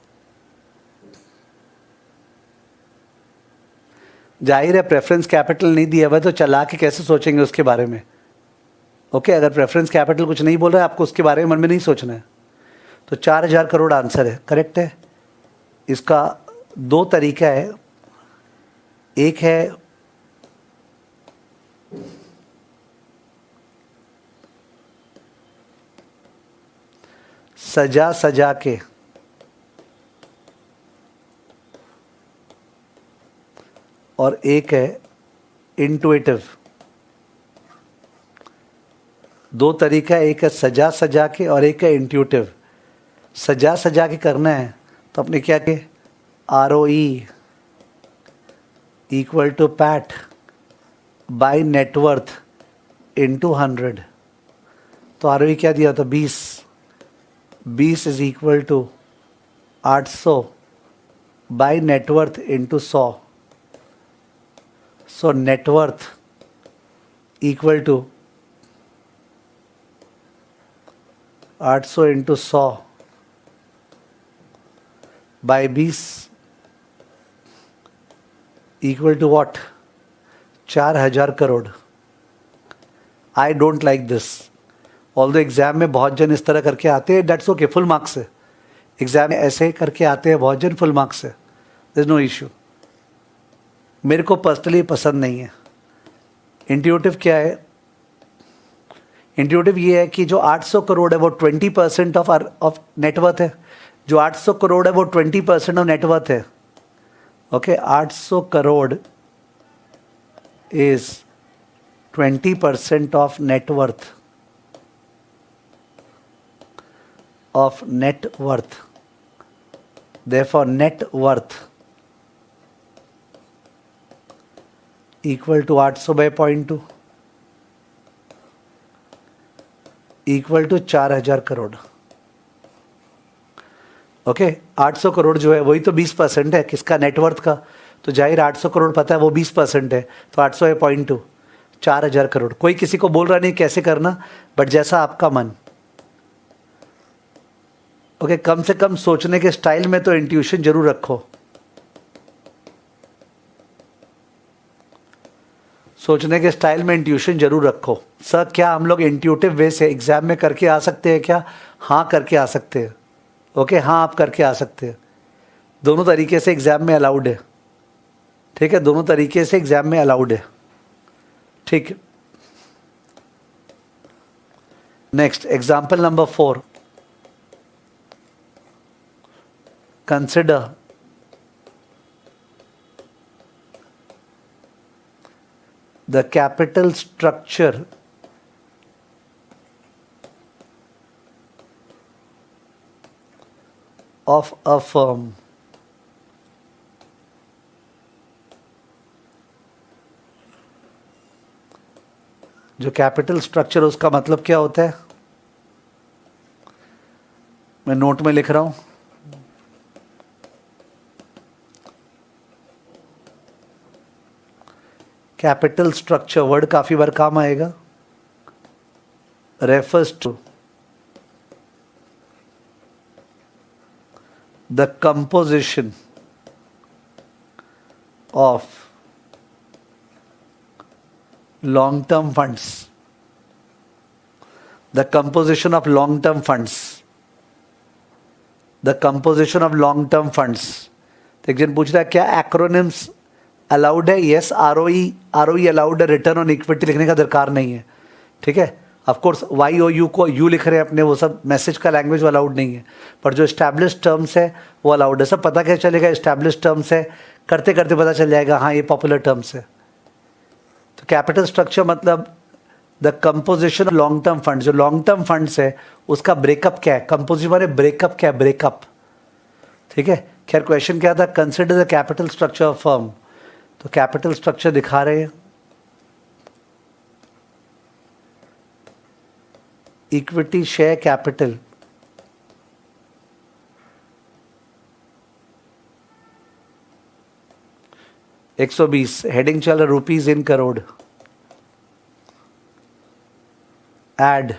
जाहिर है प्रेफरेंस कैपिटल नहीं दिया हुआ तो चला के कैसे सोचेंगे उसके बारे में। ओके, अगर प्रेफरेंस कैपिटल कुछ नहीं बोल रहा है आपको उसके बारे में मन में नहीं सोचना है। तो 4000 करोड़ आंसर है, करेक्ट है। इसका दो तरीका है, एक है सजा सजा के, और एक है इंटुइटिव। दो तरीका है, एक है सजा सजा के और एक है इंट्यूटिव। सजा सजा के करना है तो अपने क्या के ROE equal to PAT by net worth into 100। तो ROE क्या दिया था? 20। 20 is equal to 800 by net worth into 100। So net worth equal to 800 into 100 by 20 equal to what? 4000 crore. I don't like this. Although exam में बहुत जन इस तरह करके आते हैं, डेट्स ओके, फुल मार्क्स है। एग्जाम में ऐसे करके आते हैं बहुत जन, फुल मार्क्स है, देयर इज नो इशू। मेरे को पर्सनली पसंद नहीं है। इंट्यूटिव क्या है? इंट्यूटिव ये है कि जो 800 करोड़ है वो 20% ऑफ नेटवर्थ है। जो 800 करोड़ है वो 20% ऑफ नेटवर्थ है। Okay, 800 crore is 20% of net worth, of net worth. Therefore net worth equal to 800 by 0.2 equal to 4000 crore. Okay, 800 crore जो है वही तो 20% है किसका? नेटवर्थ का। तो जाहिर 800 करोड़ पता है वो 20% है, तो 800 है 0.2, 4000 करोड़। कोई किसी को बोल रहा नहीं कैसे करना, बट जैसा आपका मन। ओके, कम से कम सोचने के स्टाइल में तो इंट्यूशन जरूर रखो। सोचने के स्टाइल में इंट्यूशन जरूर रखो। सर क्या हम लोग इंट्यूटिव वे से एग्जाम में करके आ सकते हैं क्या? हाँ, करके आ सकते हैं। ओके, हाँ आप करके आ सकते हैं। दोनों तरीके से एग्जाम में अलाउड है। ठीक है, दोनों तरीके से एग्जाम में अलाउड है। ठीक है, next example number 4। Consider the capital structure of a firm जो कैपिटल स्ट्रक्चर, उसका मतलब क्या होता है? मैं नोट में लिख रहा हूं। कैपिटल स्ट्रक्चर वर्ड काफी बार काम आएगा. Refers to the composition of long term funds. The composition of long term funds. The composition of long term funds. तो एक जन पूछ रहा है क्या एक्रोनिम्स अलाउड है? यस, आरओई अलाउड है, रिटर्न ऑन इक्विटी लिखने का दरकार नहीं है. ठीक है, of course Y O U को यू लिख रहे हैं अपने, वो सब मैसेज का लैंग्वेज वो अलाउड नहीं है, पर जो एस्टैब्लिश टर्म्स है वो अलाउड है. सब पता क्या चलेगा? एस्टैब्लिश टर्म्स है, करते करते पता चल जाएगा हाँ ये पॉपुलर टर्म्स है. तो कैपिटल स्ट्रक्चर मतलब the composition of long term fund. जो लॉन्ग टर्म फंड्स है उसका ब्रेकअप क्या है? कंपोजिशन माने ब्रेकअप क्या है? ब्रेकअप. ठीक है, खैर क्वेश्चन क्या था? Consider the capital structure of firm. तो कैपिटल स्ट्रक्चर दिखा रहे हैं. Equity share capital, $120. हेडिंग चल रहा rupees in crore. Add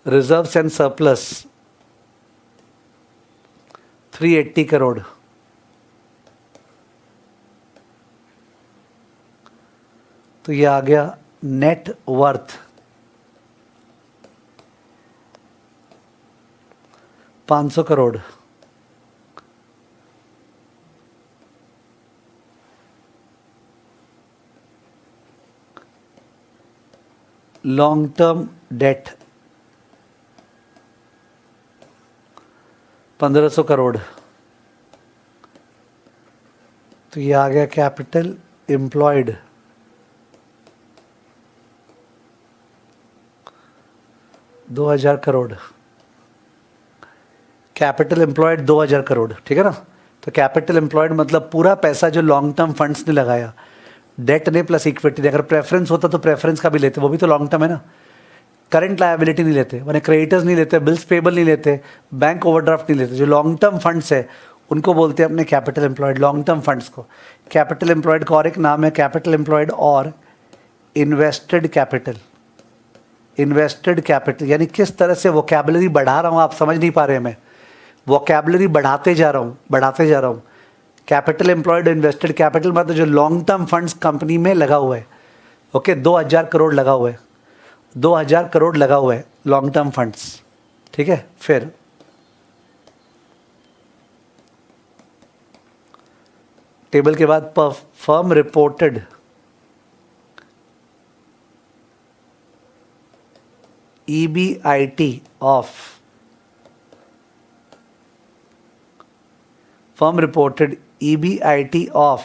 reserves and surplus 380 crore. तो ये आ गया net worth 500 crore. Long term debt 1500 crore. तो ये आ गया capital employed 2000 crore. Capital employed 2000 crore. ठीक है ना. तो कैपिटल एम्प्लॉयड मतलब पूरा पैसा जो लॉन्ग टर्म फंड्स ने लगाया, डेट ने प्लस इक्विटी ने. अगर प्रेफरेंस होता तो प्रेफरेंस का भी लेते, वो भी तो लॉन्ग टर्म है ना. करंट लायबिलिटी नहीं लेते, मैंने क्रेडिटर्स नहीं लेते, बिल्स पेबल नहीं लेते, बैंक ओवरड्राफ्ट नहीं लेते. जो लॉन्ग टर्म फंड्स है उनको बोलते हैं अपने capital employed, long term funds को. कैपिटल एम्प्लॉयड का और एक नाम है कैपिटल एम्प्लॉयड और इन्वेस्टेड कैपिटल. इन्वेस्टेड कैपिटल यानी किस तरह से वोकैबुलरी बढ़ा रहा हूँ, आप समझ नहीं पा रहे हैं. मैं वोकैबुलरी बढ़ाते जा रहा हूँ. कैपिटल एम्प्लॉयड इन्वेस्टेड कैपिटल मतलब जो लॉन्ग टर्म फंड्स कंपनी में लगा हुआ है. ओके, 2000 करोड़ लगा हुआ है. 2000 करोड़ लगा हुआ है लॉन्ग टर्म फंड्स. ठीक है, फिर टेबल के बाद firm reported EBIT of firm reported EBIT of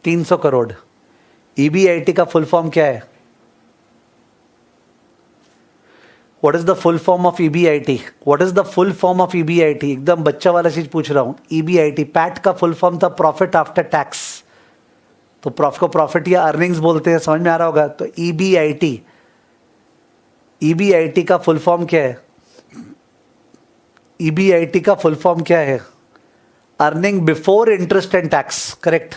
$300 crore. EBIT का फुल फॉर्म क्या है? What is the full form of EBIT? What is the full form of EBIT? एकदम बच्चा वाला चीज पूछ रहा हूं. EBIT पैट का फुल फॉर्म था प्रॉफिट आफ्टर टैक्स. तो प्रॉफिट को प्रॉफिट या अर्निंग्स बोलते हैं, समझ में आ रहा होगा. तो EBIT का फुल फॉर्म क्या है? EBIT का फुल फॉर्म क्या है? Earning before interest and tax. Correct.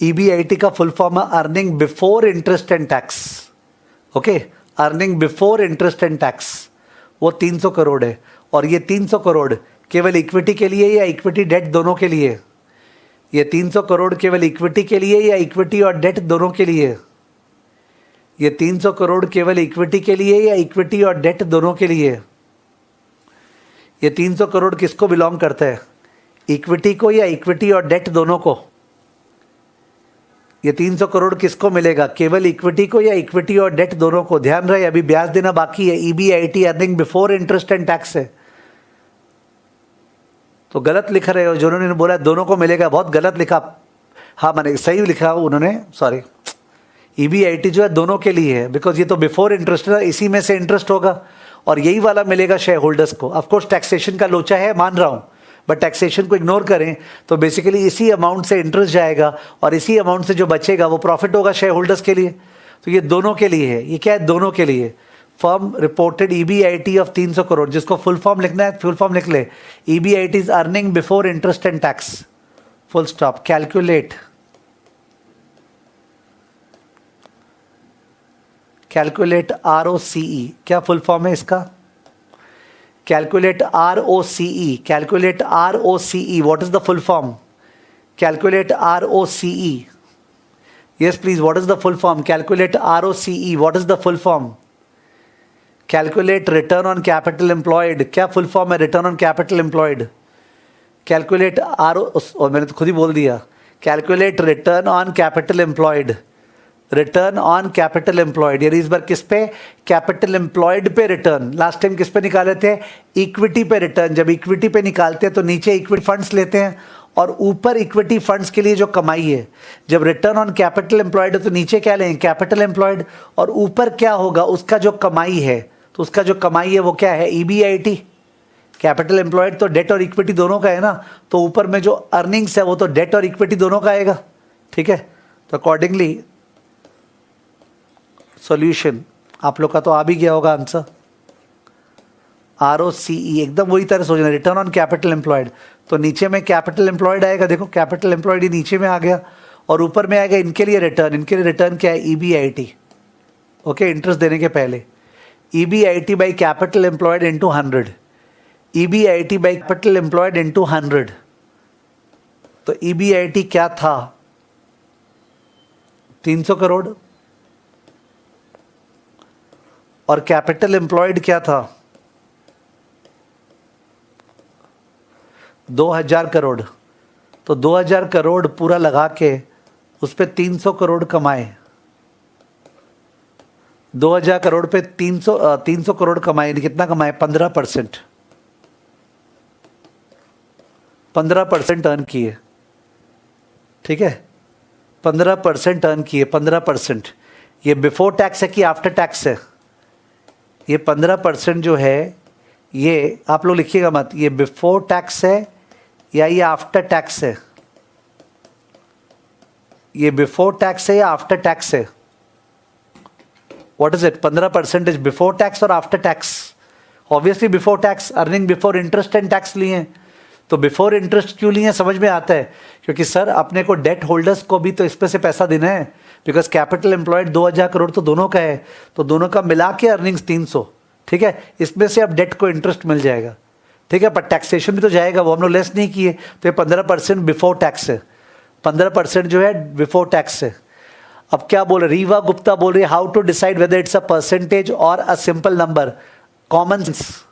EBIT का फुल फॉर्म है earning before interest and tax. Okay, earning before interest and tax. वो 300 करोड़ है. और ये 300 करोड़ केवल इक्विटी के लिए या इक्विटी डेट दोनों के लिए? ये 300 करोड़ केवल इक्विटी के लिए या इक्विटी और डेट दोनों के लिए? ये 300 करोड़ केवल इक्विटी के लिए या इक्विटी और डेट दोनों के लिए? ये 300 करोड़ किसको बिलोंग करता है? इक्विटी को या इक्विटी और डेट दोनों को? ये 300 करोड़ किसको मिलेगा? केवल इक्विटी को या इक्विटी और डेट दोनों को? ध्यान रहे अभी ब्याज देना बाकी है. EBIT earning before interest and tax है. तो गलत लिख रहे हो. जिन्होंने बोला दोनों को मिलेगा, बहुत गलत लिखा. हाँ मैंने सही लिखा उन्होंने, सॉरी. EBIT जो है दोनों के लिए है, बिकॉज ये तो बिफोर इंटरेस्ट है, इसी में से इंटरेस्ट होगा और यही वाला मिलेगा शेयर होल्डर्स को. ऑफकोर्स टैक्सेशन का लोचा है, मान रहा हूँ, बट टैक्सेशन को इग्नोर करें तो बेसिकली इसी अमाउंट से इंटरेस्ट जाएगा और इसी अमाउंट से जो बचेगा वो प्रॉफिट होगा शेयर होल्डर्स के लिए। तो ये दोनों के लिए है। ये क्या है? दोनों के लिए। Firm reported EBIT of 300 crore, जिसको फुल फॉर्म लिखना है फुल फॉर्म लिख ले। EBIT is earning before interest and tax, full stop. Calculate ROCE, क्या फुल फॉर्म है इसका? Calculate ROCE, calculate ROCE, what is the full form? Calculate ROCE, yes please, what is the full form? Calculate ROCE, what is the full form? Calculate return on capital employed, क्या full form है return on capital employed? Calculate और मैंने तो खुद ही बोल दिया। Calculate return on capital employed, return on capital employed. यानी इस बार किस पे? कैपिटल एम्प्लॉयड पे रिटर्न। लास्ट टाइम किस पे निकाले थे? इक्विटी पे रिटर्न। जब इक्विटी पे निकालते हैं तो नीचे इक्विटी फंड्स लेते हैं और ऊपर इक्विटी फंड्स के लिए जो कमाई है। जब रिटर्न ऑन कैपिटल एम्प्लॉयड है तो नीचे क्या लेंगे? कैपिटल एम्प्लॉयड, और ऊपर क्या होगा? उसका जो कमाई है। तो उसका जो कमाई है वो क्या है? EBIT। कैपिटल एम्प्लॉयड तो डेट और इक्विटी दोनों का है ना, तो ऊपर में जो अर्निंग्स है वो तो डेट और इक्विटी दोनों का आएगा। ठीक है, तो अकॉर्डिंगली सॉल्यूशन आप लोग का तो आ भी गया होगा आंसर। ROCE एकदम वही तरह सोचना, रिटर्न ऑन कैपिटल एम्प्लॉयड। तो नीचे में कैपिटल एम्प्लॉयड आएगा, देखो कैपिटल एम्प्लॉयड ही नीचे में आ गया, और ऊपर में आएगा इनके लिए रिटर्न। इनके लिए रिटर्न क्या है? EBIT। ओके, इंटरेस्ट देने के पहले। EBIT by capital employed into 100, EBIT by capital employed into 100। तो EBIT क्या था? 300 करोड़, और कैपिटल एम्प्लॉयड क्या था? 2000 करोड़। तो 2000 करोड़ पूरा लगा के उस पर 300 करोड़ कमाए। 2000 करोड़ पे 300 करोड़ कमाए। कितना कमाए? 15%। 15% अर्न किए। ठीक है, 15% अर्न किए। 15%। ये बिफोर टैक्स है कि आफ्टर टैक्स है? ये 15% जो है, ये आप लोग लिखिएगा मत, ये बिफोर टैक्स है या ये आफ्टर टैक्स है? ये बिफोर टैक्स है या आफ्टर टैक्स है? What is it? 15% is before tax और after tax? Obviously before tax, earning before interest and tax लिए हैं। तो बिफोर इंटरेस्ट क्यों लिए? समझ में आता है, क्योंकि सर अपने को डेट होल्डर्स को भी तो इस पे से पैसा देना है, बिकॉज कैपिटल एम्प्लॉयड 2000 करोड़ तो दोनों का है, तो दोनों का मिला के अर्निंग्स 300। ठीक है, इसमें से अब डेट को इंटरेस्ट मिल जाएगा। ठीक है, पर टैक्सेशन भी तो जाएगा, वो हम लोग लेस नहीं किए, तो ये 15% बिफोर टैक्स है। 15% जो है बिफोर टैक्स है। अब क्या बोल रहे? रीवा गुप्ता बोल रही है, how to decide whether it's a percentage or a simple number? Common sense,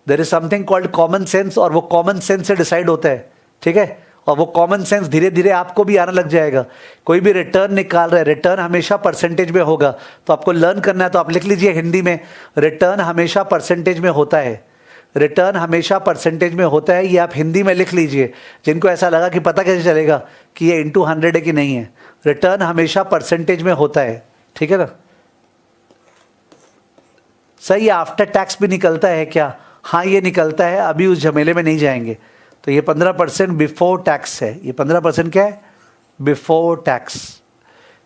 there is something called common sense, और वो कॉमन सेंस से डिसाइड होता है। ठीक है, और वो कॉमन सेंस धीरे धीरे आपको भी आने लग जाएगा। कोई भी रिटर्न निकाल रहा है, रिटर्न हमेशा परसेंटेज में होगा, तो आपको लर्न करना है। तो आप लिख लीजिए हिंदी में, रिटर्न हमेशा परसेंटेज में होता है। रिटर्न हमेशा परसेंटेज में होता है, ये आप हिंदी में लिख लीजिए। जिनको ऐसा लगा कि पता कैसे चलेगा कि ये इंटू 100 है कि नहीं है, रिटर्न हमेशा परसेंटेज में होता है। ठीक है ना? सही, आफ्टर टैक्स भी निकलता है क्या? हाँ, ये निकलता है, अभी उस झमेले में नहीं जाएंगे। तो ये 15% बिफोर टैक्स है। ये 15% क्या है? Before tax.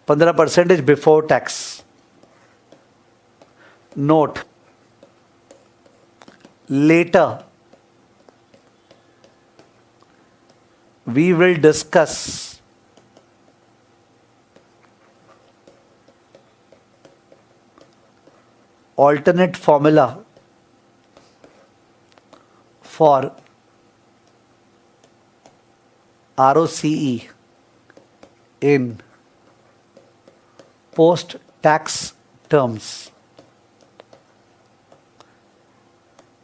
15% is before tax. Note, later we will discuss alternate formula for ROCE in post tax terms।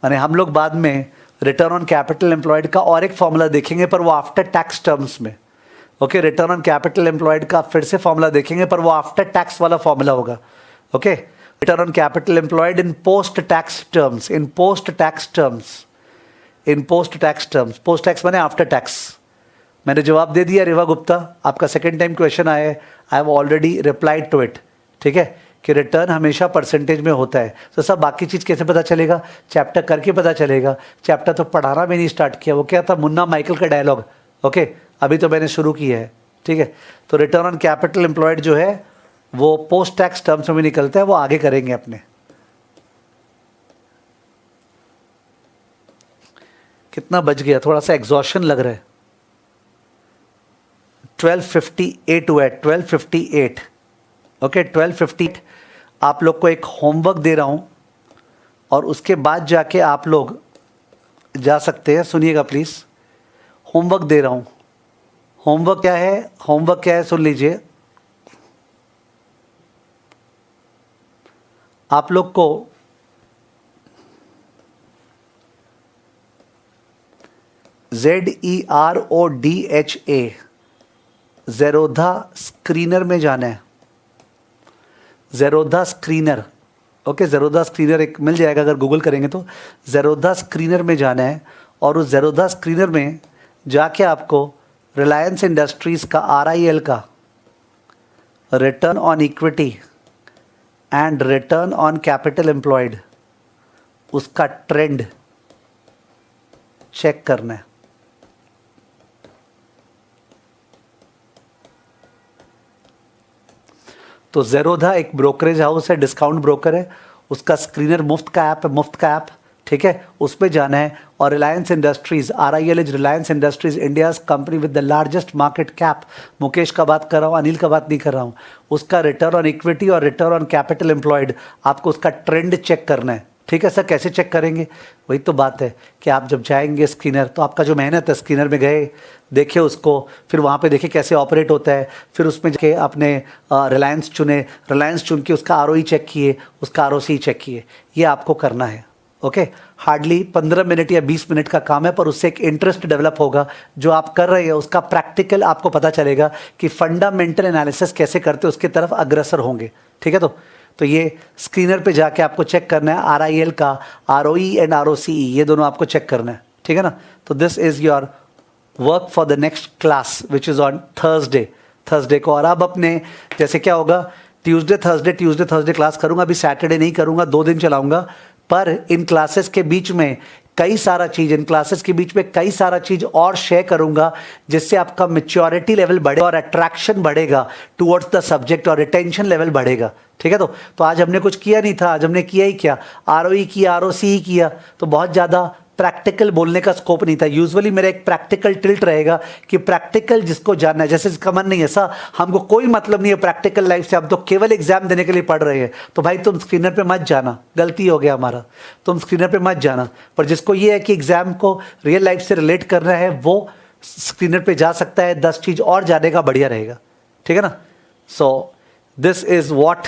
यानी हम लोग बाद में रिटर्न ऑन कैपिटल एम्प्लॉयड का और एक फॉर्मूला देखेंगे, पर वो आफ्टर टैक्स टर्म्स में। Okay, return on capital employed का फिर से फॉर्मूला देखेंगे, पर वो आफ्टर टैक्स वाला फॉर्मूला होगा। Okay, return on capital employed in post tax terms, in post tax terms, in post tax terms. Post tax माने आफ्टर टैक्स। मैंने जवाब दे दिया रेवा गुप्ता, आपका सेकेंड टाइम क्वेश्चन आया है, I have already replied to it. ठीक है, कि रिटर्न हमेशा परसेंटेज में होता है। तो सब बाकी चीज़ कैसे पता चलेगा? चैप्टर करके पता चलेगा। चैप्टर तो पढ़ाना भी नहीं स्टार्ट किया। वो क्या था, मुन्ना माइकल का डायलॉग। ओके, अभी तो मैंने शुरू किया है, ठीक है। तो रिटर्न ऑन कैपिटल एम्प्लॉयड जो है वो पोस्ट टैक्स टर्म्स में भी निकलता है, वो आगे करेंगे अपने। कितना बच गया, थोड़ा सा एग्जॉशन लग रहा है। 12:58 हुआ है, 12:58। ओके, 12:58। आप लोग को एक होमवर्क दे रहा हूँ और उसके बाद जाके आप लोग जा सकते हैं। सुनिएगा प्लीज़, होमवर्क दे रहा हूँ। होमवर्क क्या है? होमवर्क क्या है सुन लीजिए। आप लोग को ZERODHA ज़ेरोधा स्क्रीनर में जाना है। Zerodha screener, okay, Zerodha screener एक मिल जाएगा अगर गूगल करेंगे तो। ज़ेरोधा स्क्रीनर में जाना है और उस ज़ेरोधा स्क्रीनर में जाके आपको रिलायंस इंडस्ट्रीज़ का RIL का return on equity and return on capital employed उसका ट्रेंड चेक करना है। तो ज़ेरोधा एक ब्रोकरेज हाउस है, डिस्काउंट ब्रोकर है, उसका स्क्रीनर मुफ्त का ऐप है, मुफ्त का ऐप, ठीक है, उस पर जाना है। और Reliance industries, RIL is Reliance industries, India's company with the largest market cap. Mukesh का बात कर रहा हूँ, अनिल का बात नहीं कर रहा हूँ। उसका रिटर्न ऑन इक्विटी और रिटर्न ऑन कैपिटल एम्प्लॉयड आपको उसका ट्रेंड चेक करना है, ठीक है सर। कैसे चेक करेंगे? वही तो बात है कि आप जब जाएंगे स्क्रीनर, तो आपका जो मेहनत है, स्क्रीनर में गए, देखे उसको, फिर वहाँ पे देखे कैसे ऑपरेट होता है, फिर उसमें जाके आपने रिलायंस चुने, रिलायंस चुन के उसका ROE चेक किए, उसका ROC चेक किए, ये आपको करना है। ओके, हार्डली 15 मिनट या 20 मिनट का काम है, पर उससे एक इंटरेस्ट डेवलप होगा। जो आप कर रहे हैं उसका प्रैक्टिकल आपको पता चलेगा कि फंडामेंटल एनालिसिस कैसे करते उसके तरफ अग्रसर होंगे, ठीक है। तो ये स्क्रीनर पे जाके आपको चेक करना है, RIL का ROE एंड ROCE, ये दोनों आपको चेक करना है, ठीक है ना। तो this is your work for the next class which is on Thursday को। और अब अपने जैसे क्या होगा, ट्यूसडे थर्सडे क्लास करूँगा, अभी सैटरडे नहीं करूँगा, 2 दिन चलाऊँगा। पर इन क्लासेस के बीच में कई सारा चीज़ और शेयर करूंगा, जिससे आपका मैच्योरिटी लेवल बढ़ेगा और अट्रैक्शन बढ़ेगा टुवर्ड्स द सब्जेक्ट और रिटेंशन लेवल बढ़ेगा, ठीक है। तो आज हमने कुछ किया नहीं था, आज हमने किया ही क्या, ROE किया, ROCE किया, तो बहुत ज़्यादा प्रैक्टिकल बोलने का स्कोप नहीं था। यूजुअली मेरा एक प्रैक्टिकल टिल्ट रहेगा कि प्रैक्टिकल जिसको जानना है, जैसे इसका मन नहीं है ऐसा, हमको कोई मतलब नहीं है प्रैक्टिकल लाइफ से, हम तो केवल एग्जाम देने के लिए पढ़ रहे हैं, तो भाई तुम स्क्रीनर पे मत जाना, गलती हो गया हमारा, तुम स्क्रीनर पे मत जाना। पर जिसको ये है कि एग्जाम को रियल लाइफ से रिलेट करना है, वो स्क्रीनर पे जा सकता है, 10 चीज़ और जाने का बढ़िया रहेगा, ठीक है ना। So this is what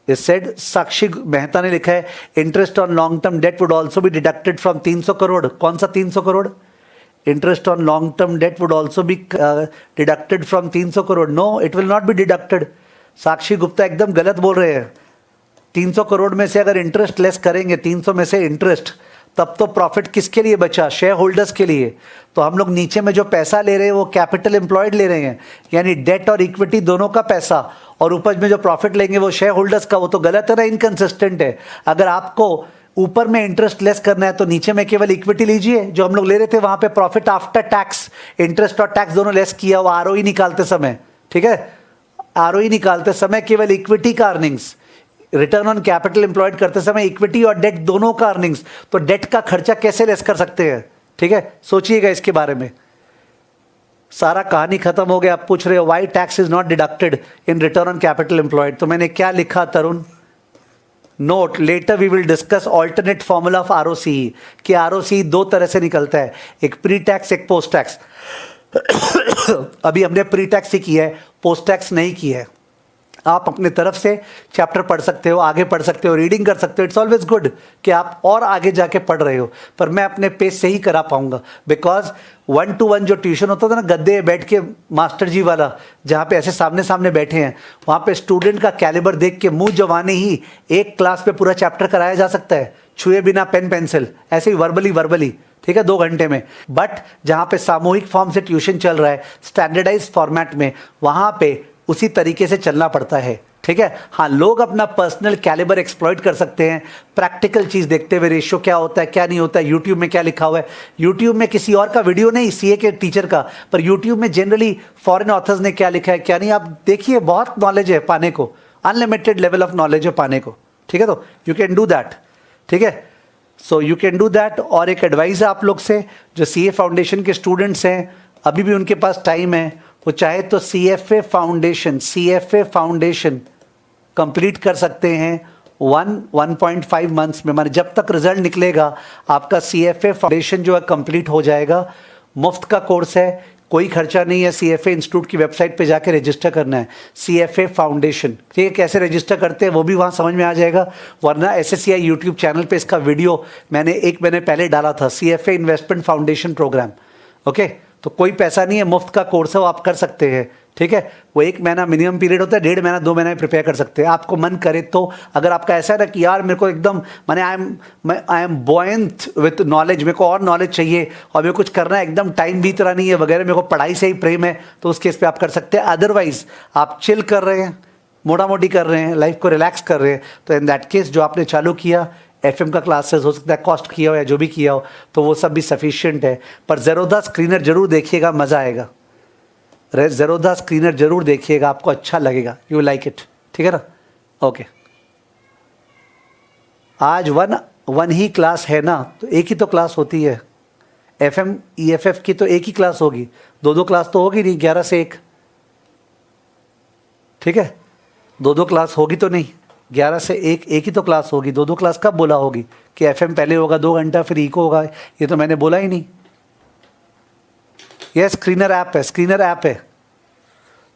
is said. Sakshi Mehta ने लिखा है interest on long term debt would also be deducted from 300 crore. कौन सा 300 crore? Interest on long term debt would also be deducted from 300 crore. No, it will not be deducted. Sakshi Gupta एकदम गलत बोल रहे हैं। 300 करोड़ में से अगर इंटरेस्ट लेस करेंगे, 300 में से इंटरेस्ट, तब तो प्रॉफिट किसके लिए बचा? शेयर होल्डर्स के लिए। तो हम लोग नीचे में जो पैसा ले रहे हैं वो कैपिटल एम्प्लॉयड ले रहे हैं, यानी डेट और इक्विटी दोनों का पैसा, और ऊपर में जो प्रॉफिट लेंगे वो शेयर होल्डर्स का। वो तो गलत है ना, इनकंसिस्टेंट है। अगर आपको ऊपर में इंटरेस्ट लेस करना है तो नीचे में केवल इक्विटी लीजिए, जो हम लोग ले रहे थे वहां पे प्रॉफिट आफ्टर टैक्स, इंटरेस्ट और टैक्स दोनों लेस किया, वो ROE निकालते समय, ठीक है, ROE निकालते समय केवल इक्विटी का earnings, return on capital employed करते समय इक्विटी और डेट दोनों का अर्निंग्स, तो डेट का खर्चा कैसे लेस कर सकते हैं, ठीक है, सोचिएगा इसके बारे में। सारा कहानी खत्म हो गया। आप पूछ रहे हो why tax is not deducted in return on capital employed, तो मैंने क्या लिखा Tarun? Note, later we will discuss alternate formula of ROCE, कि ROCE 2 तरह से निकलता है, एक प्री टैक्स, एक पोस्ट टैक्स। अभी हमने प्री टैक्स ही किया है, पोस्ट टैक्स नहीं किया है। आप अपने तरफ से चैप्टर पढ़ सकते हो, आगे पढ़ सकते हो, रीडिंग कर सकते हो। इट्स ऑलवेज गुड कि आप और आगे जाके पढ़ रहे हो, पर मैं अपने पेज से ही करा पाऊंगा, बिकॉज 1-to-1 जो ट्यूशन होता था ना, गद्दे बैठ के मास्टर जी वाला, जहाँ पे ऐसे सामने सामने बैठे हैं, वहाँ पे स्टूडेंट का कैलिबर देख के मुंह जवाने ही एक क्लास पे पूरा चैप्टर कराया जा सकता है, छुए बिना पेन पेंसिल, ऐसे ही वर्बली, ठीक है, 2 घंटे में। बट जहाँ पे सामूहिक फॉर्म से ट्यूशन चल रहा है, स्टैंडर्डाइज फॉर्मेट में, वहाँ पे उसी तरीके से चलना पड़ता है, ठीक है। हाँ, लोग अपना पर्सनल कैलिबर एक्सप्लॉइट कर सकते हैं प्रैक्टिकल चीज़ देखते हुए, रेशियो क्या होता है क्या नहीं होता है, यूट्यूब में क्या लिखा हुआ है। यूट्यूब में किसी और का वीडियो नहीं, सीए के टीचर का, पर यूट्यूब में जनरली फॉरेन ऑथर्स ने क्या लिखा है क्या नहीं, आप देखिए, बहुत नॉलेज है पाने को, अनलिमिटेड लेवल ऑफ नॉलेज है पाने को, ठीक है। तो यू कैन डू दैट, ठीक है। So you can do that. और एक एडवाइस है आप लोग से, जो सीए फाउंडेशन के स्टूडेंट्स हैं, अभी भी उनके पास टाइम है, वो चाहे तो सीएफए फाउंडेशन कंप्लीट कर सकते हैं 1.5 मंथ्स में। माने जब तक रिजल्ट निकलेगा आपका सीएफए फाउंडेशन जो है कंप्लीट हो जाएगा। मुफ्त का कोर्स है, कोई खर्चा नहीं है। सीएफए इंस्टीट्यूट की वेबसाइट पे जाके रजिस्टर करना है, सीएफए फाउंडेशन, ठीक है। कैसे रजिस्टर करते हैं वो भी वहाँ समझ में आ जाएगा, वरना एसएससीआई यूट्यूब चैनल पे इसका वीडियो मैंने 1 महीने पहले डाला था, CFA investment foundation program, okay. तो कोई पैसा नहीं है, मुफ्त का कोर्स है, वो आप कर सकते हैं, ठीक है। वो 1 महीना मिनिमम पीरियड होता है, 1.5 महीना 2 महीना प्रिपेयर कर सकते हैं, आपको मन करे तो। अगर आपका ऐसा है ना कि यार मेरे को एकदम माने I am buoyant with knowledge, मेरे को और नॉलेज चाहिए और मेरे को कुछ करना है, एकदम टाइम बीत रहा नहीं है वगैरह, मेरे को पढ़ाई से ही प्रेम है, तो उस केस पे आप कर सकते हैं। अदरवाइज आप चिल कर रहे हैं, मोटा मोटी कर रहे हैं, लाइफ को रिलैक्स कर रहे हैं, तो इन दैट केस जो आपने चालू किया एफएम का क्लासेस हो सकता है कॉस्ट किया हो या जो भी किया हो, तो वो सब भी सफिशिएंट है। पर ज़ेरोधा स्क्रीनर जरूर देखिएगा, मज़ा आएगा। ज़ेरोधा स्क्रीनर जरूर देखिएगा, आपको अच्छा लगेगा, यू लाइक इट, ठीक है ना। ओके, आज वन ही क्लास है ना, तो एक ही तो क्लास होती है। एफएम ईएफएफ की तो एक ही क्लास होगी, 2 क्लास तो होगी नहीं, 11 से 1, ठीक है। 2 क्लास होगी तो नहीं, 11 से 1 एक ही तो क्लास होगी। 2 क्लास कब बोला होगी कि एफएम पहले होगा 2 घंटा फिर इको होगा, ये तो मैंने बोला ही नहीं। यह स्क्रीनर ऐप है, स्क्रीनर ऐप है,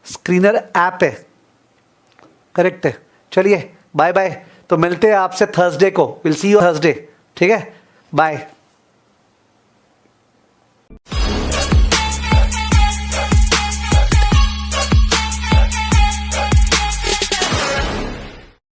स्क्रीनर ऐप है, करेक्ट है। चलिए बाय बाय, तो मिलते हैं आपसे थर्सडे को, विल सी यू थर्सडे, ठीक है, बाय।